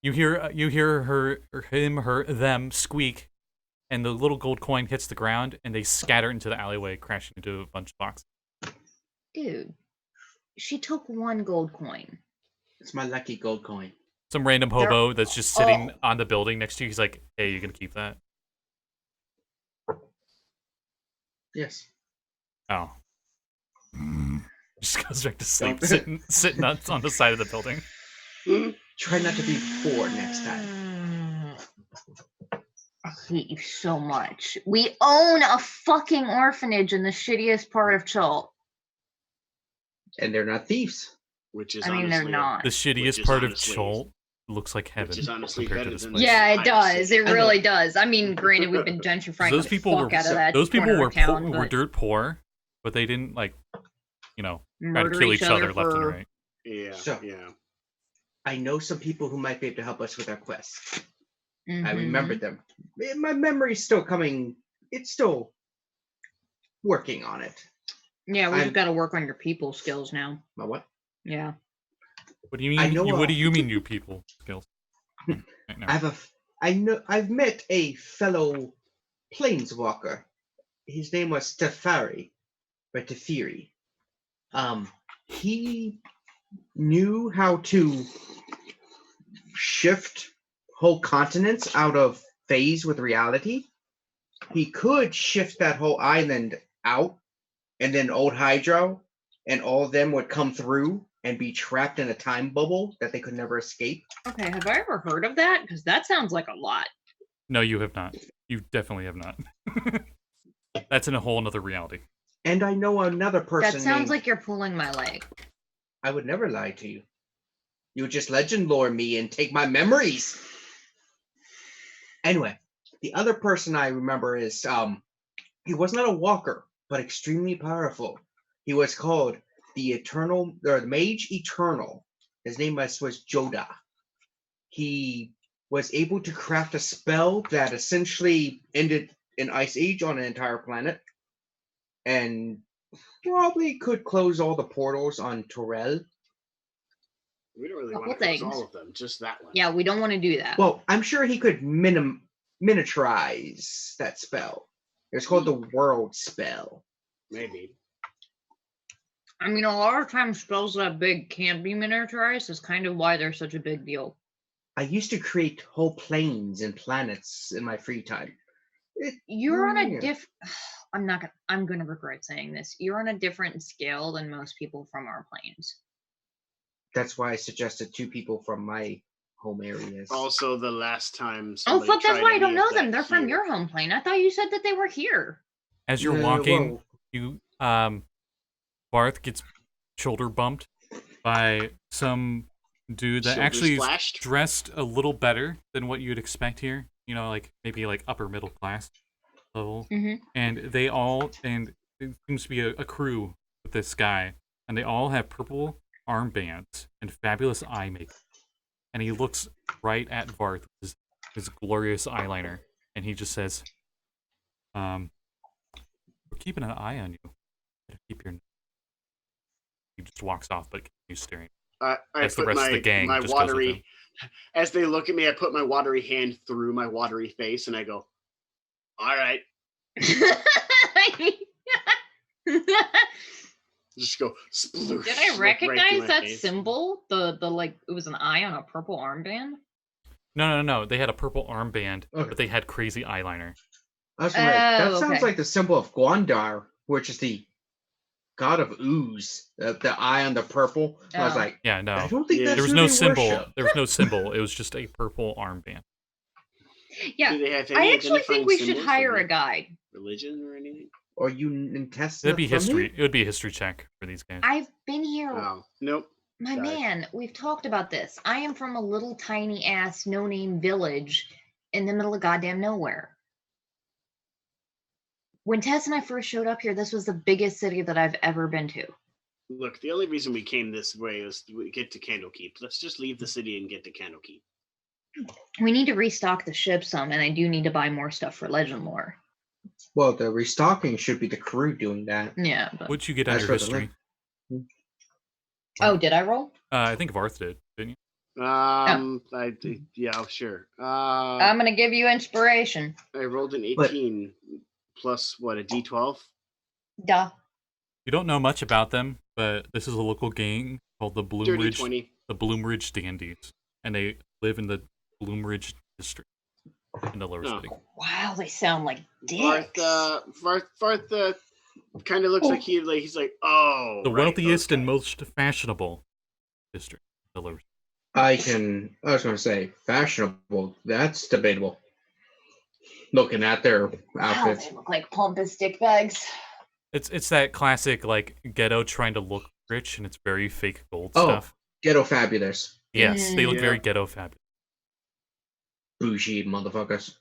you hear them squeak, and the little gold coin hits the ground, and they scatter into the alleyway, crashing into a bunch of boxes. Dude, she took one gold coin. It's my lucky gold coin. Some random hobo that's just sitting on the building next to you. He's like, "Hey, you gonna keep that?" Yes. Oh. Just goes back to sleep, sitting on the side of the building. Try not to be bored next time. I hate you so much. We own a fucking orphanage in the shittiest part of Chult. And they're not thieves. Which is they're not. The shittiest part of Chult looks like heaven. Which is honestly better than yeah, it does. It really does. I mean, granted, we've been gentrifying the fuck out of that. Those people town, were dirt poor, but they didn't try to kill each other left and right. Yeah. So, yeah. I know some people who might be able to help us with our quest. Mm-hmm. I remember them. My memory's still coming. It's still working on it. Yeah, we just got to work on your people skills now. My what? Yeah. What do you mean? What do you mean, you people skills? I've met a fellow planeswalker. His name was Teferi. He knew how to shift whole continents out of phase with reality. He could shift that whole island out, and then old Hydro and all of them would come through and be trapped in a time bubble that they could never escape. Okay, have I ever heard of that? Because that sounds like a lot. No, you have not. You definitely have not. That's in a whole other reality. And I know another person. That sounds like you're pulling my leg. I would never lie to you. You would just legend lore me and take my memories. Anyway, the other person I remember is he was not a walker, but extremely powerful. He was called the Mage Eternal. His name was Joda. He was able to craft a spell that essentially ended an ice age on an entire planet, and probably could close all the portals on Torel. We don't really want to close all of them, just that one. Yeah, we don't want to do that. Well, I'm sure he could miniaturize that spell. It's called the World Spell. Maybe. I mean, a lot of times spells that big can't be miniaturized. Is kind of why they're such a big deal. I used to create whole planes and planets in my free time. You're on a I'm gonna regret saying this. You're on a different scale than most people from our planes. That's why I suggested 2 people from my home areas. Also, the last time. Oh fuck! That's why I don't know them. They're from your home plane. I thought you said that they were here. As you're walking, you Varth gets shoulder bumped by some dude that actually is dressed a little better than what you'd expect here. Maybe upper middle class level. Mm-hmm. And it seems to be a crew with this guy, and they all have purple armbands and fabulous eye makeup. And he looks right at Varth with his glorious eyeliner, and he just says, "We're keeping an eye on you. Better keep your." He just walks off, but continues staring. As the rest of the gang just goes with him. As they look at me, I put my watery hand through my watery face, and I go, "All right." Just go. Sploosh, Did I recognize right that symbol? The it was an eye on a purple armband. No. They had a purple armband, but they had crazy eyeliner. That's right. That sounds like the symbol of Gwandar, which is the god of ooze. The eye on the purple. Oh. I was like, Yeah, no. I don't think Yeah. that's There was who no they symbol. worship. There was no symbol. It was just a purple armband. Yeah, Do they have any I actually identifying think we should symbols hire for a guide. religion or anything? Or you test It'd be from history. me? It would be a history check for these guys. I've been here. Oh, nope. My Sorry. man, we've talked about this. I am from a little tiny ass no name village in the middle of goddamn nowhere. When Tess and I first showed up here, this was the biggest city that I've ever been to. Look, the only reason we came this way was to get to Candlekeep. Let's just leave the city and get to Candlekeep. We need to restock the ship some, and I do need to buy more stuff for Legend Lore. Well, the restocking should be the crew doing that. Yeah. But... What'd you get As under for the history? Oh, did I roll? I think Varth did, didn't you? Yeah, sure. I'm gonna give you inspiration. I rolled an 18 plus what, a D12? Duh. You don't know much about them, but this is a local gang called the Dirty Bloomridge 20. Dandies, and they live in the Bloomridge district in the lower city. Wow, they sound like dicks. Varth kind of looks like he's like, oh, The right, wealthiest those and guys. most fashionable district, the lower city. I was going to say fashionable. That's debatable. Looking at their Wow, outfits. they look like pompous dick bags. It's that classic like ghetto trying to look rich, and it's very fake gold Oh. stuff. Ghetto fabulous. Yes, they look Yeah. very ghetto fabulous. Bougie motherfuckers.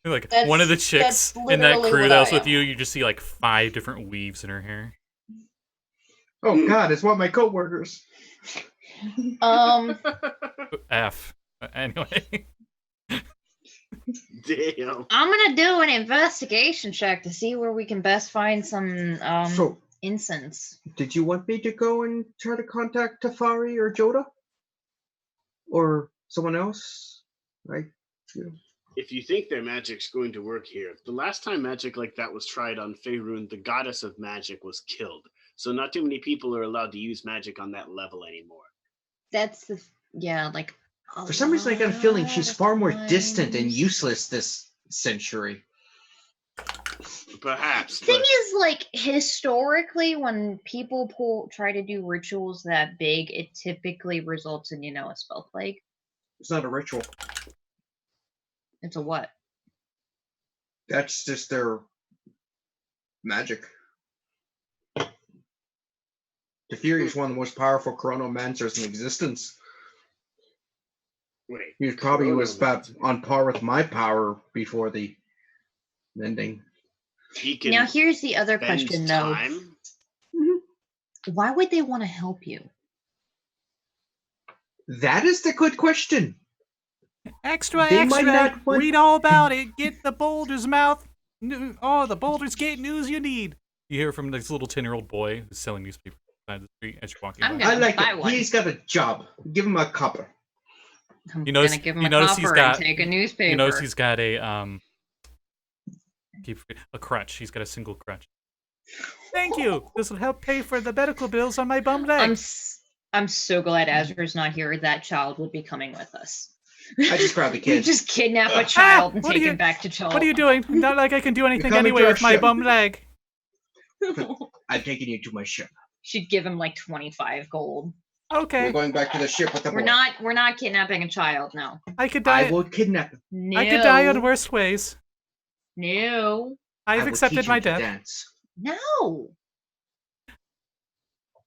Like That's- one of the chicks that's in that literally crew what that was I with am. you, you just see like 5 different weaves in her hair. Oh God, it's one of my coworkers. F. Anyway. Damn. I'm gonna do an investigation check to see where we can best find some So, incense. did you want me to go and try to contact Tafari or Joda? Or someone else? Right? If you think their magic's going to work here, the last time magic like that was tried on Faerun, the goddess of magic was killed. So not too many people are allowed to use magic on that level anymore. That's the like. For some reason, I got a feeling she's far more distant and times. useless this century. Perhaps. Thing but is, like historically, when people try to do rituals that big, it typically results in a spell plague. It's not a ritual. It's a what? That's just their magic. The Fury is one of the most powerful chronomancers in existence. wait. He probably was about Chronomancer. on par with my power before the mending. He can Now, here's the other spend question, though. time. Why would they want to help you? That is the good question. Extra, They might not want- Read all about it. Get the Boulder's mouth. The Boulder's Gate news you need. You hear from this little 10-year-old boy who's selling newspapers on the street as you're walking I'm by. gonna I like buy it. one. He's got a job. Give him a copper. I'm You notice- gonna give him you a notice he's copper got- and take a newspaper. You notice he's got a crutch. He's got a single crutch. Thank you. This will help pay for the medical bills on my bum leg. I'm so glad Azra's not here. That child would be coming with us. I just grabbed the You kid. just kidnap a child and what take are you- him back to child. What are you doing? Not like I can do anything coming anyway to our with my ship. bum leg. I'm taking you to my ship. She'd give him like 25 gold. Okay. We're going back to the ship with the boy. We're not kidnapping a child. No. I could I die. will kidnap him. No. I could die in worse ways. No. I I've will accepted teach my him to death. dance. No.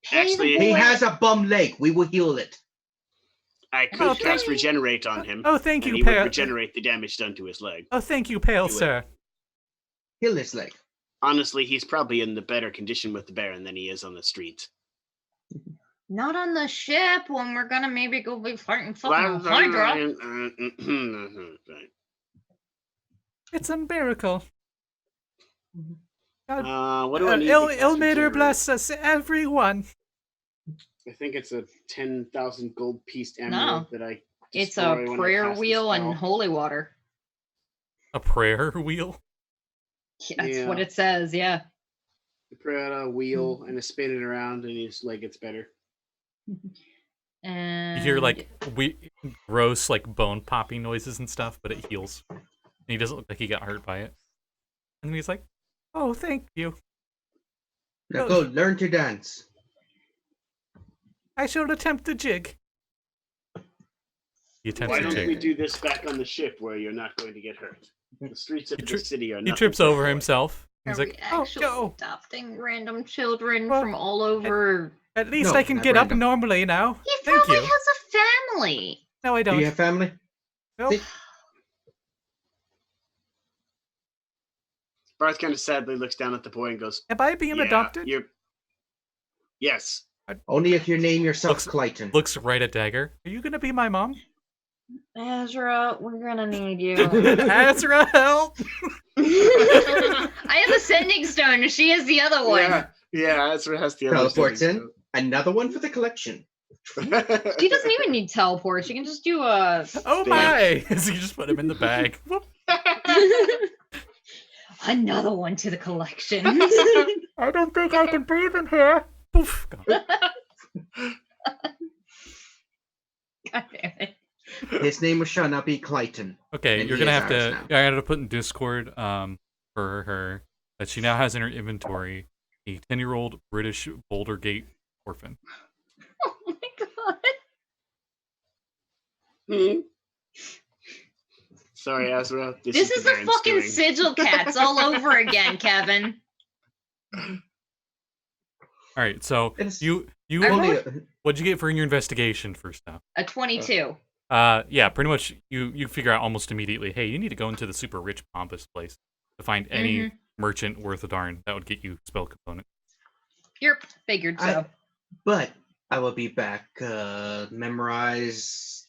Pay Actually, the He boy. has a bum leg. We will heal it. I could Okay. cast regenerate on him. Oh, thank and you, he would Pale. regenerate the damage done to his leg. Oh, thank you, Pale Do it. Sir. Heal his leg. Honestly, he's probably in the better condition with the Baron than he is on the streets. Not on the ship when we're gonna maybe go be fighting fucking Hydra. Right. It's a miracle. God, What do I need? to cast Ilmater regenerate? bless us, everyone. I think it's a 10,000 gold piece No. amulet that I. It's destroy a when I prayer cast the wheel and spell. holy water. A prayer wheel? That's what Yeah. it says. Yeah. You put out a wheel and spin it around, and his leg gets better. And You hear like gross like bone popping noises and stuff, but it heals. And he doesn't look like he got hurt by it. And he's like, "Oh, thank you." Now go learn to dance. I shall attempt the jig. Why don't we do this back on the ship where you're not going to get hurt? The streets of the city are not. He trips over himself. He's like, actually adopting random children from all over. At least I can get up normally now. He probably has a family. No, I don't. Do you have family? Nope. Varth kind of sadly looks down at the boy and goes, "Am I being adopted?" Yes. Only if you name yourself Clayton. Looks right at Dagger. Are you gonna be my mom? Azra, we're gonna need you. Azra, help! I have a sending stone. She has the other one. Yeah, Azra has the other. Teleports in. Another one for the collection. She doesn't even need teleport. She can just do a. Oh my! So you just put him in the bag. Another one to the collection. I don't think I can breathe in here. Poof. God damn it. His name shall not be Clayton. Okay, you're gonna have to. I had to put in Discord for her that she now has in her inventory a 10-year-old British Boulder Gate orphan. Oh my god. Sorry, Azra. This is the fucking sigil cats all over again, Kevin. All right, so you what'd you get for your investigation first now? A 22. Yeah, pretty much you figure out almost immediately, hey, you need to go into the super rich pompous place to find any merchant worth a darn that would get you spell component. Yep, figured so. But I will be back. Memorize.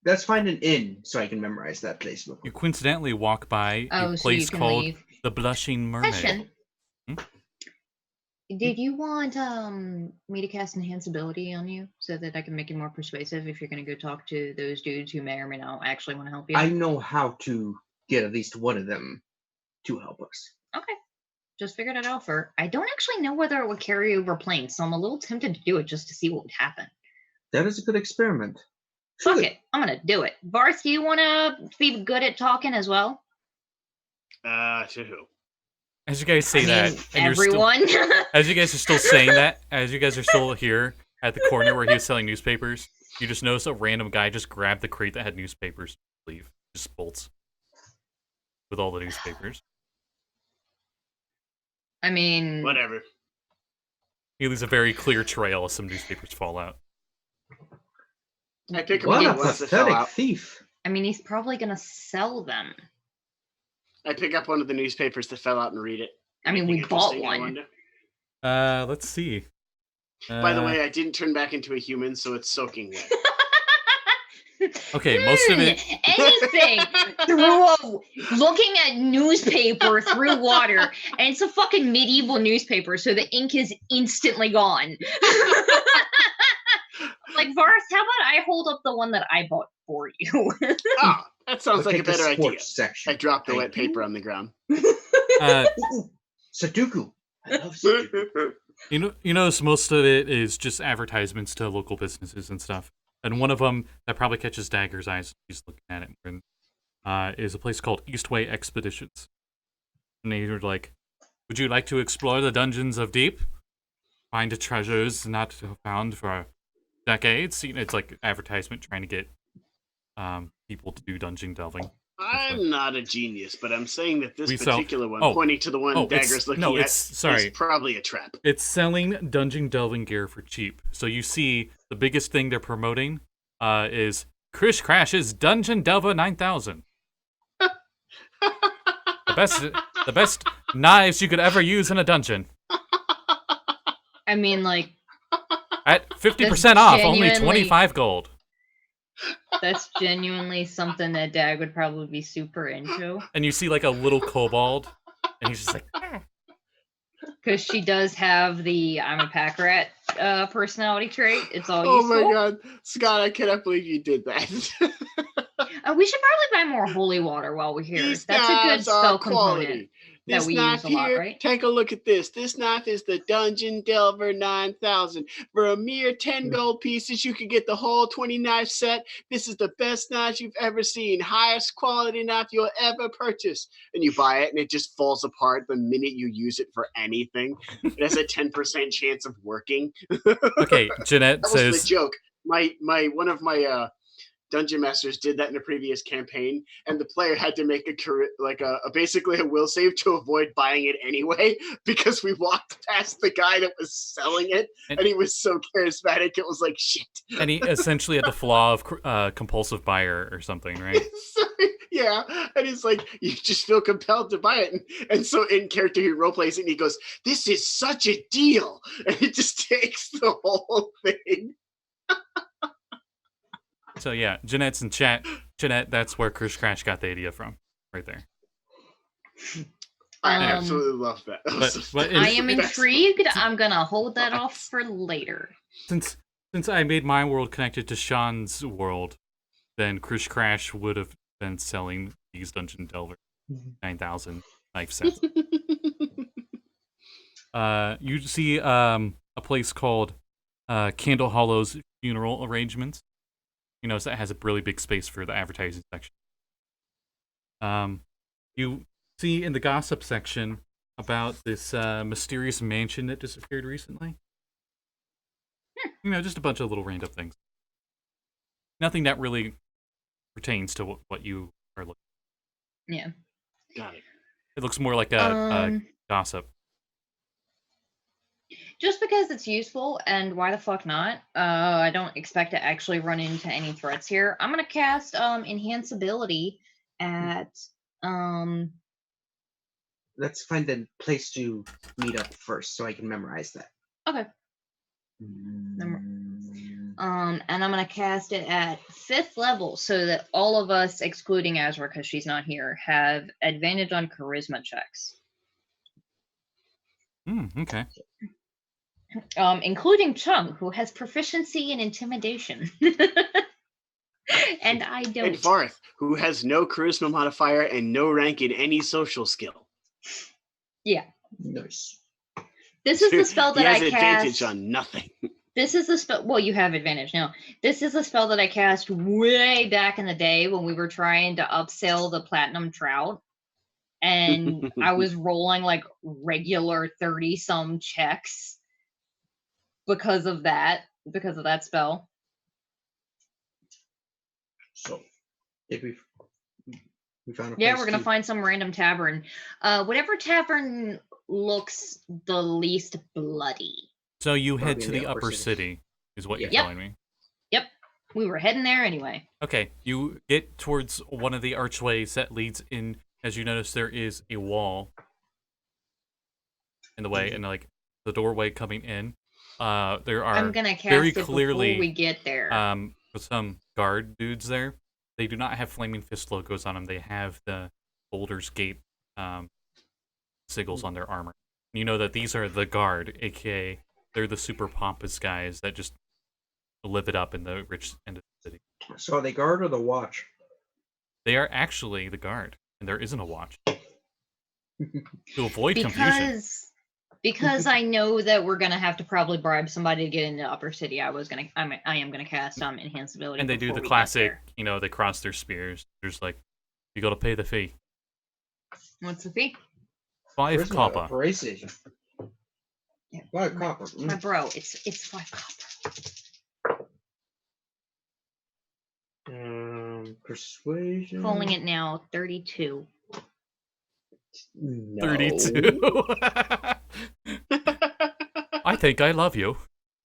Let's find an inn so I can memorize that place before. You coincidentally walk by a place called the Blushing Mermaid. Did you want me to cast Enhance Ability on you so that I can make you more persuasive if you're going to go talk to those dudes who may or may not actually want to help you? I know how to get at least one of them to help us. Okay. Just figured it out for. I don't actually know whether it would carry over planes, so I'm a little tempted to do it just to see what would happen. That is a good experiment. Fuck it. I'm going to do it. Varth, do you want to be good at talking as well? To who? As you guys say that, and everyone. As you guys are still saying that, as you guys are still here at the corner where he was selling newspapers, you just notice a random guy just grabbed the crate that had newspapers, leave, just bolts with all the newspapers. I mean, whatever. He leaves a very clear trail as some newspapers fall out. I pick what up a pathetic thief! I mean, he's probably gonna sell them. I pick up one of the newspapers that fell out and read it. I mean, we bought one. Let's see. By the way, I didn't turn back into a human, so it's soaking wet. Okay, most of it. Anything looking at newspaper through water, and it's a fucking medieval newspaper, so the ink is instantly gone. Like, Varth, how about I hold up the one that I bought for you? That sounds like a better idea. Section. I dropped the wet paper on the ground. Sudoku. I love Sudoku. You notice most of it is just advertisements to local businesses and stuff. And one of them that probably catches Dagger's eyes, he's looking at it, is a place called Eastway Expeditions. And they're like, would you like to explore the dungeons of deep? Find treasures not found for decades? It's like advertisement trying to get people to do dungeon delving. I'm not a genius, but I'm saying that this particular one, pointing to the one Dagger's looking at, is probably a trap. It's selling dungeon delving gear for cheap. So you see, the biggest thing they're promoting is Krish Crash's Dungeon Delver 9000. The best knives you could ever use in a dungeon. I mean, like, at 50% off, only 25 gold. That's genuinely something that Dag would probably be super into. And you see like a little kobold, and he's just like, because she does have the I'm a pack rat personality trait. It's all useful. Oh my god, Scott, I cannot believe you did that. We should probably buy more holy water while we're here. That's a good spell component. This we knife use a lot, here, right? take a look at this. This knife is the Dungeon Delver 9000. For a mere 10 gold pieces, you can get the whole 20 knife set. This is the best knife you've ever seen. Highest quality knife you'll ever purchase. And you buy it, and it just falls apart the minute you use it for anything. It has a 10% chance of working. Okay, Jeanette that says... was the joke. One of my dungeon masters did that in a previous campaign, and the player had to make basically a will save to avoid buying it anyway, because we walked past the guy that was selling it, and he was so charismatic, it was like, shit. And he essentially had the flaw of compulsive buyer or something, right? Yeah, and he's like, you just feel compelled to buy it. And so in character, he roleplays it, and he goes, this is such a deal. And it just takes the whole thing. So yeah, Jeanette's in chat. Jeanette, that's where Chris Crash got the idea from, right there. I absolutely love that. But I am intrigued. I'm gonna hold that off for later. Since I made my world connected to Sean's world, then Chris Crash would have been selling these Dungeon Delver 9000 knife sets. You see a place called Candle Hollow's Funeral Arrangements. You notice that has a really big space for the advertising section. You see in the gossip section about this mysterious mansion that disappeared recently. You know, just a bunch of little random things. Nothing that really pertains to what you are looking for. Yeah. Got it. It looks more like a gossip. Just because it's useful, and why the fuck not? I don't expect to actually run into any threats here. I'm gonna cast enhanceability at Let's find a place to meet up first, so I can memorize that. Okay. And I'm gonna cast it at 5th level, so that all of us, excluding Azra because she's not here, have advantage on charisma checks. Okay. Including Chung, who has proficiency in intimidation. And I don't. And Varth, who has no charisma modifier and no rank in any social skill. Yeah. Nice. This is the spell that I cast. He has advantage on nothing. This is the spell. Well, you have advantage now. This is the spell that I cast way back in the day when we were trying to upsell the Platinum Trout. And I was rolling like regular 30-some checks because of that spell. So, if we found a place. Yeah, we're gonna find some random tavern. Whatever tavern looks the least bloody. So you head to the upper city, is what you're telling me. Yep, we were heading there anyway. Okay, you get towards one of the archways that leads in. As you notice, there is a wall in the way, and like the doorway coming in. There are I'm gonna cast very it clearly before we get there. With some guard dudes there. They do not have Flaming Fist logos on them. They have the Boulder's Gate sigils on their armor. You know that these are the guard, aka they're the super pompous guys that just live it up in the rich end of the city. So are they guard or the watch? They are actually the guard, and there isn't a watch. To avoid confusion. Because I know that we're gonna have to probably bribe somebody to get into Upper City. I am gonna cast enhanceability. And they do the classic, you know, they cross their spears. There's like, you gotta pay the fee. What's the fee? 5 copper. Precision. Yeah, 5 copper. My bro, it's 5 copper. Persuasion. Calling it now 32. No. 32. I think I love you.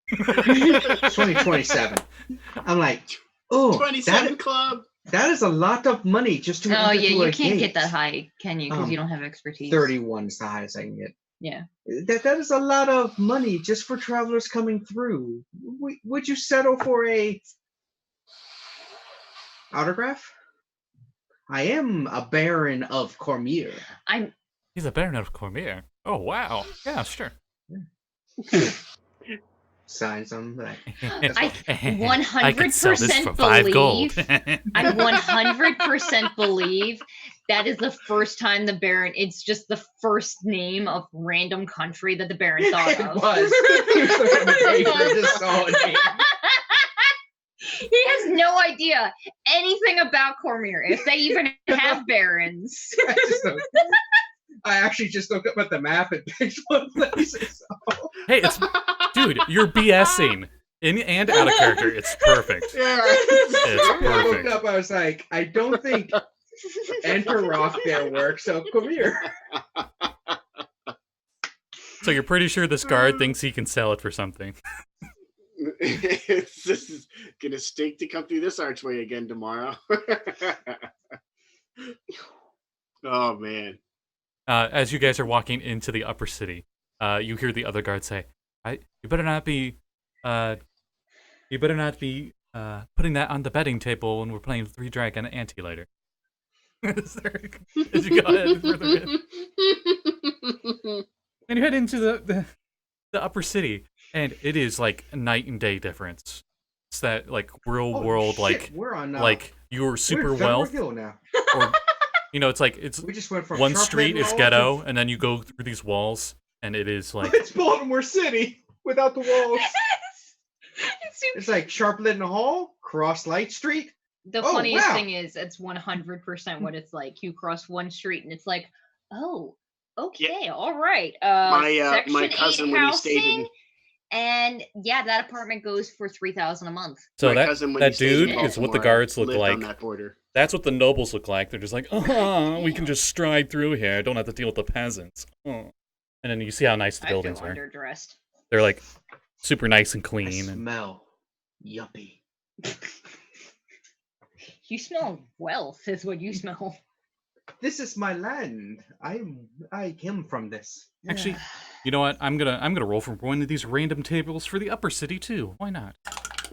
2027. I'm like, oh, 27 club. That is a lot of money just to. Oh yeah, you can't get that high, can you? Because you don't have expertise. 31 is the highest I can get. Yeah. That is a lot of money just for travelers coming through. Would you settle for a autograph? I am a Baron of Cormier. He's a Baron of Cormier. Oh wow. Yeah, sure. sign some like. I I could sell this for 5 gold. I 100% believe that is the first time the Baron. It's just the first name of random country that the Baron thought It of. was. I just saw it. He has no idea anything about Cormyr, if they even have barons. I actually just looked up at the map and picked one place. So. Hey, dude, you're BSing. In and out of character, it's perfect. Yeah, it's perfect. I looked up, I was like, I don't think Enter Rock there works, so come here. So you're pretty sure this guard thinks he can sell it for something. This is gonna stake to come through this archway again tomorrow. Oh man. As you guys are walking into the upper city, you hear the other guard say, you better not be putting that on the betting table when we're playing 3 Dragon Ante later." As you go ahead and further in. And you head into the upper city, and it is like a night and day difference. It's that like real world, shit, we're on, like you're super we're wealth. now. Or, it's like we just went from one street is ghetto, and then you go through these walls, and it is like it's Baltimore City without the walls. It's like Sharplit Hall, Cross Light Street. The funniest thing is, it's 100% what it's like. You cross one street, and it's like, oh, okay, all right. My cousin, when he stayed in, and yeah, that apartment goes for $3,000 a month. So that dude is what the guards look like. On that border. That's what the nobles look like. They're just like, we can just stride through here. I don't have to deal with the peasants. Oh. And then you see how nice the buildings are. Underdressed. They're like super nice and clean. Smell yuppie. You smell wealth, is what you smell. This is my land. I came from this. Actually, you know what? I'm gonna roll from one of these random tables for the upper city too. Why not?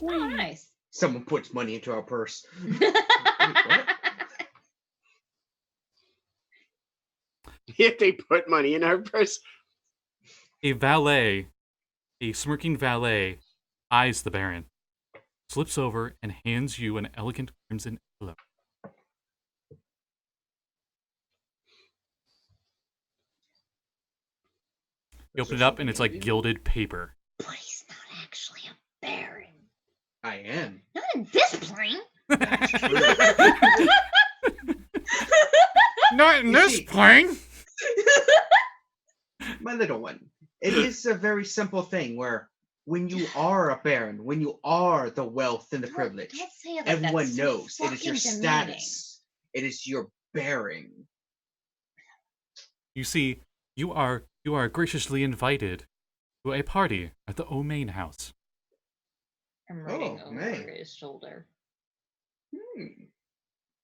Oh, nice. Someone puts money into our purse. Wait, what? If they put money in our purse. A smirking valet, eyes the Baron, slips over and hands you an elegant crimson envelope. You open it up and it's like gilded paper. But he's not actually a Baron. I am. Not in this plane. That's true. Not in this plane. My little one. It is a very simple thing where when you are a Baron, when you are the wealth and the privilege, everyone knows it is your status. It is your bearing. You see, you are graciously invited to a party at the O'Main house. I'm writing over his shoulder.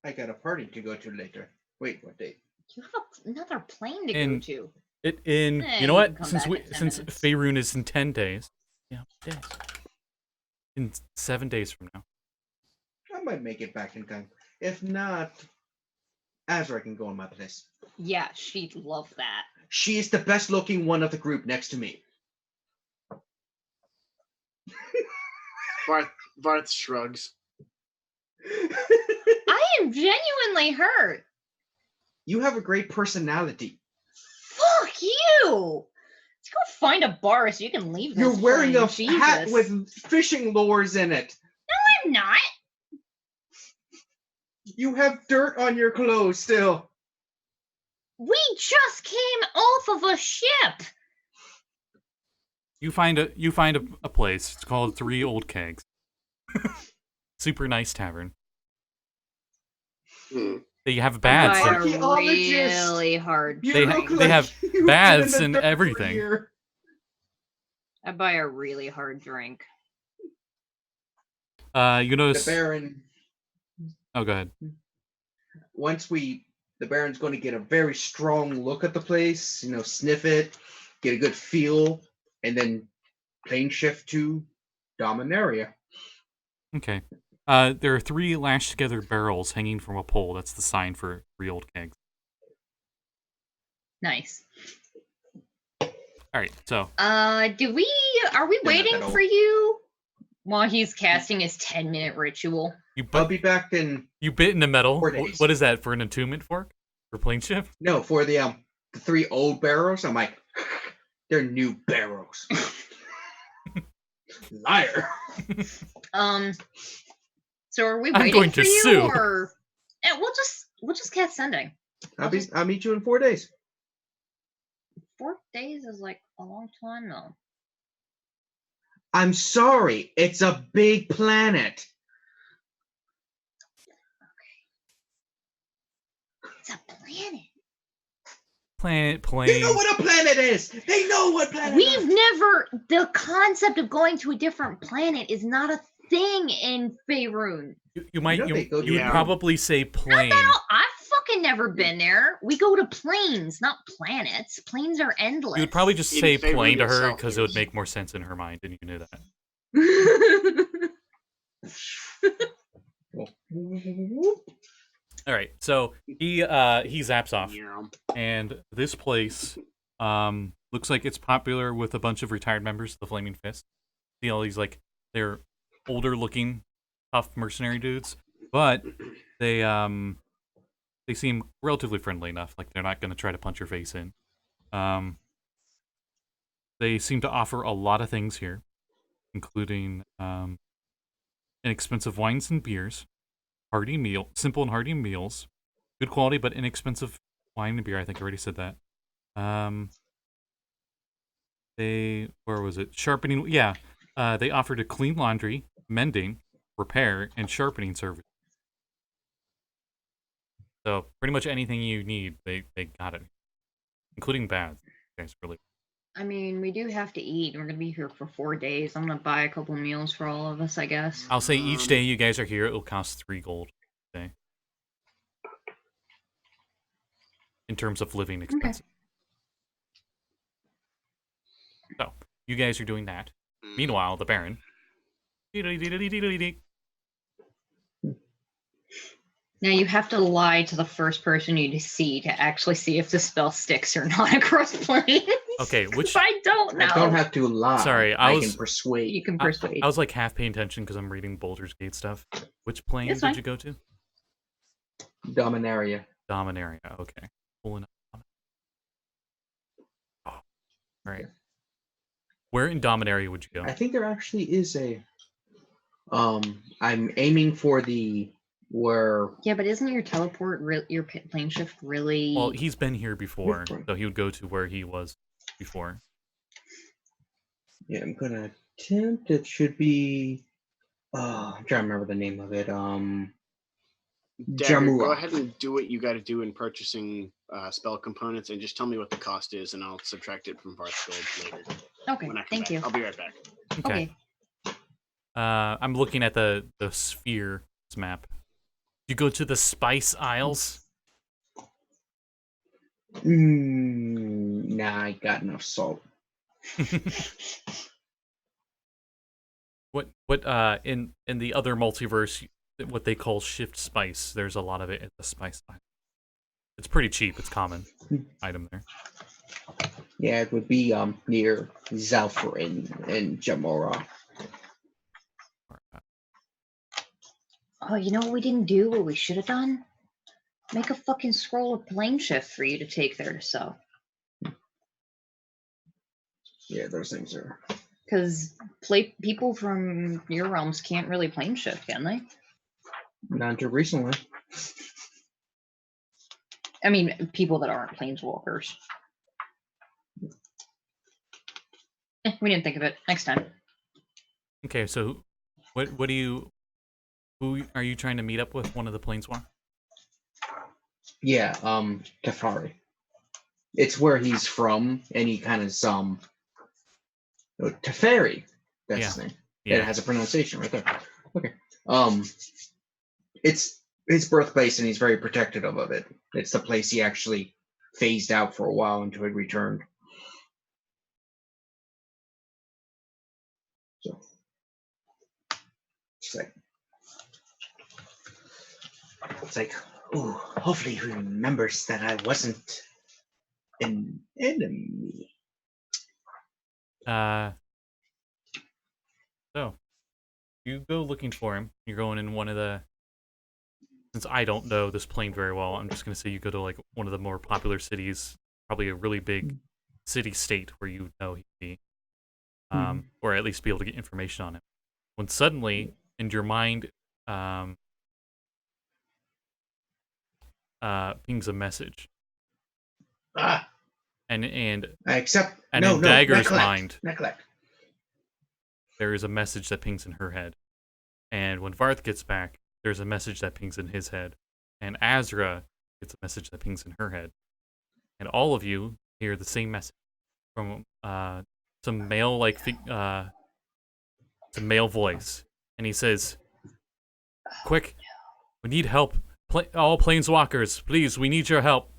I got a party to go to later. Wait, what date? You have another plane to go to. You know what? Since Faerun is in 10 days. Yeah, days. In 7 days from now. I might make it back in time. If not, Azra can go in my place. Yeah, she'd love that. She is the best looking one of the group next to me. Varth shrugs. I am genuinely hurt. You have a great personality. Fuck you! Let's go find a bar so you can leave this. You're wearing a Jesus. hat with fishing lures in it. No, I'm not. You have dirt on your clothes still. We just came off of a ship. You find a place. It's called 3 Old Kegs. Super nice tavern. They have baths. Really hard. They have baths and everything. I buy a really hard drink. You notice the Baron. Oh, go ahead. Once the Baron's going to get a very strong look at the place. Sniff it, get a good feel, and then plane shift to Dominaria. Okay. There are 3 lashed together barrels hanging from a pole. That's the sign for 3 Old Kegs. Nice. All All right, so. Are we waiting for you while he's casting his 10-minute ritual? I'll be back in. You bit into metal. 4 days. What is that, for an attunement fork? For plane shift? No, for the 3 old barrows. I'm like, they're new barrows. Liar. So are we I'm waiting going for to you, sue. or we'll just cast sending. I'll meet you in 4 days. 4 days is like a long time, though. I'm sorry. It's a big planet. It's a planet. Plane. They know what a planet is. They know what planet. The concept of going to a different planet is not a thing in Faerun. You would probably say plane. I've fucking never been there. We go to planes, not planets. Planes are endless. You would probably just say plane to her because it would make more sense in her mind, and you knew that. All right, so he zaps off, and this place looks like it's popular with a bunch of retired members of the Flaming Fist. See all these, like, they're older-looking, tough mercenary dudes, but they seem relatively friendly enough. Like, they're not going to try to punch your face in. They seem to offer a lot of things here, including inexpensive wines and beers, simple and hearty meals, good quality but inexpensive wine and beer. I think I already said that. Where was it? Sharpening. Yeah, they offered a clean laundry, mending, repair, and sharpening service. So pretty much anything you need, they got it, including baths. Guys, really. I mean, we do have to eat. We're gonna be here for 4 days. I'm gonna buy a couple meals for all of us, I guess. I'll say each day you guys are here, it will cost 3 gold a day. In terms of living expenses. Okay. So, you guys are doing that. Meanwhile, the Baron. Now you have to lie to the first person you see to actually see if the spell sticks or not across planes. Okay, which I don't know. I don't have to lie. Sorry, I can persuade. You can persuade. I was like half paying attention because I'm reading Baldur's Gate stuff. Which plane did you go to? Dominaria. Dominaria. Okay. Pulling up. Oh, all right. Where in Dominaria would you go? I think there actually is a. I'm aiming for the where. Yeah, but isn't your teleport your plane shift really? Well, he's been here before, so he would go to where he was before. Yeah, I'm gonna attempt. It should be. I'm trying to remember the name of it. Dagger, go ahead and do what you got to do in purchasing spell components, and just tell me what the cost is, and I'll subtract it from Varth's gold later. Okay, thank you. I'll be right back. Okay. I'm looking at the sphere map. You go to the Spice Isles? Nah, I got enough salt. What in the other multiverse, what they call shift spice, there's a lot of it at the Spice Isle. It's pretty cheap. It's common item there. Yeah, it would be near Zalfarin and Jamora. Oh, you know what we didn't do? What we should have done? Make a fucking scroll of plane shift for you to take there to sell. Yeah, those things are. Because people from your realms can't really plane shift, can they? Not until recently. I mean, people that aren't planeswalkers. We didn't think of it. Next time. Okay, so who are you trying to meet up with? One of the planeswalkers? Yeah, Teferi. It's where he's from, and he kind of Teferi. That's his name. Yeah. It has a pronunciation right there. Okay. It's his birthplace, and he's very protective of it. It's the place he actually phased out for a while until he returned. So, it's like, oh, hopefully he remembers that I wasn't an enemy. So you go looking for him. You're going in one of the. Since I don't know this plane very well, I'm just gonna say you go to like one of the more popular cities, probably a really big city-state where you know he'd be, or at least be able to get information on him. When suddenly, in your mind, pings a message. And I accept. And no, in Dagger's neglect, mind, neglect. there is a message that pings in her head. And when Varth gets back, there's a message that pings in his head. And Azra gets a message that pings in her head. And all of you hear the same message from some male some male voice. And he says, "Quick, we need help. All planeswalkers, please, we need your help.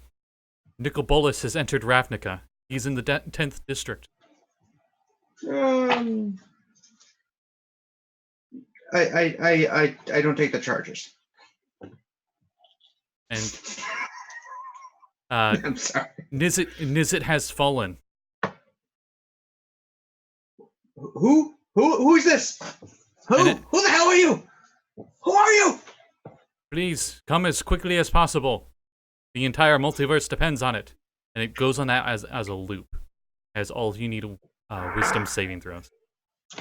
Nicol Bolas has entered Ravnica. He's in the 10th district." I don't take the charges. And I'm sorry. Nizit has fallen. Who's this? Who the hell are you? Who are you? Please come as quickly as possible. The entire multiverse depends on it. And it goes on that as a loop. As all of you need wisdom saving throws.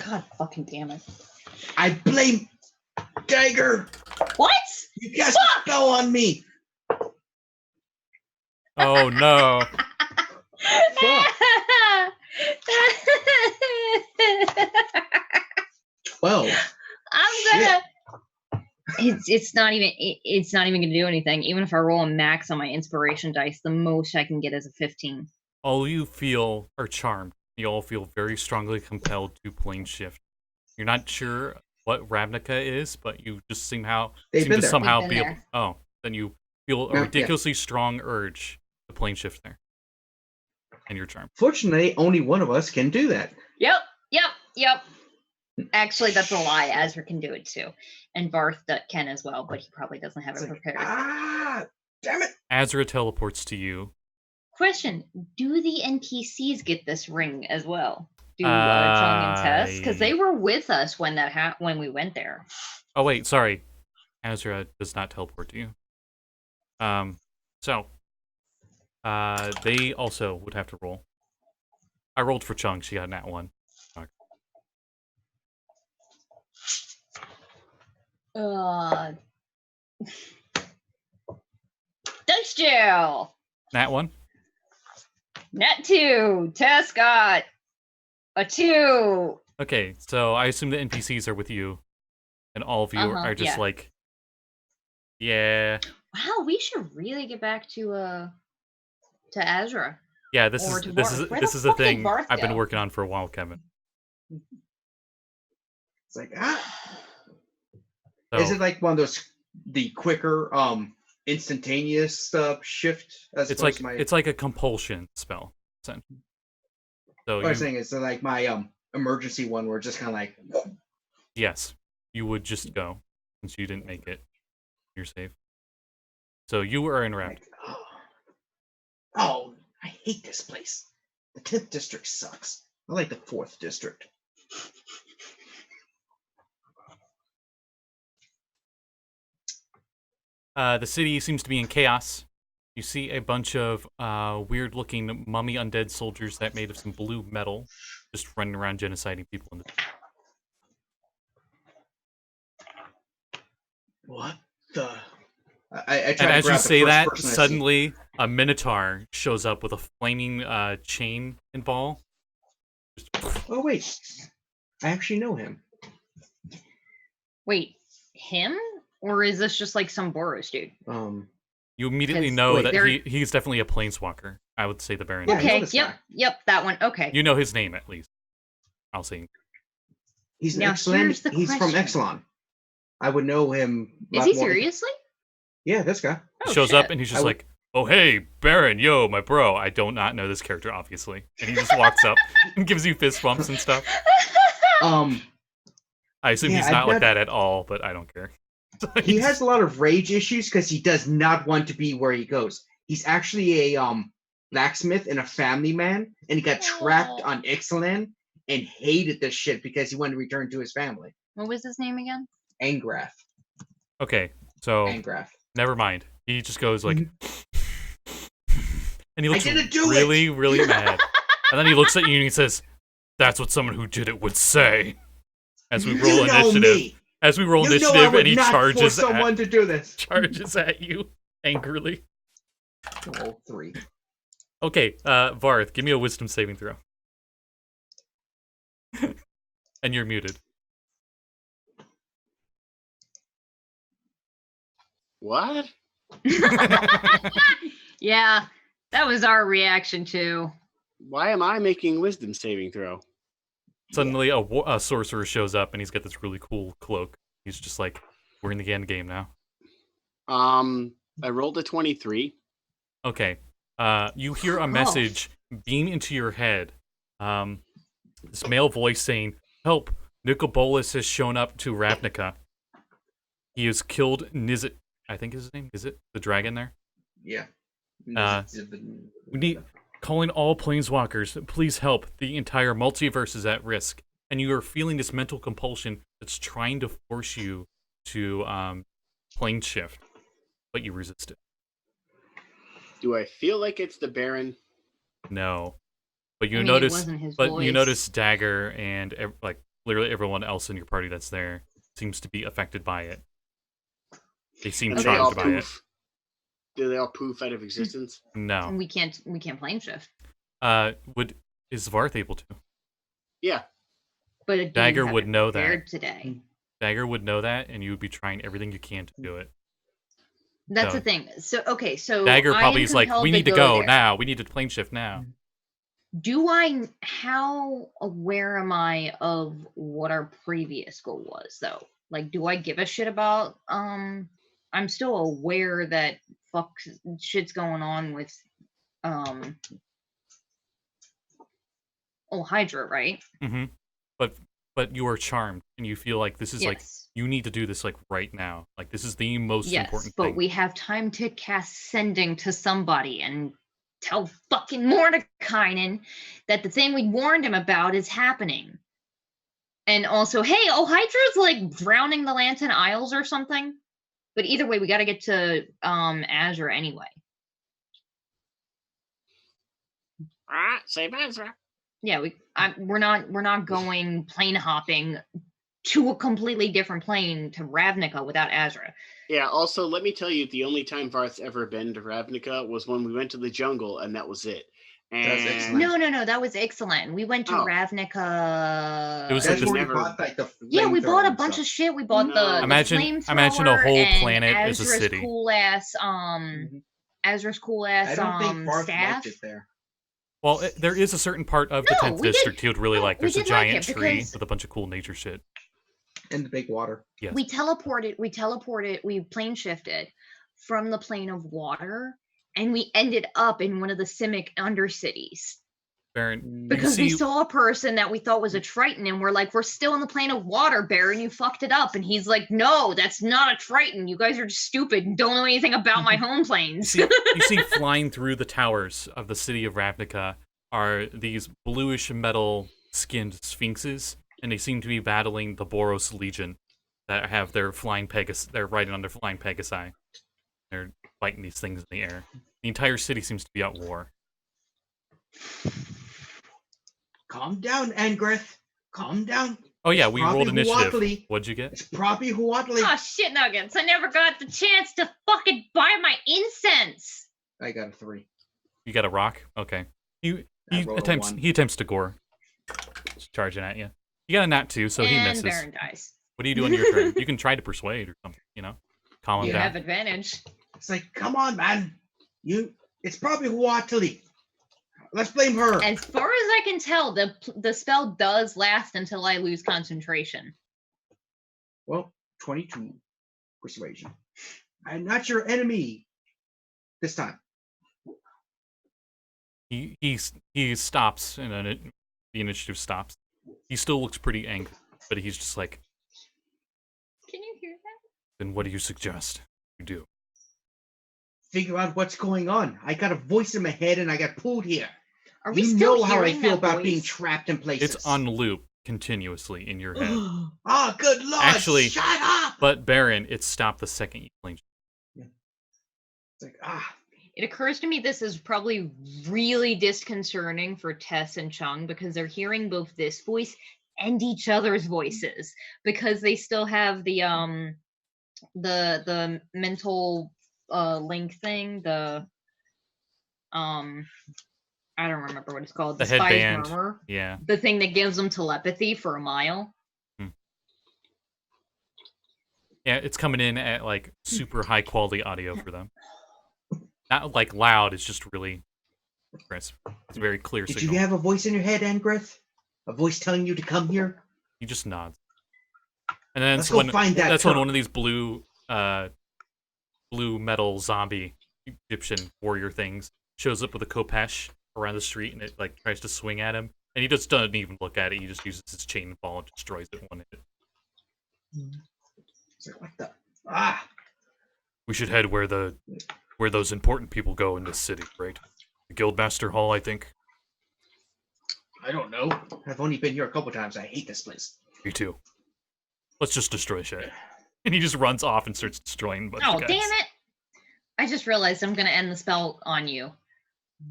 God fucking damn it. I blame Dagger. What? You cast a spell on me. Oh no. Well, I'm gonna. It's not even gonna do anything. Even if I roll a max on my inspiration dice, the most I can get is a 15. All you feel are charmed. You all feel very strongly compelled to plane shift. You're not sure what Ravnica is, but you just seem to somehow be able. Oh, then you feel a ridiculously strong urge to plane shift there. And you're charmed. Fortunately, only one of us can do that. Yep. Actually, that's a lie. Azra can do it too. And Varth can as well, but he probably doesn't have it prepared. Damn it. Azra teleports to you. Question: do the NPCs get this ring as well? Do Chung and Tess? Because they were with us when when we went there. Oh wait, sorry. Azra does not teleport to you. So they also would have to roll. I rolled for Chung. She got a nat 1. Dice jail. Nat 1. Nat 2. Tess got a 2. Okay, so I assume the NPCs are with you, and all of you are just like, yeah. Wow, we should really get back to Azra. Yeah, this is a thing I've been working on for a while, Kevin. It's like So, is it like one of those the quicker instantaneous shift? It's like a compulsion spell. So what I'm saying is like my emergency one where it's just kind of like. Yes, you would just go since you didn't make it. You're safe. So you are interrupted. Oh, I hate this place. The 10th district sucks. I like the 4th district. The city seems to be in chaos. You see a bunch of weird-looking mummy undead soldiers that made of some blue metal just running around genociding people in the. What the? I and as you say that, suddenly a minotaur shows up with a flaming chain and ball. Oh wait, I actually know him. Wait, him? Or is this just like some Boros dude? You immediately know that he's definitely a planeswalker. I would say the Baron. Okay, yep, that one. Okay. You know his name at least. I'll say. He's an Ixalian. He's from Ixalian. I would know him. Is he seriously? Yeah, this guy. Shows up and he's just like, "Oh hey, Baron, yo, my bro." I do not know this character, obviously, and he just walks up and gives you fist bumps and stuff. I assume he's not like that at all, but I don't care. He has a lot of rage issues because he does not want to be where he goes. He's actually a blacksmith and a family man, and he got trapped on Ixalan, and hated this shit because he wanted to return to his family. What was his name again? Angrath. Okay, so Angrath. never mind. He just goes like, and he looks really mad. And then he looks at you and he says, "That's what someone who did it would say." As we roll initiative. As we roll initiative, and he charges someone to do this. Charges at you angrily. Roll 3. Okay, Varth, give me a wisdom saving throw. And you're muted. What? Yeah, that was our reaction too. Why am I making wisdom saving throw? Suddenly, a sorcerer shows up, and he's got this really cool cloak. He's just like, "We're in the end game now." I rolled a 23. Okay. You hear a message beam into your head. This male voice saying, "Help! Nicobolus has shown up to Ravnica. He has killed Nizit." I think is his name. Is it the dragon there? Yeah. We need calling all planeswalkers. Please help. The entire multiverse is at risk, and you are feeling this mental compulsion that's trying to force you to plane shift, but you resist it. Do I feel like it's the Baron? No, but you I mean, notice. it wasn't his But voice. you notice Dagger and like literally everyone else in your party that's there seems to be affected by it. They seem And they all charmed by it. poof. Do they all poof out of existence? No. We can't plane shift. Is Varth able to? Yeah. But it Dagger didn't have would it know that. prepared today. Dagger would know that, and you would be trying everything you can to do it. That's So- the thing. So okay, so Dagger I probably am is like, compelled "We need to go there. now. We need to plane shift now." How aware am I of what our previous goal was though? Like, do I give a shit about I'm still aware that shit's going on with Hydra, right? Mm-hmm. But you are charmed, and you feel like this is like Yes. you need to do this like right now. Like this is the most Yes, important but thing. we have time to cast sending to somebody and tell fucking Mordekainen that the thing we warned him about is happening. And also, hey, Hydra's like drowning the Lantern Isles or something. But either way, we got to get to Azra anyway. Ah, save Azra. Yeah, we're not going plane hopping to a completely different plane to Ravnica without Azra. Yeah, also, let me tell you, the only time Varth's ever been to Ravnica was when we went to the jungle, and that was it. And No, that was Ixalian. We went to Ravnica. It was That's like where this- we bought like the we bought a flamethrower bunch stuff. of shit. We bought No. the Imagine flamethrower a whole and planet as a Azra's city. cool ass Mhm. Azra's cool ass I don't think Varth staff. liked it there. Well, there is a certain part of the No, 10th we did- district he would really like. we There's a did like giant it tree because- with a bunch of cool nature shit. In the big water. Yes. We teleported, we plane shifted from the plane of water, and we ended up in one of the Simic undercities. Baron, Because you we see, saw a person that we thought was a Triton, and we're like, we're still in the plane of water, Baron, you fucked it up. And he's like, no, that's not a Triton. You guys are just stupid and don't know anything about my home planes. you see flying through the towers of the city of Ravnica are these bluish metal skinned sphinxes, and they seem to be battling the Boros Legion that have their flying Pegasus. They're riding on their flying Pegasi. They're fighting these things in the air. The entire city seems to be at war. Calm down, Angrith. Calm down. Oh yeah, we rolled Probably initiative. Huatli. What'd you get? It's probably Huatli. Oh, shit nuggets. I never got the chance to fucking buy my incense. I got a 3. You got a rock? Okay. He I rolled a attempts 1. he attempts to gore. Just charging at you. You got a nat 2, so he and misses. Baron dies. What do you do on your turn? You can try to persuade or something, calm him You down. have advantage. It's like, come on, man. It's probably Huatli. Let's blame her. As far as I can tell, the spell does last until I lose concentration. Well, 22 persuasion. I'm not your enemy this time. He stops, and then the initiative stops. He still looks pretty angry, but he's just like, Can you hear that? then what do you suggest you do? Figure out what's going on. I got a voice in my head and I got pulled here. Are we You still know how I hearing feel that about voice? being trapped in places. It's on loop continuously in your head. Oh, good lord! Actually, shut up! But Baron, it stopped the second you blinked. It's like, It occurs to me this is probably really disconcerting for Tess and Chung because they're hearing both this voice and each other's voices because they still have the mental link thing, the I don't remember what it's called. The Spy's headband. Murmur. Yeah. The thing that gives them telepathy for a mile. Yeah, it's coming in at like super high quality audio for them. Not like loud, it's just really crisp. It's very clear Did signal. you have a voice in your head, Angrith? A voice telling you to come here? He just nods. And then Let's go find that that's when turret. one of these blue metal zombie Egyptian warrior things shows up with a khopesh around the street and it like tries to swing at him. And he just doesn't even look at it, he just uses his chain ball and destroys it one hit. It's like, what the? We should head where those important people go in this city, right? The Guildmaster Hall, I think. I don't know. I've only been here a couple times. I hate this place. Me too. Let's just destroy shit. And he just runs off and starts destroying a bunch of guys. Damn it! I just realized I'm gonna end the spell on you.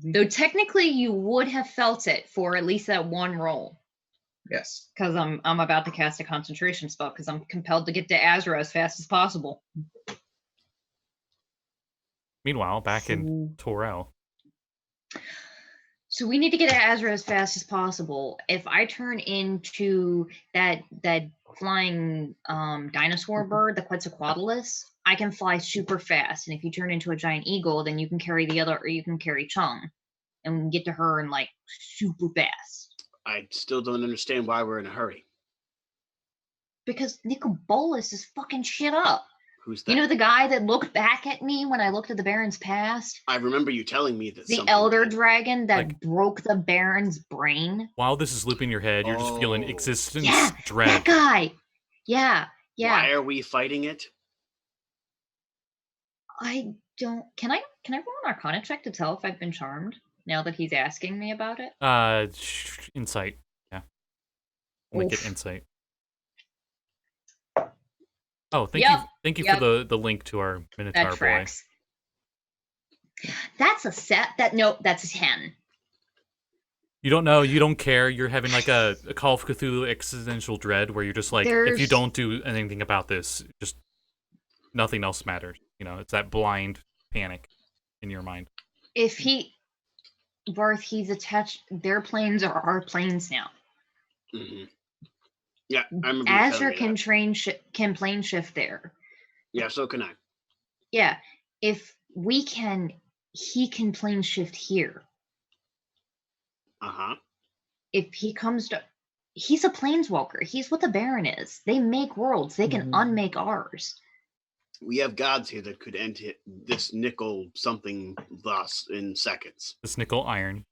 Though technically you would have felt it for at least that one roll. Yes. Because I'm about to cast a concentration spell because I'm compelled to get to Azra as fast as possible. Meanwhile, back in Torel. So we need to get to Azra as fast as possible. If I turn into that flying dinosaur bird, the Quetzalcoatlus, I can fly super fast. And if you turn into a giant eagle, then you can carry the other, or you can carry Chung, and we can get to her in like super fast. I still don't understand why we're in a hurry. Because Nicobolus is fucking shit up. Who's that? You know the guy that looked back at me when I looked at the Baron's past? I remember you telling me that the Elder Dragon that broke the Baron's brain. While this is looping your head, you're just feeling existence dread. That guy. Yeah. Why are we fighting it? I don't. Can I roll an Arcana check to tell if I've been charmed now that he's asking me about it? Insight. Yeah. Only get insight. Oh, thank you for the link to our Minotaur that tracks. Boy. That's a set. That's a 10. You don't know, you don't care. You're having like a Call of Cthulhu existential dread where you're just like, if you don't do anything about this, just nothing else matters. You know, it's that blind panic in your mind. If Varth, he's attached. Their planes are our planes now. Mm-hmm. Yeah, I remember. Azra can plane shift there. Yeah, so can I. Yeah, if we can, he can plane shift here. If he comes to, he's a planeswalker. He's what the Baron is. They make worlds. They can unmake ours. We have gods here that could end this nickel something thus in seconds. This nickel iron.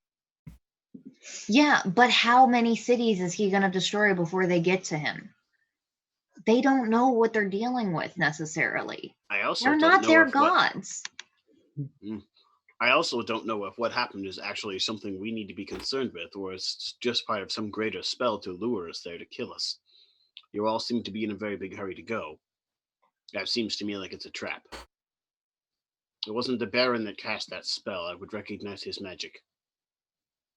Yeah, but how many cities is he going to destroy before they get to him? They don't know what they're dealing with necessarily. They're not their gods. I also don't know if what happened is actually something we need to be concerned with, or it's just part of some greater spell to lure us there to kill us. You all seem to be in a very big hurry to go. That seems to me like it's a trap. It wasn't the Baron that cast that spell. I would recognize his magic.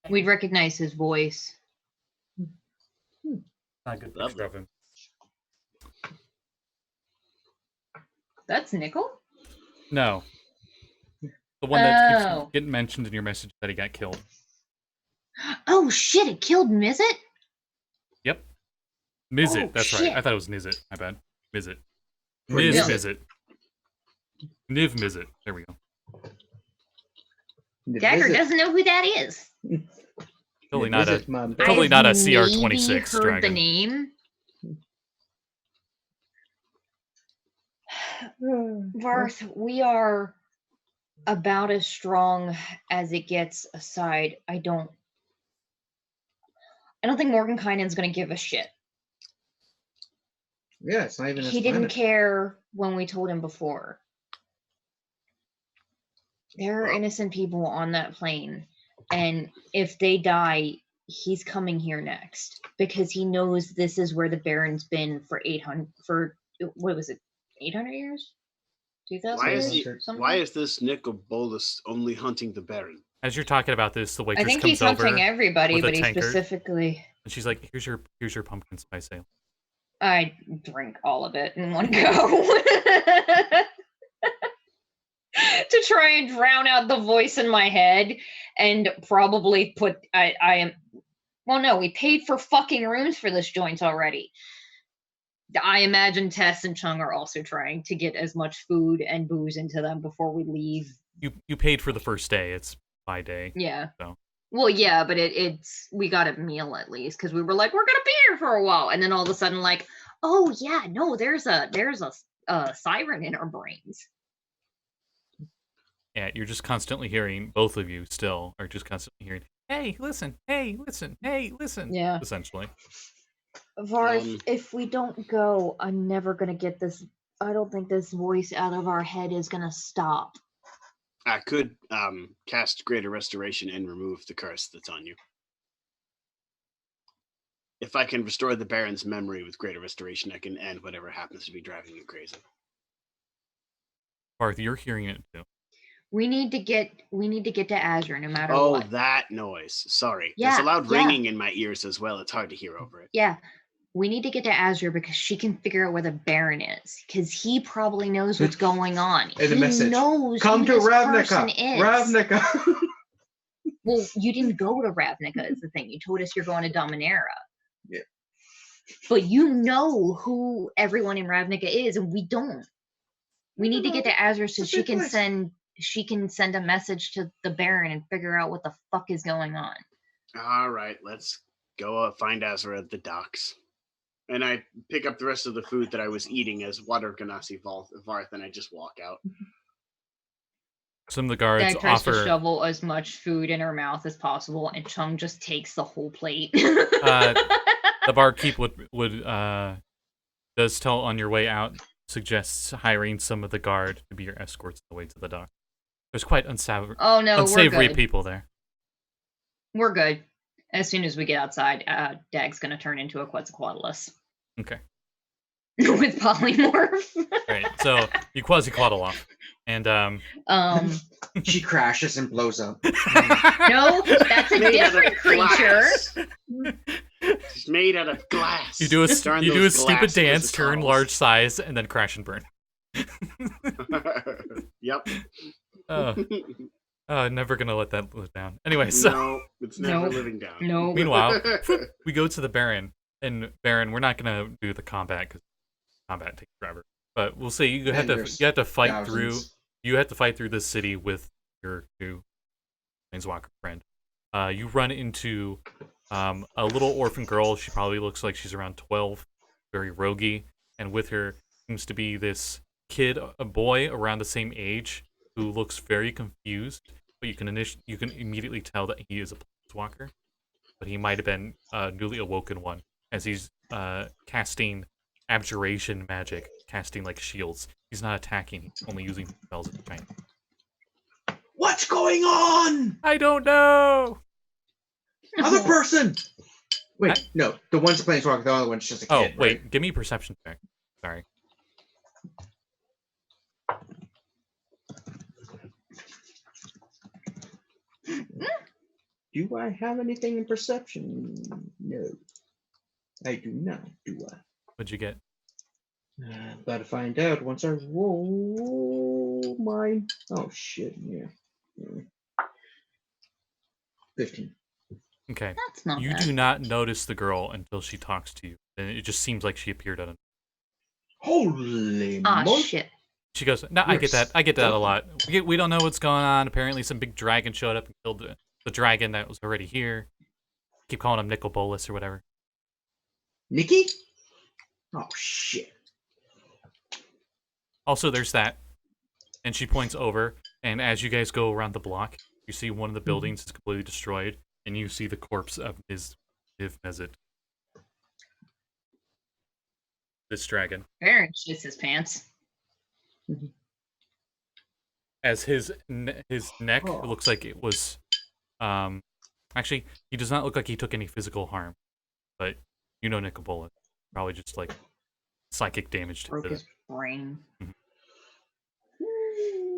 We'd recognize his voice. Not a good picture of him. That's Nickel? No. The one that keeps getting mentioned in your message that he got killed. Oh shit, it killed Mizzet? Yep. Mizzet, that's shit. Right. I thought it was Nizzet. My bad. Mizzet. Mizzet. Niv Mizzet. There we go. Dagger doesn't know who that is. Totally not a CR26 heard dragon. The name. Varth, we are about as strong as it gets aside. I don't think Mordenkainen's gonna give a shit. Yeah, it's not even his He didn't planet. care when we told him before. There are innocent people on that plane. And if they die, he's coming here next because he knows this is where the Baron's been for 800 what was it, 800 years, 2000 years. Why is this Nicobolus only hunting the Baron? As you're talking about this, the waitress I think comes he's hunting over everybody, but he tankard, specifically. and she's like, "Here's your pumpkin spice ale." I drink all of it in one go to try and drown out the voice in my head, and probably put. I am. Well, no, we paid for fucking rooms for this joint already. I imagine Tess and Chung are also trying to get as much food and booze into them before we leave. You paid for the first day. It's by day. Yeah. So. Well, yeah, but it's we got a meal at least because we were like, we're gonna be here for a while, and then all of a sudden, like, oh yeah, no, there's a siren in our brains. Yeah, you're just constantly hearing, both of you still are just constantly hearing, hey, listen, hey, listen, hey, listen. Yeah. Essentially. Varth, if we don't go, I'm never gonna get this. I don't think this voice out of our head is gonna stop. I could cast Greater Restoration and remove the curse that's on you. If I can restore the Baron's memory with Greater Restoration, I can end whatever happens to be driving you crazy. Varth, you're hearing it too. We need to get to Azra no matter what. Oh, that noise. Sorry. Yeah, there's a loud ringing in my ears as well. It's hard to hear over it. Yeah. We need to get to Azra because she can figure out where the Baron is. Because he probably knows what's going on. And the message. Knows come who to this Ravnica. person is. Ravnica. Well, you didn't go to Ravnica is the thing. You told us you're going to Dominaria. Yeah. But you know who everyone in Ravnica is, and we don't. We need to get to Azra so she can send a message to the Baron and figure out what the fuck is going on. All right, let's go find Azra at the docks. And I pick up the rest of the food that I was eating as water Genasi Varth, and I just walk out. Some of the guards Dad tries offer to shovel as much food in her mouth as possible, and Chung just takes the whole plate. The barkeep would does tell on your way out, suggests hiring some of the guard to be your escorts on the way to the dock. There's quite unsavory people there. We're good. As soon as we get outside, Dag's gonna turn into a Quetzalcoatlus. Okay. With polymorph. Right. So you quasi-quaddle off. And she crashes and blows up. No, that's a different creature. She's made out of glass. You do a stupid dance, turn large size, and then crash and burn. Yep. Never gonna let that live down. Anyway, so no, it's never living down. No. Meanwhile, we go to the Baron, and Baron, we're not gonna do the combat because combat takes forever. But we'll say you have to fight thousands. through. You have to fight through this city with your new Planeswalker friend. You run into a little orphan girl. She probably looks like she's around 12, very roguey, and with her seems to be this kid, a boy around the same age, who looks very confused. But you can immediately tell that he is a Planeswalker, but he might have been a newly awoken one, as he's casting abjuration magic, casting like shields. He's not attacking, he's only using spells at the time. What's going on? I don't know! Other person! Wait, no. The one's a Planeswalker, the other one's just a kid. Oh, wait, right? Give me a perception check. Sorry. Do I have anything in perception? No. I do not, do I? What'd you get? About to find out once I roll my... Oh, shit, yeah. 15. Okay. That's not You bad. do not notice the girl until she talks to you. And it just seems like she appeared out of... Holy shit. She goes, no, I get that a lot. We don't know what's going on. Apparently some big dragon showed up and killed the dragon that was already here. Keep calling him Nicobolus or whatever. Nikki? Oh, shit. Also, there's that. And she points over, and as you guys go around the block, you see one of the buildings is completely destroyed, and you see the corpse of his Mezit. This dragon. Baron shits his pants. As his neck looks like it was Actually, he does not look like he took any physical harm, but you know Nicobola. Probably just like psychic damage to Broke his brain.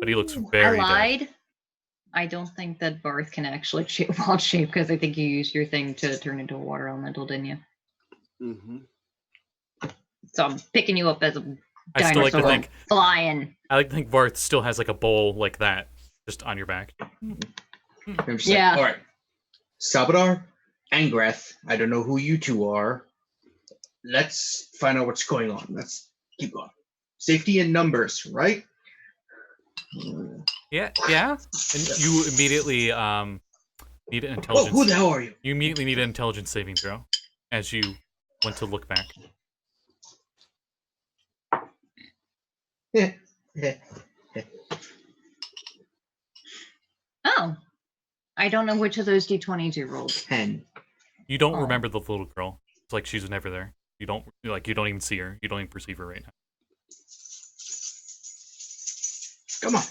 But he looks very I lied. dead. I don't think that Varth can actually wild shape because I think you used your thing to turn into a water elemental, didn't you? Mm-hmm. So I'm picking you up as a I still like to think flying. I like to think Varth still has like a bowl like that just on your back. Yeah. All right. Salbador and Greth, I don't know who you two are. Let's find out what's going on. Let's keep going. Safety in numbers, right? Yeah. And you immediately need an intelligence. Oh, who the hell are you? You immediately need an intelligence saving throw as you went to look back. Oh. I don't know which of those d20s you rolled. 10. You don't remember the little girl. It's like she's never there. You don't even see her. You don't even perceive her right now. Come on.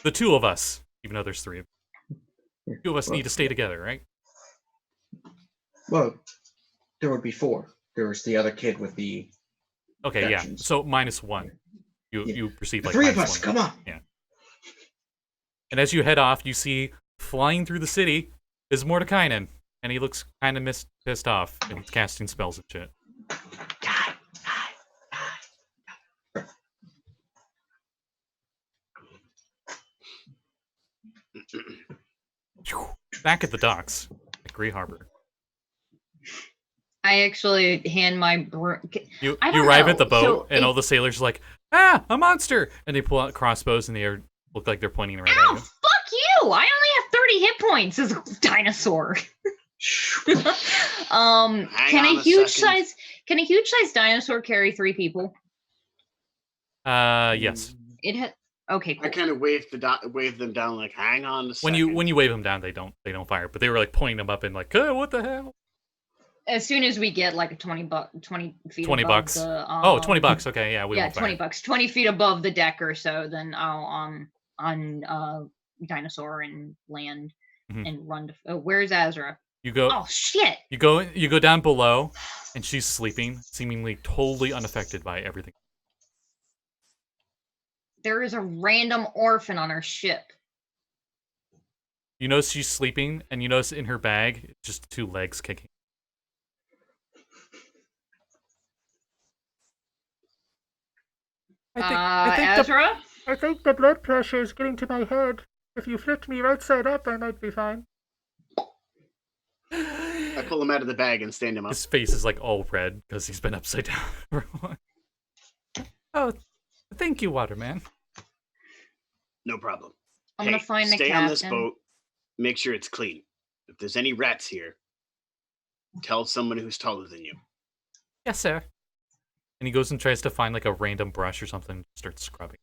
The two of us, even though there's three of you. Two of us need to stay together, right? Well, there would be 4. There was the other kid with the Okay, yeah. Actions. So -1. You perceive The like 3 of us. -1. Come on. Yeah. And as you head off, you see flying through the city is Mordekainen, and he looks kind of pissed off and he's casting spells and shit. Back at the docks at Grey Harbor. I actually hand my You arrive at the boat, and all the sailors are like, "Ah, a monster!" And they pull out crossbows, and they look like they're pointing right at you. Fuck you! I only have 30 hit points as a dinosaur. Can a huge size dinosaur carry 3 people? Yes. It had. Okay, cool. I kind of waved them down, like, hang on a second. When you wave them down, they don't fire, but they were like pointing them up and like, oh, what the hell? As soon as we get like a 20 feet 20 above bucks. The, $20. Okay, yeah, we yeah, won't fire. 20 bucks, 20 feet above the deck or so. Then I'll on dinosaur and land and run to. Where's Azra? You go. Oh shit! You go down below, and she's sleeping, seemingly totally unaffected by everything. There is a random orphan on our ship. You notice she's sleeping, and you notice in her bag, just 2 legs kicking. Azra? I think the blood pressure is getting to my head. If you flipped me right side up, I might be fine. I pull him out of the bag and stand him up. His face is like all red because he's been upside down for a while. Oh, thank you, Waterman. No problem. I'm gonna find the stay captain. on this boat. Make sure it's clean. If there's any rats here, tell someone who's taller than you. Yes, sir. And he goes and tries to find like a random brush or something and starts scrubbing.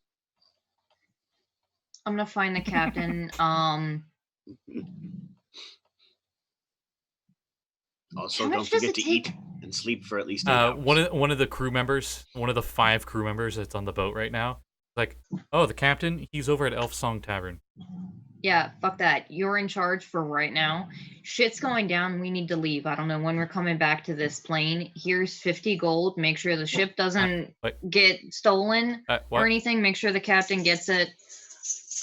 I'm gonna find the captain. Also, don't forget to eat and sleep for at least 8 hours. One of the crew members, one of the 5 crew members that's on the boat right now, like, oh, the captain, he's over at Elf Song Tavern. Yeah, fuck that. You're in charge for right now. Shit's going down. We need to leave. I don't know when we're coming back to this plane. Here's 50 gold. Make sure the ship doesn't get stolen or anything. Make sure the captain gets it.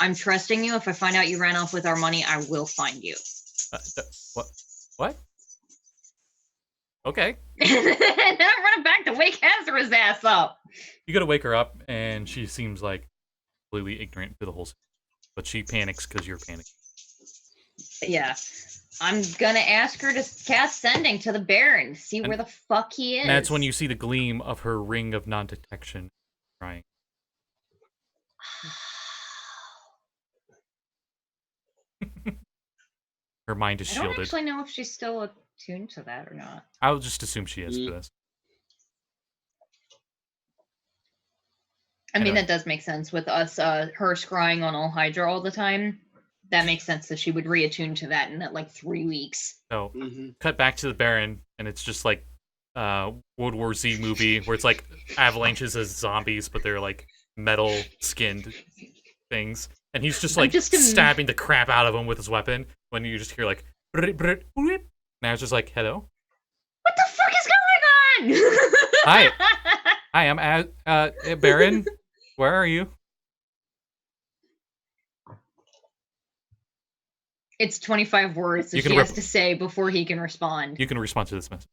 I'm trusting you. If I find out you ran off with our money, I will find you. What? Okay. And then I'm running back to wake Azra's ass up. You gotta wake her up, and she seems like completely ignorant to the whole situation. But she panics because you're panicking. Yeah. I'm gonna ask her to cast Sending to the Baron, see where the fuck he is. And that's when you see the gleam of her ring of non-detection crying. Her mind is shielded. I don't actually know if she's still attuned to that or not. I'll just assume she is for this. I mean, that does make sense with us, her scrying on all Hydra all the time. That makes sense that she would reattune to that in like 3 weeks. So, cut back to the Baron, and it's just like World War Z movie where it's like avalanches as zombies, but they're like metal skinned things. And he's just like stabbing the crap out of him with his weapon when you just hear like now it's just like, hello? What the fuck is going on? Hi. Hi, I'm Baron. Where are you? It's 25 words that she has to say before he can respond. You can respond to this message.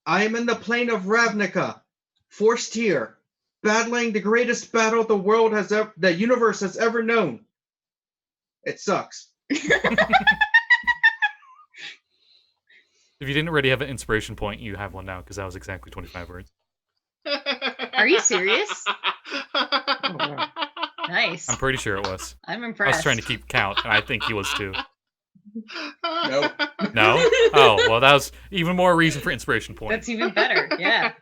I am in the plain of Ravnica, forced here, battling the greatest battle the universe has ever known. It sucks. If you didn't already have an inspiration point, you have one now, because that was exactly 25 words. Are you serious? Oh, wow. Nice. I'm pretty sure it was. I'm impressed. I was trying to keep count, and I think he was too. No. No? Oh, well, that was even more reason for inspiration point. That's even better, yeah.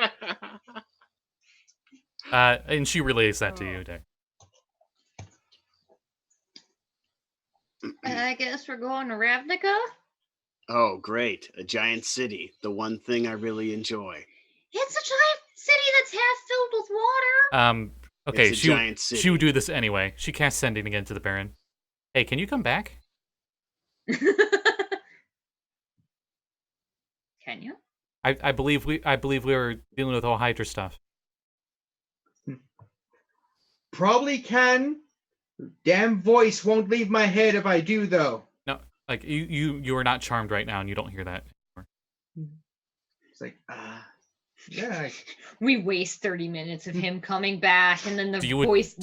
And she relays that to you, Dick. I guess we're going to Ravnica? Oh, great. A giant city. The one thing I really enjoy. It's a giant city that's half filled with water. Okay, It's she would do this anyway. She casts Sending again to the Baron. Hey, can you come back? Can you? I believe we were dealing with all Hydra stuff. Probably can. Damn voice won't leave my head if I do, though. No, like you are not charmed right now, and you don't hear that anymore. It's like, yeah. We waste 30 minutes of him coming back, and then the voice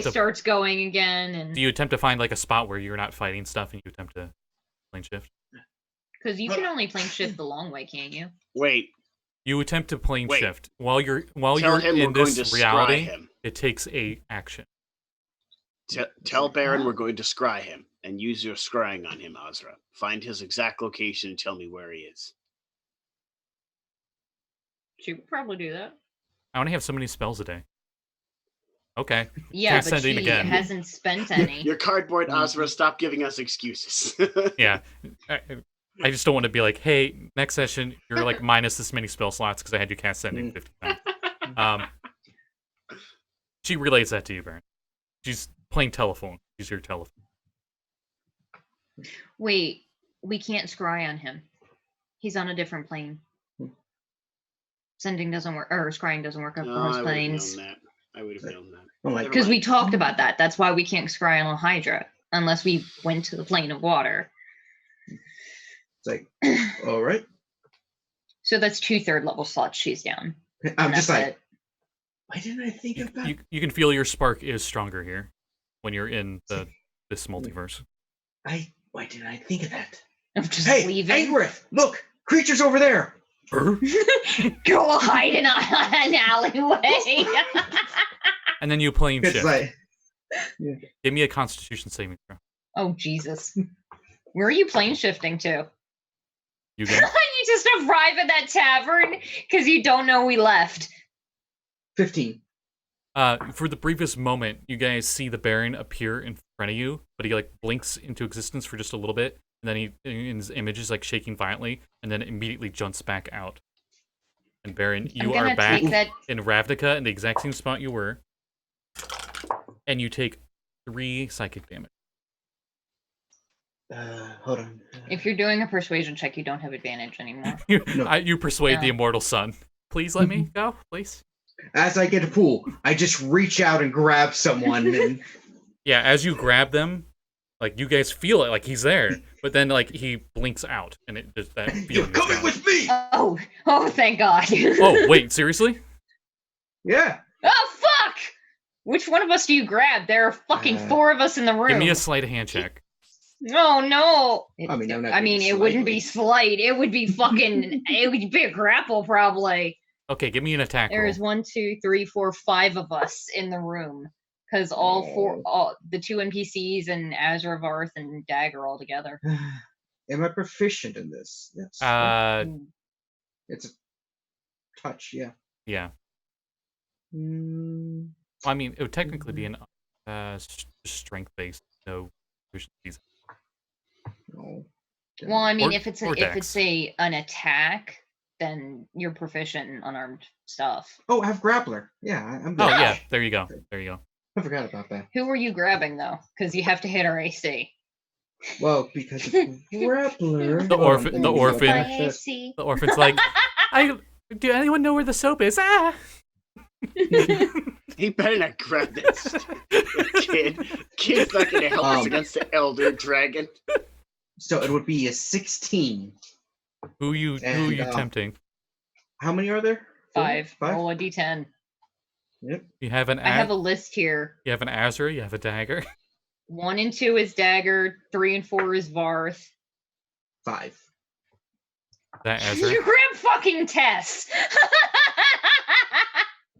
starts going again. And do you attempt to find like a spot where you're not fighting stuff, and you attempt to plane shift? Because you can only plane shift the long way, can't you? Wait. You attempt to plane shift while you're in this reality. It takes a action. Tell Baron we're going to scry him, and use your scrying on him, Azra. Find his exact location and tell me where he is. She would probably do that. I only have so many spells a day. Okay. Yeah, but she hasn't spent any. Your cardboard, Azra, stop giving us excuses. Yeah. I just don't want to be like, hey, next session, you're like minus this many spell slots because I had you cast Sending 50 times. She relays that to you, Baron. She's playing telephone. She's your telephone. Wait, we can't scry on him. He's on a different plane. Sending doesn't work, or scrying doesn't work on those planes. I would have known that. Because we talked about that. That's why we can't scry on Hydra unless we went to the plane of water. It's like, all right. So that's 2 third-level slots she's down. I'm just like, why didn't I think of that? You can feel your spark is stronger here when you're in this multiverse. Why didn't I think of that? I'm just Hey, leaving. Griff, look, creatures over there. Go hide in an alleyway. And then you plane shift. Like, Give me a Constitution saving throw. Oh Jesus! Where are you plane shifting to? You get it? You just arrive at that tavern because you don't know we left. 15. For the briefest moment, you guys see the Baron appear in front of you, but he like blinks into existence for just a little bit, and then he, in his image, is like shaking violently, and then immediately jumps back out. And Baron, you are back in Ravnica in the exact same spot you were, and you take 3 psychic damage. Hold on. If you're doing a persuasion check, you don't have advantage anymore. You persuade the immortal sun. Please let me go, please. As I get a pool, I just reach out and grab someone. And yeah, as you grab them, like you guys feel it, like he's there, but then like he blinks out, and it just that feeling. You're coming with me. Oh, thank God. Oh wait, seriously? Yeah. Oh fuck! Which one of us do you grab? There are fucking 4 of us in the room. Give me a sleight of hand check. Oh no! It wouldn't be slight. It would be fucking. It would be a grapple probably. Okay, give me an attack roll. There's 1, 2, 3, 4, 5 of us in the room because all the 2 NPCs and Azra, Varth, and Dagger all together. Am I proficient in this? Yes. It's a touch. Yeah. Yeah. Well, I mean, it would technically be an strength based, no proficiencies. No. Well, I mean, if it's an attack, then you're proficient in unarmed stuff. Oh, I have grappler. Yeah, I'm good. Oh yeah, there you go. I forgot about that. Who were you grabbing though? Because you have to hit our AC. Well, because it's grappler. The orphan. The orphan. My AC. The orphan's like, do anyone know where the soap is? Ah! He better not grab this kid. Kid's not going to help us against the elder dragon. So it would be a 16. Who you tempting? How many are there? 5. 5? Roll a d10. Yep. You have an. I have a list here. You have an Azra. You have a Dagger. 1 and 2 is Dagger. 3 and 4 is Varth. 5. That Azra. You grab fucking Tess.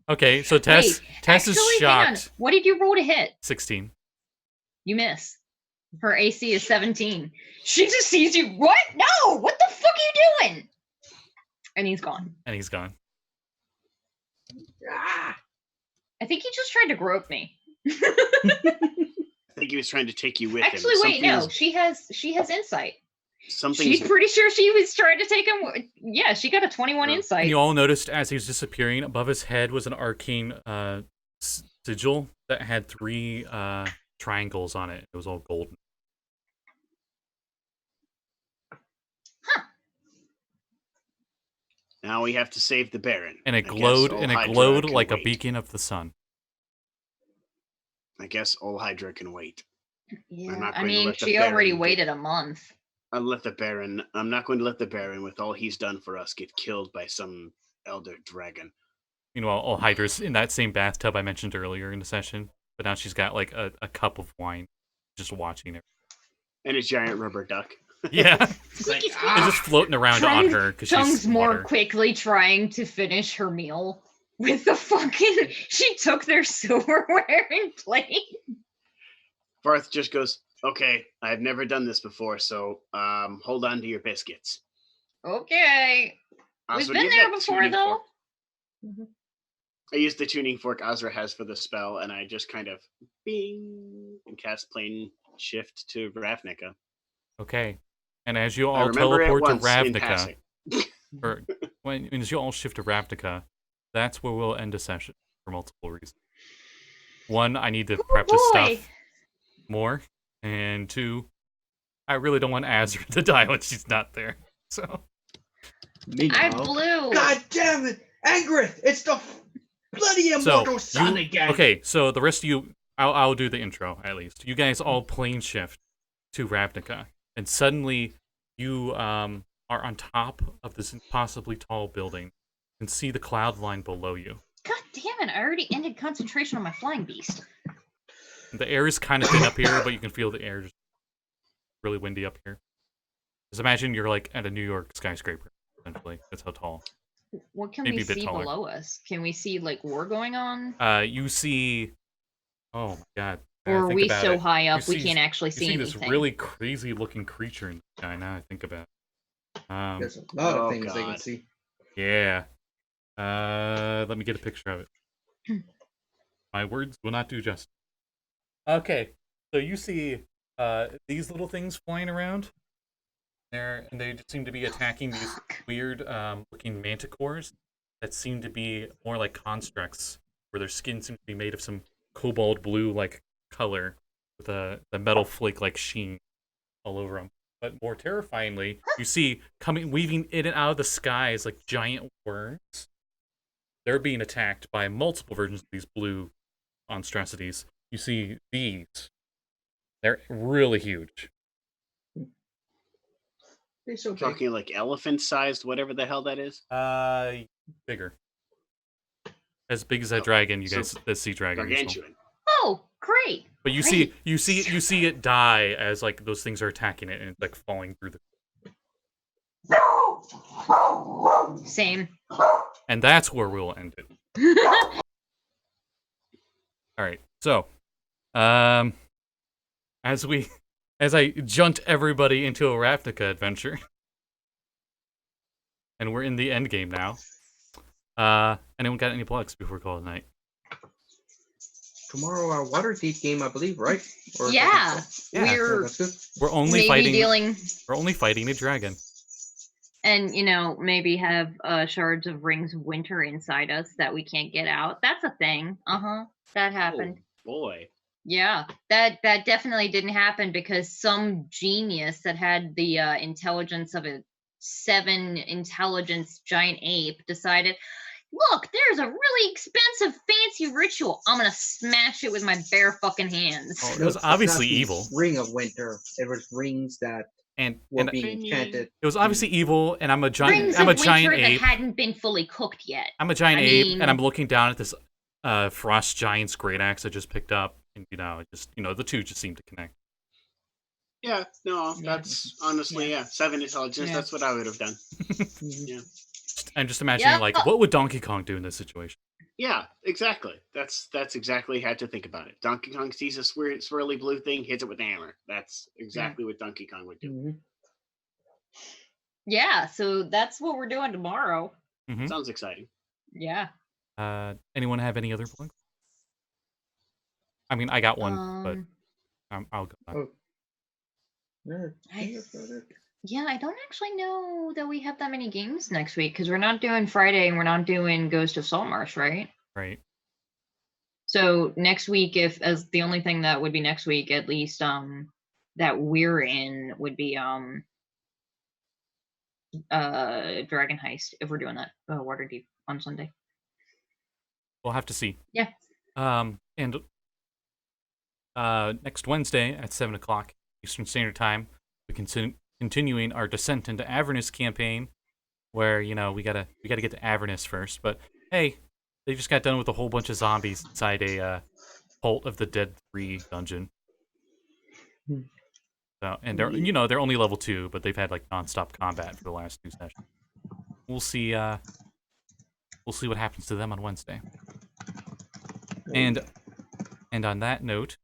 Okay, so Tess is shocked. Hang on. What did you roll to hit? 16. You miss. Her AC is 17. She just sees you. What? No! What the fuck are you doing? And he's gone. Ah! I think he just tried to grope me. I think he was trying to take you with him. Actually, wait, no. She has insight. She's pretty sure she was trying to take him. Yeah, she got a 21 insight. And you all noticed as he was disappearing, above his head was an arcane sigil that had 3 triangles on it. It was all golden. Huh. Now we have to save the Baron. And it glowed like a beacon of the sun. I guess old Hydra can wait. Yeah, I mean, she already waited a month. I'm not going to let the Baron, with all he's done for us, get killed by some elder dragon. Meanwhile, old Hydra's in that same bathtub I mentioned earlier in the session, but now she's got like a cup of wine, just watching it. And a giant rubber duck. Yeah. It's just floating around on her because she's more quickly trying to finish her meal with the fucking. She took their silverware and plate. Varth just goes, okay, I've never done this before, so hold on to your biscuits. Okay. We've been there before, though. I use the tuning fork Azra has for the spell, and I just kind of bing and cast plane shift to Ravnica. Okay. And as you all teleport to Ravnica, as you all shift to Ravnica, that's where we'll end a session for multiple reasons. 1, I need to prep the stuff more. And 2, I really don't want Azra to die when she's not there. So I blew. God damn it, Angrith! It's the bloody immortal sun again. Okay, so the rest of you, I'll do the intro at least. You guys all plane shift to Ravnica, and suddenly you are on top of this impossibly tall building and see the cloud line below you. God damn it! I already ended concentration on my flying beast. The air is kind of thin up here, but you can feel the air just really windy up here. Just imagine you're like at a New York skyscraper, essentially. That's how tall. What can we see below us? Can we see like war going on? You see. Oh my god. Or are we so high up we can't actually see anything? You see this really crazy looking creature in the sky. Now I think about it. There's a lot of things they can see. Yeah. Let me get a picture of it. My words will not do justice. Okay, so you see these little things flying around there, and they just seem to be attacking these weird looking manticores that seem to be more like constructs, where their skin seems to be made of some cobalt blue like color with the metal flake like sheen all over them. But more terrifyingly, you see weaving in and out of the skies like giant worms. They're being attacked by multiple versions of these blue monstrosities. You see these. They're really huge. They're so talking like elephant-sized, whatever the hell that is? Bigger. As big as that dragon, you guys, that sea dragon. Gargantuan. Oh, great. But you see it die as like those things are attacking it and it's like falling through the. Same. And that's where we'll end it. All right. So, as I junt everybody into a Ravnica adventure, and we're in the end game now. Anyone got any plugs before we call it a night? Tomorrow our Waterdeep game, I believe, right? Or yeah. We're only fighting a dragon. And, maybe have shards of Rings of Winter inside us that we can't get out. That's a thing. That happened. boy. Yeah, that definitely didn't happen because some genius that had the intelligence of a 7 intelligence giant ape decided, look, there's a really expensive fancy ritual. I'm gonna smash it with my bare fucking hands. Oh, it was obviously the evil. Ring of Winter. It was rings that were being enchanted. It was obviously evil, and I'm a giant. Rings I'm of a giant winter ape. that hadn't been fully cooked yet. I'm a giant ape, and I'm looking down at this frost giant's great axe I just picked up, and the two just seem to connect. Yeah, no, that's honestly 7 intelligence. Yeah. That's what I would have done. Yeah. I'm just imagining what would Donkey Kong do in this situation? Yeah, exactly. That's exactly how to think about it. Donkey Kong sees a swirly blue thing, hits it with a hammer. That's exactly what Donkey Kong would do. Mm-hmm. Yeah, so that's what we're doing tomorrow. Mm-hmm. Sounds exciting. Yeah. Anyone have any other plugs? I mean, I got one, but I'll go back. Yeah, I don't actually know that we have that many games next week because we're not doing Friday and we're not doing Ghost of Saltmarsh, right? Right. So next week, as the only thing that would be next week, at least that we're in would be Dragon Heist if we're doing that Waterdeep on Sunday. We'll have to see. Yeah. And next Wednesday at 7:00 Eastern Standard Time, we continuing our Descent into Avernus campaign, where we gotta get to Avernus first. But hey, they just got done with a whole bunch of zombies inside a Cult of the Dead 3 dungeon. So, and they're only level 2, but they've had like nonstop combat for the last 2 sessions. We'll see what happens to them on Wednesday. And on that note,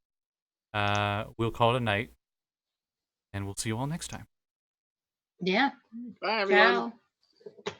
we'll call it a night, and we'll see you all next time. Yeah. Bye, everyone. Ciao.